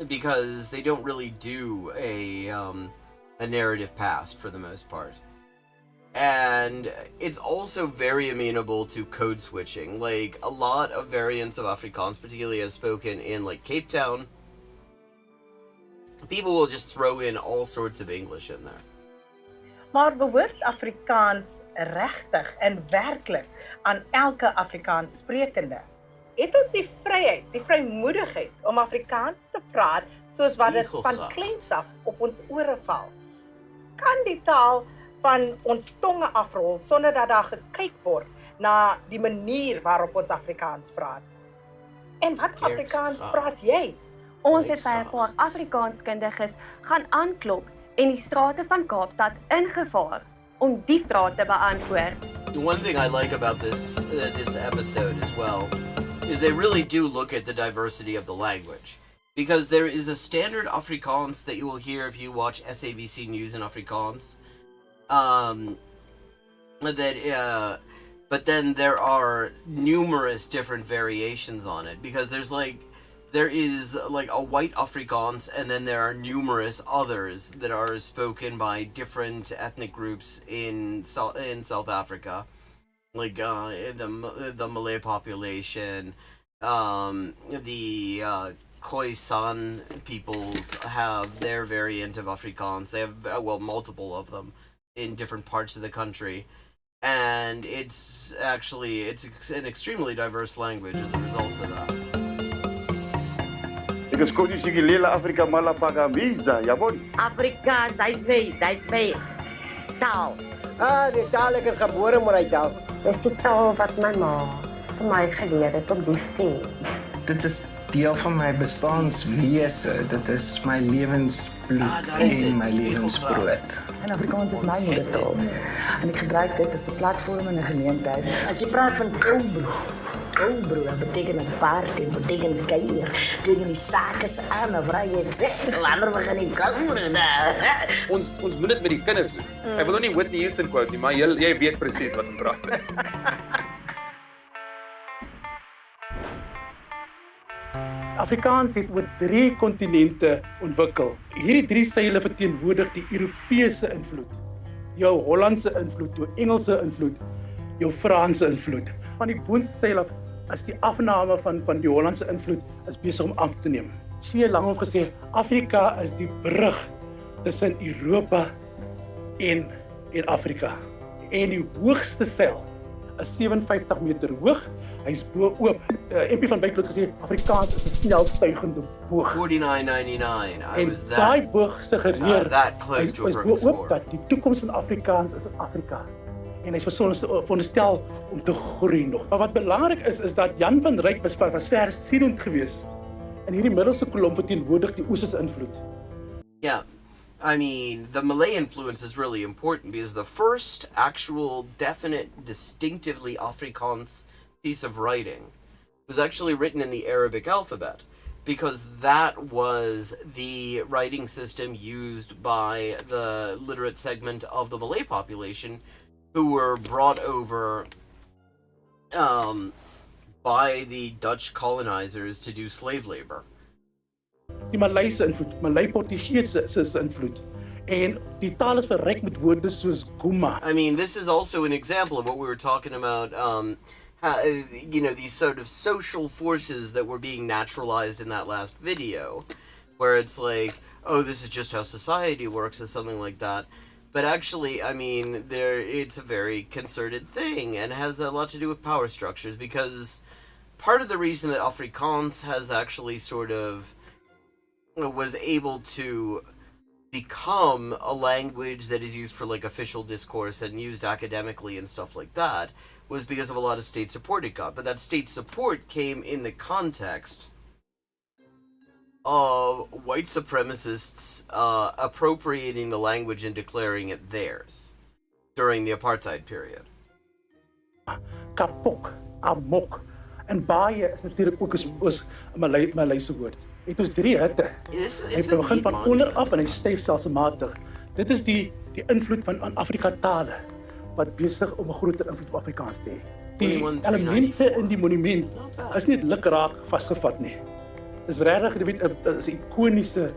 Because they don't really do a narrative past for the most part. And it's also very amenable to code switching. Like, a lot of variants of Afrikaans, particularly as spoken in, like, Cape Town, people will just throw in all sorts of English in there. Maar behoort Afrikaans regtig en werklik aan elke Afrikaans sprekende? Het ons die vryheid, die vrymoedigheid om Afrikaans te praat soos wat dit van kleins af op ons ore val? Kan die taal van ons tonge afrol sonder dat daar gekyk word na die manier waarop ons Afrikaans praat? En wat Afrikaans praat jy? Ons het by 'n paar Afrikaanskundiges gaan aanklop en die strate van Kaapstad ingevaar om die vrae te beantwoord. The one thing I like about this episode as well is they really do look at the diversity of the language. Because there is a standard Afrikaans that you will hear if you watch SABC News in Afrikaans. But then there are numerous different variations on it, because there is a white Afrikaans, and then there are numerous others that are spoken by different ethnic groups in South Africa, like the Malay population, the Khoisan peoples have their variant of Afrikaans. They have multiple of them in different parts of the country, and it's an extremely diverse language as a result of that. Ek is koning Sigilele Afrika Malapagamiza, Javon. Afrikaans, hy's weg. Taal. Die taal ek het gebore maar hy taal. Dis die taal wat my ma vir my geleer het om lief te hê. Dit is deel van my bestaanswese. Dit is my lewensbloed en my lewensbrood. En Afrikaans is my moedertaal. En ek gebruik dit as 'n platform en 'n geleentheid. As jy praat van Koubro, dat beteken 'n party, beteken kuier, beteken die sake se aan, of raai jy sê, wanneer begin die Koubro daar? Ons moet dit met die kinders doen. Ek wil nou nie Whitney Houston quote nie, maar jy weet presies wat ek praat. Afrikaans het oor 3 kontinente ontwikkel. Hierdie 3 seile verteenwoordig die Europese invloed, jou Hollandse invloed, jou Engelse invloed, jou Franse invloed. Van die boonste seil af is die afname van die Hollandse invloed is besig om af te neem. C. Langhoff gesê, Afrika is die brug tussen Europa en Afrika. En die hoogste seil is 57 meter hoog. Hy's bo-oop. MP van Wyk het gesê Afrikaans is 'n snelstuigende boog. 49.99. I En was daai boog suggereer that close to a perfect score. dat die toekoms van Afrikaans is in Afrika. En hy's veronderstel om te groei nog. Maar wat belangrik is dat Jan van Ryk was versienend geweest. En hierdie middelste kolom verteenwoordig die Oosterse invloed. Yeah. I mean, the Malay influence is really important because the first actual definite, distinctively Afrikaans piece of writing was actually written in the Arabic alphabet, because that was the writing system used by the literate segment of the Malay population who were brought over by the Dutch colonizers to do slave labor. Die Malayse invloed, Malay-Portugese invloed. En die taal is verryk met woorde soos guma. I mean, this is also an example of what we were talking about, how, these sort of social forces that were being naturalized in that last video, where it's like, oh, this is just how society works, or something like that. But actually, I mean, it's a very concerted thing, and has a lot to do with power structures, because part of the reason that Afrikaans has actually sort of was able to become a language that is used for like official discourse and used academically and stuff like that was because of a lot of state support it got. But that state support came in the context of white supremacists appropriating the language and declaring it theirs during the apartheid period. Kapok, amok. En baie is natuurlijk ook een Malayse woord. Het is 3 hitte. Hy begin van onder af en hy styf stelselmatig. Dit is die invloed van Afrika-tale wat besig om 'n groter invloed op Afrikaans te hê. Die elemente in die monument is nie lukraak vasgevat nie. Dis regtig, jy weet, 'n ikoniese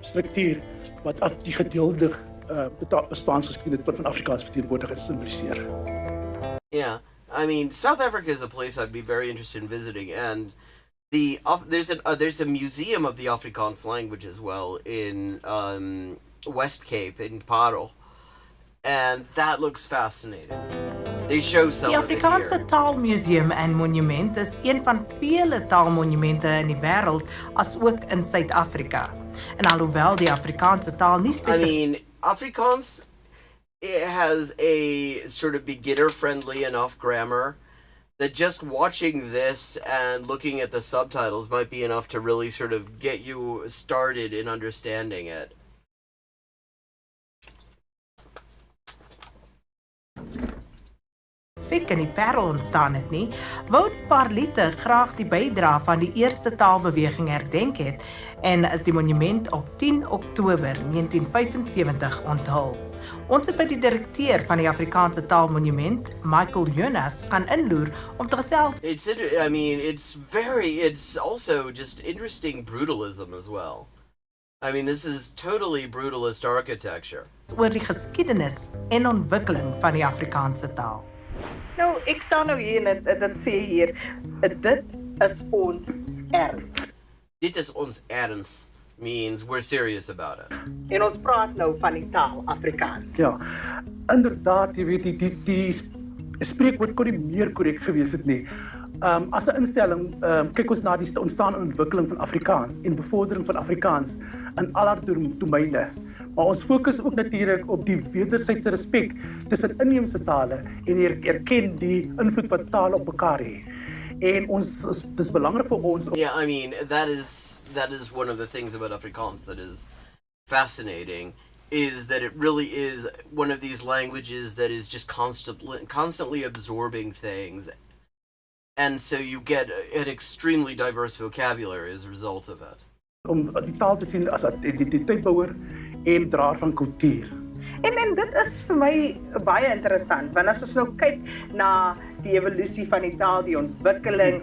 struktuur wat die gedeelde bestaansgeskiedenis van Afrikaans verteenwoordig en symboliseer. Yeah, I mean, South Africa is a place I'd be very interested in visiting, and there's a museum of the Afrikaans language as well in West Cape in Paro, and that looks fascinating. They show some Die of it Afrikaanse here. Taalmuseum en Monument is een van vele taalmonumente in die wêreld, as ook in Suid-Afrika. En alhoewel die Afrikaanse taal nie I spesifiek mean, Afrikaans, it has a sort of beginner-friendly enough grammar that just watching this and looking at the subtitles might be enough to really sort of get you started in understanding it. in die Parel ontstaan het nie, wou Parlite graag die bydra van die eerste taalbeweging herdenk het en is die monument op 10 Oktober 1975 onthul. Ons het by die direkteur van die Afrikaanse Taalmonument, Michael Jonas, gaan inloer om te gesels. It's also just interesting brutalism as well. I mean, this is totally brutalist architecture. Oor die geskiedenis en ontwikkeling van die Afrikaanse taal. Nou, ek staan nou hier en dit sê hier, dit is ons erns. Dit is ons erns means we're serious about it. En ons praat nou van die taal Afrikaans. Ja, inderdaad, jy weet, die spreekwoord kon nie meer korrek gewees het nie. As 'n instelling, kyk ons na die ontstaan en ontwikkeling van Afrikaans en bevordering van Afrikaans in aller domeine. Maar ons fokus ook natuurlik op die wederwysige respek tussen inheemse tale en erken die invloed wat tale op mekaar het. En dis belangrik vir ons. Yeah, I mean, that is one of the things about Afrikaans that is fascinating, is that it really is one of these languages that is just constantly absorbing things. And so you get an extremely diverse vocabulary as a result of it. Om die taal te sien as 'n identiteitsbouer en draer van kultuur. En dit is vir my baie interessant, want as ons nou kyk na die evolusie van die taal, die ontwikkeling,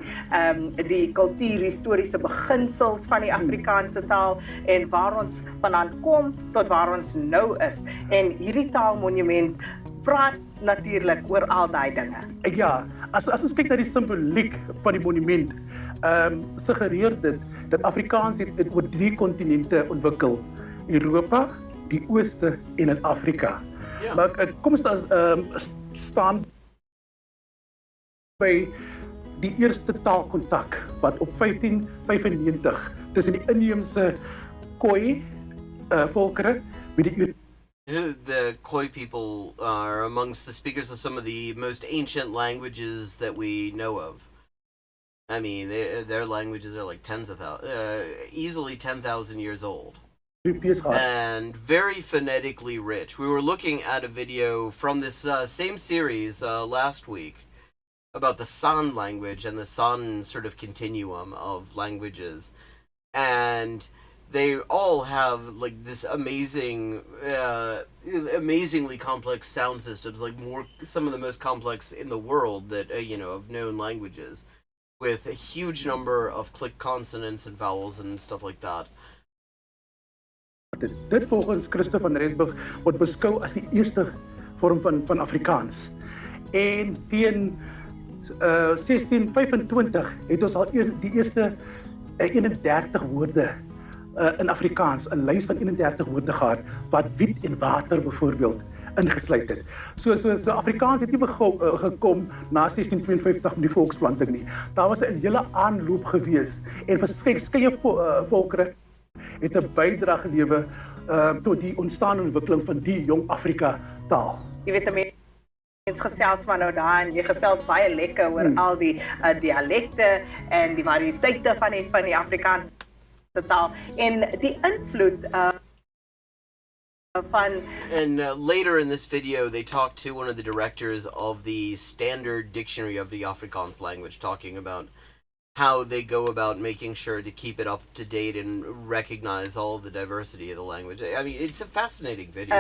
die kultuurhistoriese beginsels van die Afrikaanse taal en waar ons vandaan kom tot waar ons nou is. En hierdie taalmonument praat natuurlik oor al daai dinge. Ja, as ons kyk na die simboliek van die monument, suggereer dit dat Afrikaans het oor 3 kontinente ontwikkel. Europa, die Ooste en in Afrika. Ja. Maar kom ons staan by die eerste taalkontak wat op 1595 tussen die inheemse Khoi volkere met die The Khoi people are amongst the speakers of some of the most ancient languages that we know of. I mean, their languages are like easily 10,000 years old. And very phonetically rich. We were looking at a video from this same series last week about the San language and the San sort of continuum of languages. And they all have like this amazingly complex sound systems, like some of the most complex in the world that, of known languages, with a huge number of click consonants and vowels and stuff like that. Dit volgens Christo van Rensburg word beskou as die eerste vorm van Afrikaans. En teen 1625 het ons al die eerste 31 woorde in Afrikaans, 'n lys van 31 woorde gehad wat wiet en water byvoorbeeld ingesluit het. So Afrikaans het nie gekom na 1652 met die volksplanting nie. Daar was 'n hele aanloop gewees en verskeie volkere het 'n bydrae gelewer tot die ontstaan en ontwikkeling van die jong Afrika taal. Jy weet, mens gesels maar nou daar en jy gesels baie lekker oor al die dialekte en die variëteite van die Afrikaanse taal en die invloed And later in this video, they talked to one of the directors of the Standard Dictionary of the Afrikaans language, talking about how they go about making sure to keep it up to date and recognize all the diversity of the language. I mean, it's a fascinating video.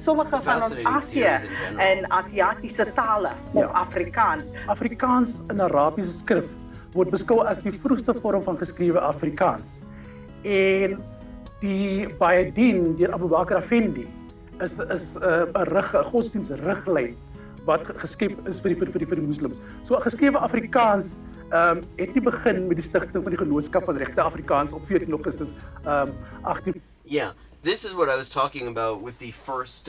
Sommige van ons Asië en Asiatiese tale op Afrikaans. Afrikaans in Arabiese skrif word beskou as die vroegste vorm van geskrewe Afrikaans. En die Bayadin deur Abu Bakr Effendi is 'n godsdienstriglyn wat geskep is vir die moslems. So geskrewe Afrikaans het nie begin met die stigting van die Genootskap van Regte Afrikaans op 14 Augustus 18. Yeah, this is what I was talking about with the first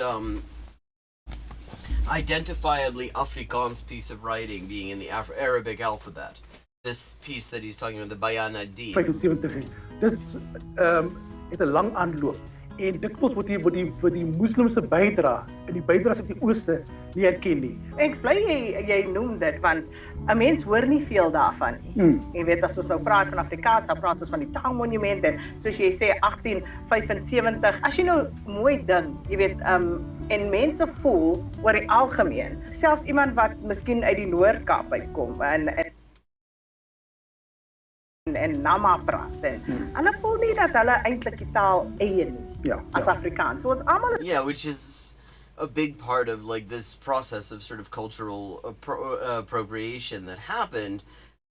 identifiably Afrikaans piece of writing being in the Arabic alphabet. This piece that he's talking about, the Bayan ad-Din. 75. Dit het 'n lang aanloop en dikwels word die moslimse bydrae in die bydraes uit die ooste nie erken nie. Ek bly jy noem dit want 'n mens hoor nie veel daarvan nie. Jy weet as ons nou praat van Afrikaans, dan praat ons van die taalmonument en soos jy sê 1875. As jy nou mooi dink, jy weet en mense voel oor die algemeen, selfs iemand wat miskien uit die Noord-Kaap uitkom en Nama praat en hulle voel nie dat hulle eintlik die taal eie nie as Afrikaans. So it's almal which is a big part of like this process of sort of cultural appropriation that happened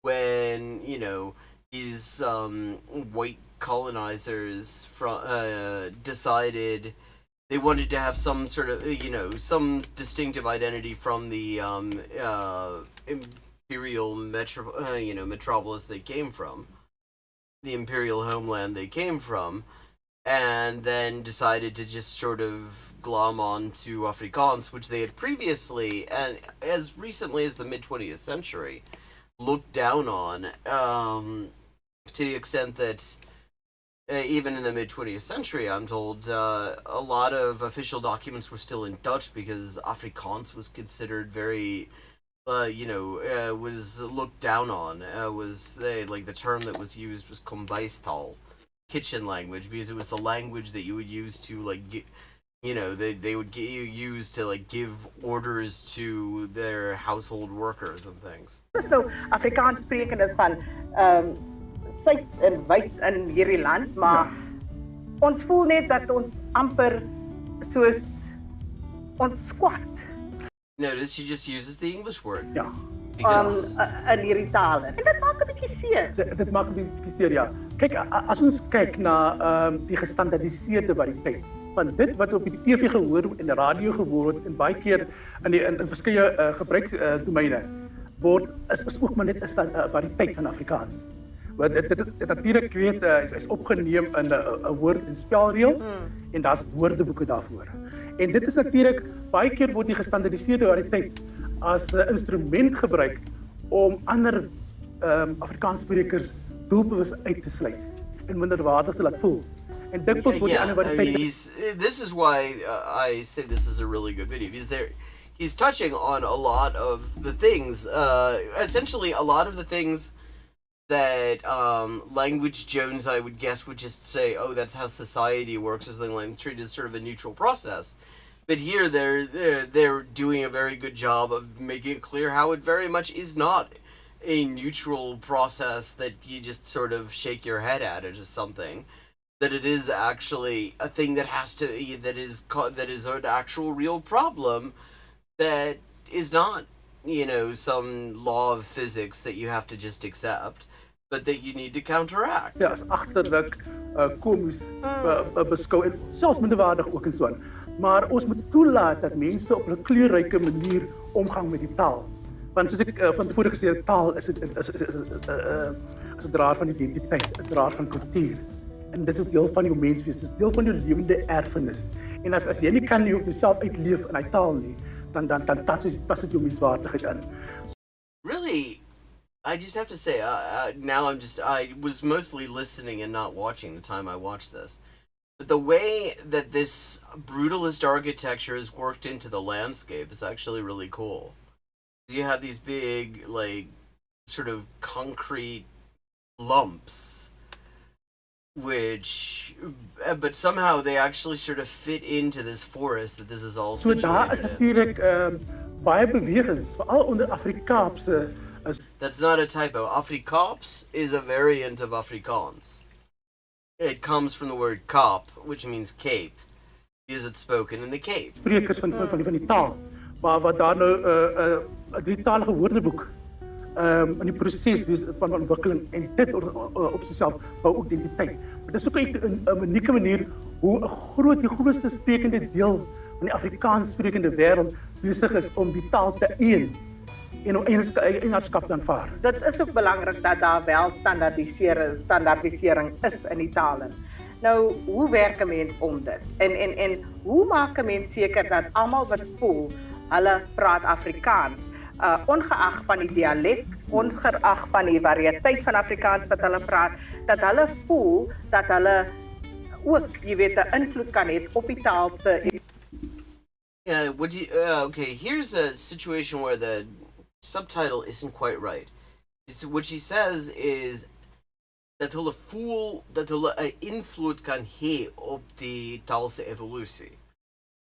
when, these white colonizers decided they wanted to have some sort of, some distinctive identity from the imperial metropolis they came from, the imperial homeland they came from, and then decided to just sort of glom on to Afrikaans, which they had previously, and as recently as the mid-20th century, looked down on, to the extent that even in the mid-20th century, I'm told, a lot of official documents were still in Dutch because Afrikaans was considered very was looked down on. The term that was used was kombuistaal, kitchen language, because it was the language that you would use to they would use to give orders to their household workers and things. So Afrikaans sprekendes van suid en wyd in hierdie land, maar ons voel net dat ons amper soos ons squat. Notice she just uses the English word. Ja. In hierdie tale. En dit maak 'n bietjie seer. Dit maak 'n bietjie seer, ja. Kyk, as ons kyk na die gestandaardiseerde variëteit van dit wat op die TV gehoor en die radio gehoor word en baie keer in verskeie gebruiksdomeine is ook maar net 'n variëteit van Afrikaans. Want dit natuurlik is opgeneem in 'n woord en spelreëls en daar's woordeboeke daarvoor. En dit is natuurlik baie keer word die gestandaardiseerde variëteit as 'n instrument gebruik om ander Afrikaanssprekers doelbewus uit te sluit en minderwaardig te laat voel. En dikwels word die ander I mean, this is why I say this is a really good video, because he's touching on a lot of the things, essentially a lot of the things that Language Jones, I would guess, would just say, oh, that's how society works, as like treated as sort of a neutral process. But here they're doing a very good job of making it clear how it very much is not a neutral process that you just sort of shake your head at it or something. That it is actually a thing that that is an actual real problem that is not, some law of physics that you have to just accept, but that you need to counteract. Ja, as agterlik komies beskou en selfs minderwaardig ook en so aan. Maar ons moet toelaat dat mense op 'n kleurryke manier omgang met die taal. Want soos ek van tevore gesê het, taal is 'n draer van identiteit, 'n draer van kultuur. En dit is deel van jou menswees, dit is deel van jou lewende erfenis. En as jy nie kan jouself uitleef in daai taal nie, dan tas dit jou menswaardigheid aan. Really, I just have to say, now I was mostly listening and not watching the time I watched this. But the way that this brutalist architecture is worked into the landscape is actually really cool. You have these big, like, sort of concrete lumps, but somehow they actually sort of fit into this forest that this is all situated in. So daar is natuurlik baie bewegings, veral onder Afrikaanse. That's not a typo. Afrikaans is a variant of Afrikaans. It comes from the word Kaap, which means cape, because it's spoken in the Cape. Sprekers van die taal, maar wat daar nou 'n drietalige woordeboek in die proses van ontwikkeling en dit op sigself bou ook identiteit. Maar dit is ook 'n unieke manier hoe die grootste sprekende deel van die Afrikaans sprekende wêreld besig is om die taal te een en om eienaarskap te aanvaar. Dit is ook belangrik dat daar wel standaardisering is in die tale. Nou, hoe werk 'n mens om dit? En hoe maak 'n mens seker dat almal wat voel hulle praat Afrikaans, ongeag van die dialek, ongeag van die variëteit van Afrikaans wat hulle praat, dat hulle voel dat hulle ook, jy weet, 'n invloed kan hê op die taal se. Yeah, okay, here's a situation where the subtitle isn't quite right. What she says is dat hulle voel dat hulle 'n invloed kan hê op die taal se evolusie.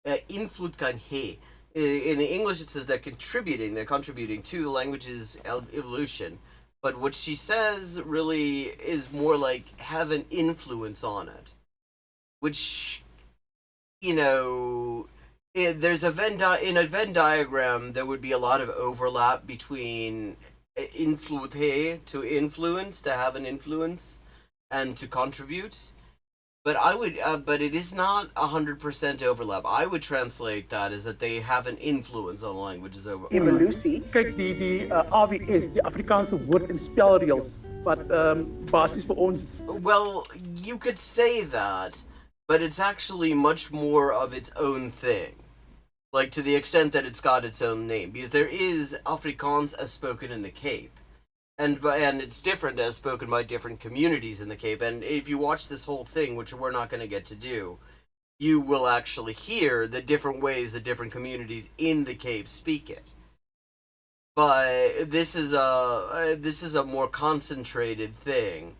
'n Invloed kan hê. In English it says they're contributing to the language's evolution. But what she says really is more like have an influence on it. Which, there's in a Venn diagram, there would be a lot of overlap between influence, to influence, to have an influence, and to contribute. But it is not 100% overlap. I would translate that as that they have an influence on languages over. Evolusie. Kyk, die AWS, die Afrikaanse woord en spelreëls wat basies vir ons. Well, you could say that, but it's actually much more of its own thing. Like, to the extent that it's got its own name. Because there is Afrikaans as spoken in the Cape. And it's different as spoken by different communities in the Cape. And if you watch this whole thing, which we're not going to get to do, you will actually hear the different ways that different communities in the Cape speak it. But this is a more concentrated thing,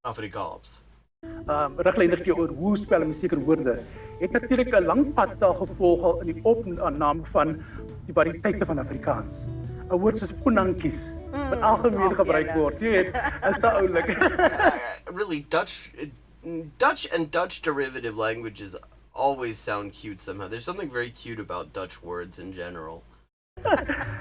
Afrikaans. Riglynig oor hoe spel en sekere woorde. Het natuurlik 'n lang pad al gevolg al in die opname van die variëteite van Afrikaans. 'n Woord soos punankies wat algemeen gebruik word, jy weet, is te oulik. Really, Dutch and Dutch derivative languages always sound cute somehow. There's something very cute about Dutch words in general.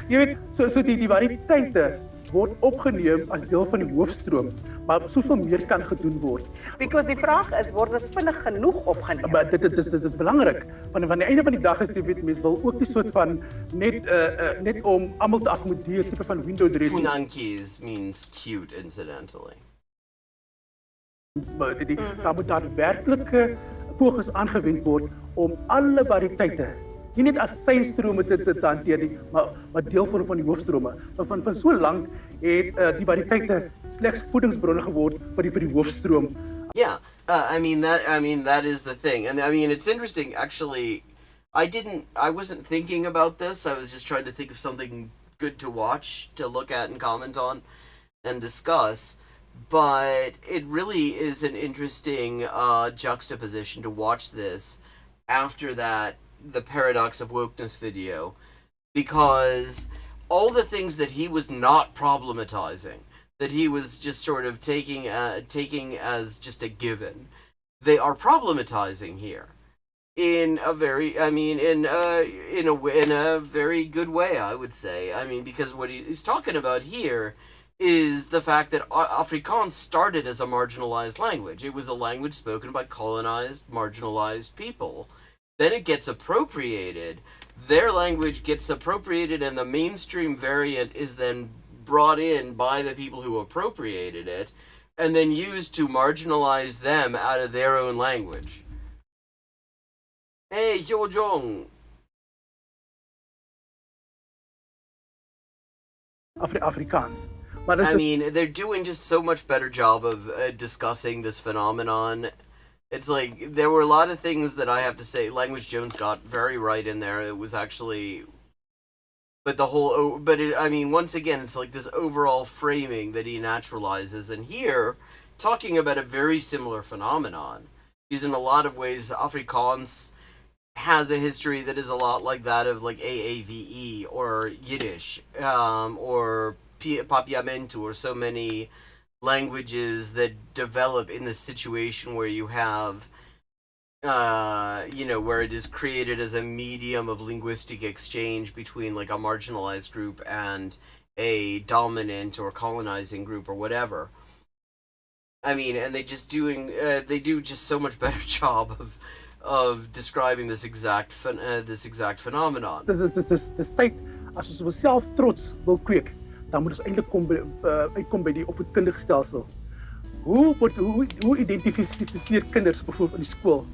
Jy weet, so die variëteite word opgeneem as deel van die hoofstroom, maar soveel meer kan gedoen word. Because die vraag is, word dit vinnig genoeg opgeneem? Maar dit is belangrik, want aan die einde van die dag is jy weet, mense wil ook die soort van net om almal te akkommodeer, tipe van window dressing. Punankies means cute, incidentally. Daar moet daar werklike pogings aangewend word om alle variëteite nie net as systrome te hanteer nie, maar deel van die hoofstrome. Maar van so lank het die variëteite slegs voedingsbronne geword vir die hoofstroom. Yeah, I mean that is the thing, and I mean it's interesting actually. I wasn't thinking about this. I was just trying to think of something good to watch, to look at and comment on and discuss. But it really is an interesting juxtaposition to watch this after the Paradox of Wokeness video, because all the things that he was not problematizing, that he was just sort of taking as just a given, they are problematizing here in a very, in a very good way, I would say. I mean, because what he's talking about here is the fact that Afrikaans started as a marginalized language. It was a language spoken by colonized, marginalized people. Then it gets appropriated. Their language gets appropriated, and the mainstream variant is then brought in by the people who appropriated it, and then used to marginalize them out of their own language. Hey, Hyojong. Afrikaans. I mean, they're doing just so much better job of discussing this phenomenon. It's like, there were a lot of things that I have to say, Language Jones got very right in there. It was actually, but once again, it's like this overall framing that he naturalizes. And here, talking about a very similar phenomenon, because in a lot of ways, Afrikaans has a history that is a lot like that of like AAVE or Yiddish, or Papiamento, or so many languages that develop in the situation where you have, where it is created as a medium of linguistic exchange between like a marginalized group and a dominant or colonizing group or whatever. I mean, and they do just so much better job of describing this exact phenomenon. Dis tyd as ons self trots wil kweek, dan moet ons eintlik uitkom by die opvoedkundige stelsel. Hoe identifiseer kinders bijvoorbeeld in die skool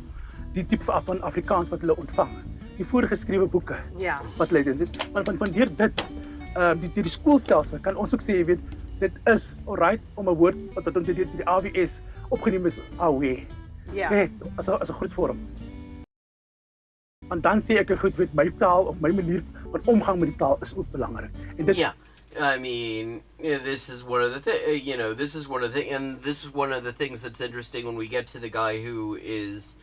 die tipe van Afrikaans wat hulle ontvang? Die voorgeskrewe boeke. Ja. Wat hulle dit. Want deur dit die skoolstelsel kan ons ook sê, jy weet, dit is alright om 'n woord wat onder die AWS opgeneem is, awe. Ja. As 'n groot vorm. En dan sê ek goed, weet, my taal of my manier van omgang met die taal is ook belangrik. En dit I mean, this is one of the this is one of the things that's interesting when we get to the guy who is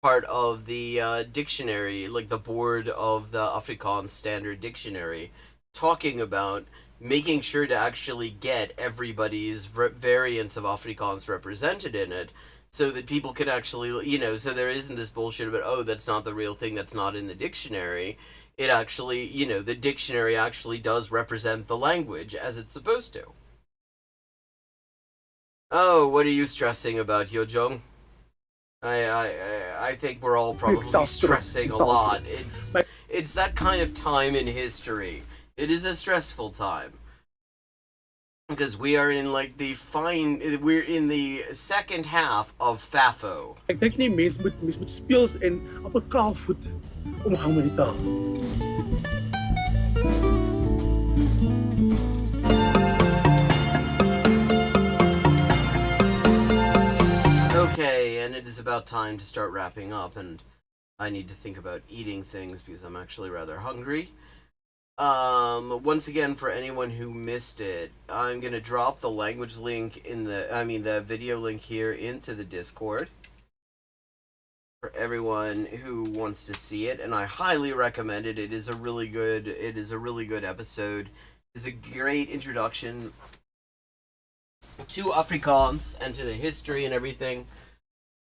part of the dictionary, like the board of the Afrikaans Standard Dictionary, talking about making sure to actually get everybody's variants of Afrikaans represented in it, so that people can actually, so there isn't this bullshit about, oh, that's not the real thing, that's not in the dictionary. It actually, the dictionary actually does represent the language as it's supposed to. Oh, what are you stressing about, Hyojong? I think we're all probably stressing a lot. It's that kind of time in history. It is a stressful time. Because we are in we're in the second half of FAFO. Ek dink nie mens moet speels en op 'n kaal voet omgang met die taal. Okay, and it is about time to start wrapping up, and I need to think about eating things because I'm actually rather hungry. Once again, for anyone who missed it, I'm going to drop the language link the video link here into the Discord for everyone who wants to see it, and I highly recommend it. It is a really good episode. It's a great introduction to Afrikaans and to the history and everything.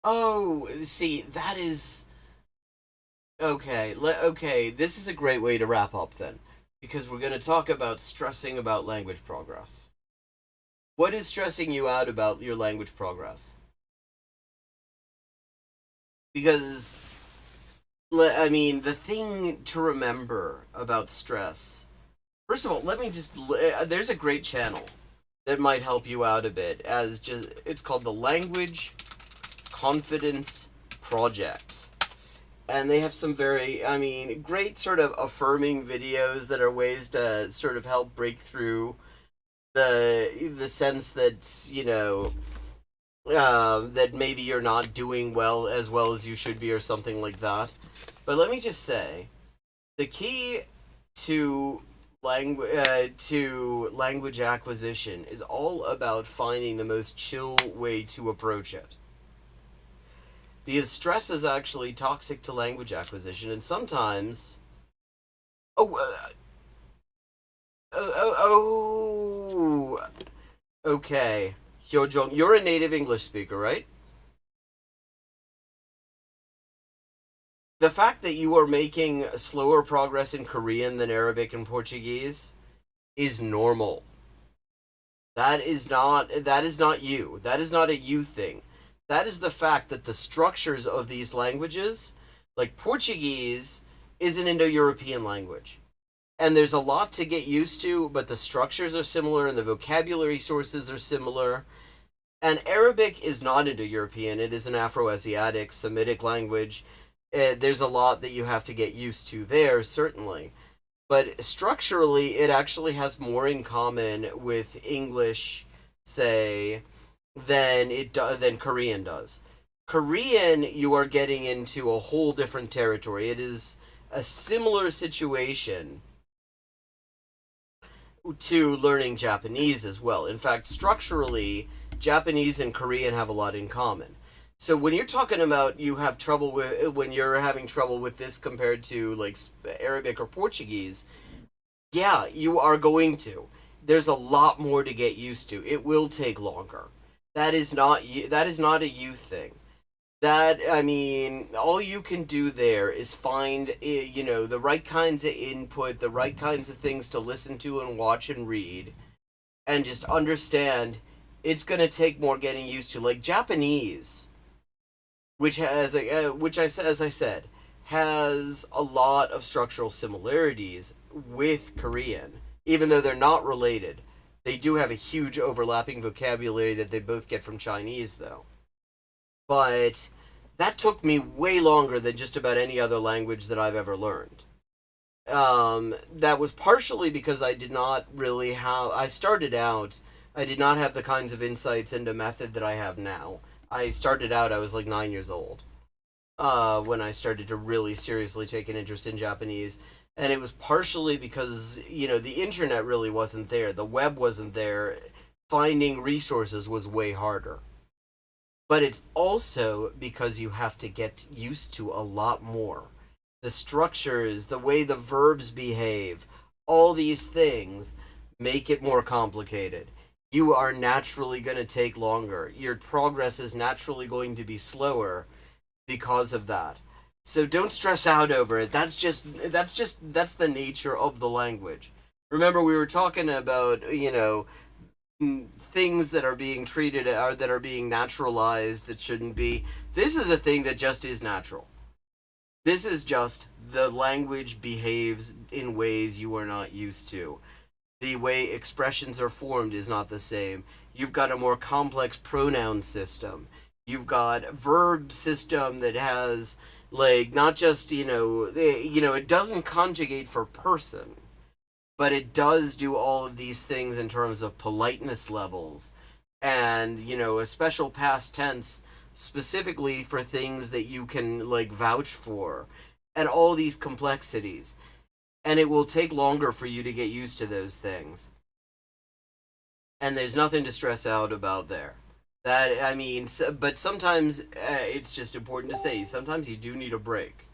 Oh, see, that is okay. This is a great way to wrap up then. Because we're going to talk about stressing about language progress. What is stressing you out about your language progress? Because, the thing to remember about stress... First of all, there's a great channel that might help you out a bit. It's called the Language Confidence Project. And they have some very, I mean, great sort of affirming videos that are ways to sort of help break through the sense that, you know, that maybe you're not doing well as you should be or something like that. But let me just say, the key to language acquisition is all about finding the most chill way to approach it. Because stress is actually toxic to language acquisition, and sometimes... Okay. Hyojong, you're a native English speaker, right? The fact that you are making slower progress in Korean than Arabic and Portuguese is normal. That is not you. That is not a you thing. That is the fact that the structures of these languages, like Portuguese, is an Indo-European language. And there's a lot to get used to, but the structures are similar and the vocabulary sources are similar. And Arabic is not Indo-European. It is an Afro-Asiatic, Semitic language. There's a lot that you have to get used to there, certainly. But structurally, it actually has more in common with English, say, than Korean does. Korean, you are getting into a whole different territory. It is a similar situation to learning Japanese as well. In fact, structurally, Japanese and Korean have a lot in common. So when you're talking about when you're having trouble with this compared to like Arabic or Portuguese, yeah, you are going to. There's a lot more to get used to. It will take longer. That is not a you thing. All you can do there is find, the right kinds of input, the right kinds of things to listen to and watch and read, and just understand it's going to take more getting used to. Like Japanese, which has, as I said, has a lot of structural similarities with Korean, even though they're not related. They do have a huge overlapping vocabulary that they both get from Chinese, though. But that took me way longer than just about any other language that I've ever learned. That was partially because I did not really have... I started out, I did not have the kinds of insights into method that I have now. I started out, I was like 9 years old when I started to really seriously take an interest in Japanese. And it was partially because, the internet really wasn't there. The web wasn't there. Finding resources was way harder. But it's also because you have to get used to a lot more. The structures, the way the verbs behave, all these things make it more complicated. You are naturally going to take longer. Your progress is naturally going to be slower because of that. So don't stress out over it. That's the nature of the language. Remember, we were talking about, things that are being treated or that are being naturalized that shouldn't be. This is a thing that just is natural. This is just the language behaves in ways you are not used to. The way expressions are formed is not the same. You've got a more complex pronoun system. You've got a verb system that has, not just, it doesn't conjugate for person, but it does do all of these things in terms of politeness levels and, a special past tense specifically for things that you can, vouch for, and all these complexities. And it will take longer for you to get used to those things. And there's nothing to stress out about there. But sometimes it's just important to say, sometimes you do need a break.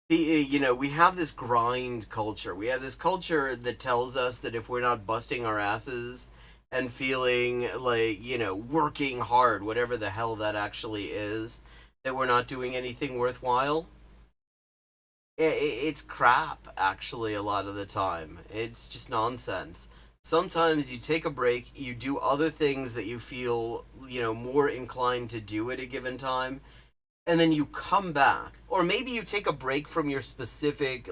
We have this grind culture. We have this culture that tells us that if we're not busting our asses and feeling working hard, whatever the hell that actually is, that we're not doing anything worthwhile. It's crap, actually, a lot of the time. It's just nonsense. Sometimes you take a break, you do other things that you feel, more inclined to do at a given time, and then you come back. Or maybe you take a break from your specific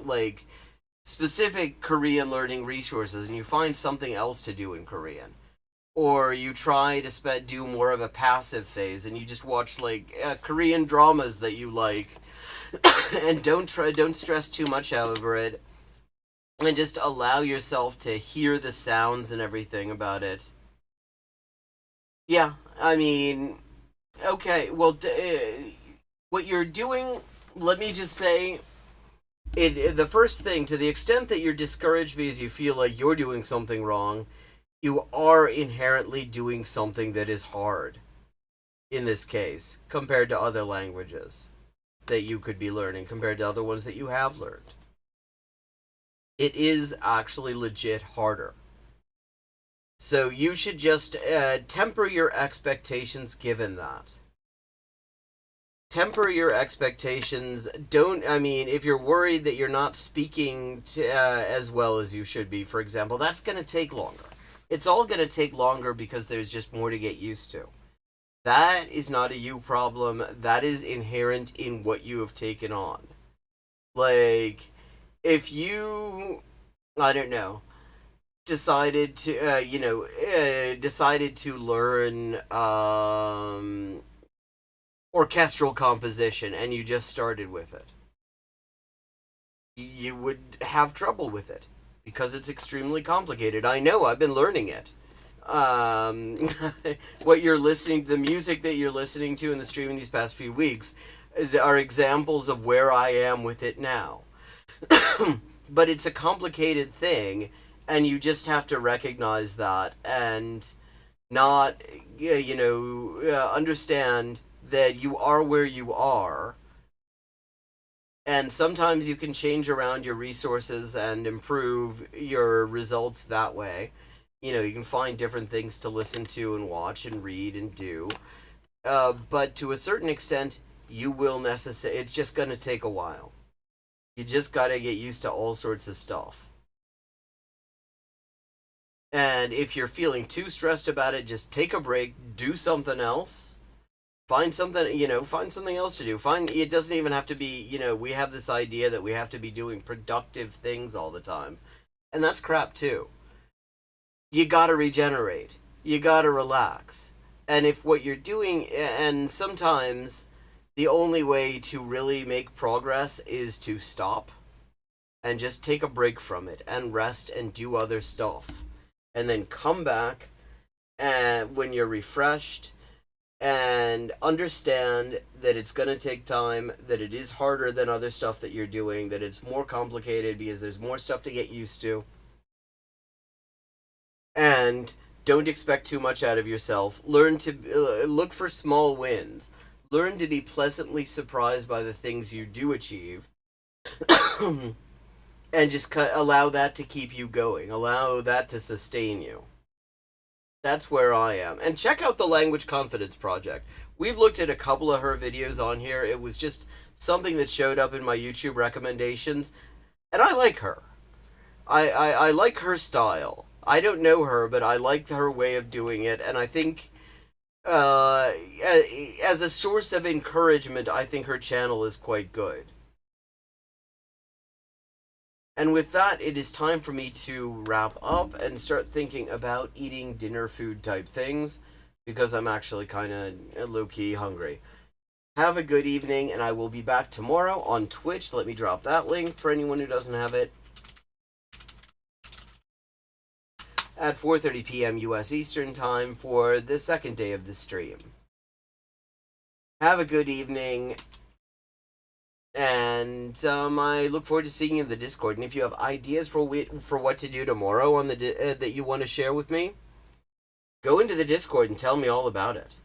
Korean learning resources and you find something else to do in Korean. or you try to do more of a passive phase, and you just watch like Korean dramas that you like, and don't stress too much over it, and just allow yourself to hear the sounds and everything about it. Yeah, I mean, okay, well, what you're doing, let me just say, the first thing, to the extent that you're discouraged because you feel like you're doing something wrong, you are inherently doing something that is hard, in this case, compared to other languages that you could be learning, compared to other ones that you have learned. It is actually legit harder. So you should just temper your expectations given that. Temper your expectations. If you're worried that you're not speaking as well as you should be, for example, that's going to take longer. It's all going to take longer because there's just more to get used to. That is not a you problem. That is inherent in what you have taken on. Like, if you, I don't know, decided to learn orchestral composition and you just started with it, you would have trouble with it because it's extremely complicated. I know, I've been learning it. What you're listening, the music that you're listening to in the streaming these past few weeks are examples of where I am with it now. But it's a complicated thing, and you just have to recognize that and not, understand that you are where you are. And sometimes you can change around your resources and improve your results that way. You can find different things to listen to and watch and read and do. But to a certain extent, you will it's just going to take a while. You just got to get used to all sorts of stuff. And if you're feeling too stressed about it, just take a break, do something else. Find something else to do. It doesn't even have to be, we have this idea that we have to be doing productive things all the time. And that's crap too. You gotta regenerate. You gotta relax. And if what you're doing, and sometimes the only way to really make progress is to stop and just take a break from it and rest and do other stuff. And then come back and when you're refreshed, and understand that it's going to take time, that it is harder than other stuff that you're doing, that it's more complicated because there's more stuff to get used to. And don't expect too much out of yourself. Learn to look for small wins. Learn to be pleasantly surprised by the things you do achieve. And just allow that to keep you going. Allow that to sustain you. That's where I am. And check out the Language Confidence Project. We've looked at a couple of her videos on here. It was just something that showed up in my YouTube recommendations. And I like her. I like her style. I don't know her, but I like her way of doing it. And I think, as a source of encouragement, I think her channel is quite good. And with that, it is time for me to wrap up and start thinking about eating dinner food type things, because I'm actually kind of low-key hungry. Have a good evening, and I will be back tomorrow on Twitch. Let me drop that link for anyone who doesn't have it. At 4:30 p.m. U.S. Eastern Time for the second day of the stream. Have a good evening. And I look forward to seeing you in the Discord. And if you have ideas for what to do tomorrow on that you want to share with me, go into the Discord and tell me all about it.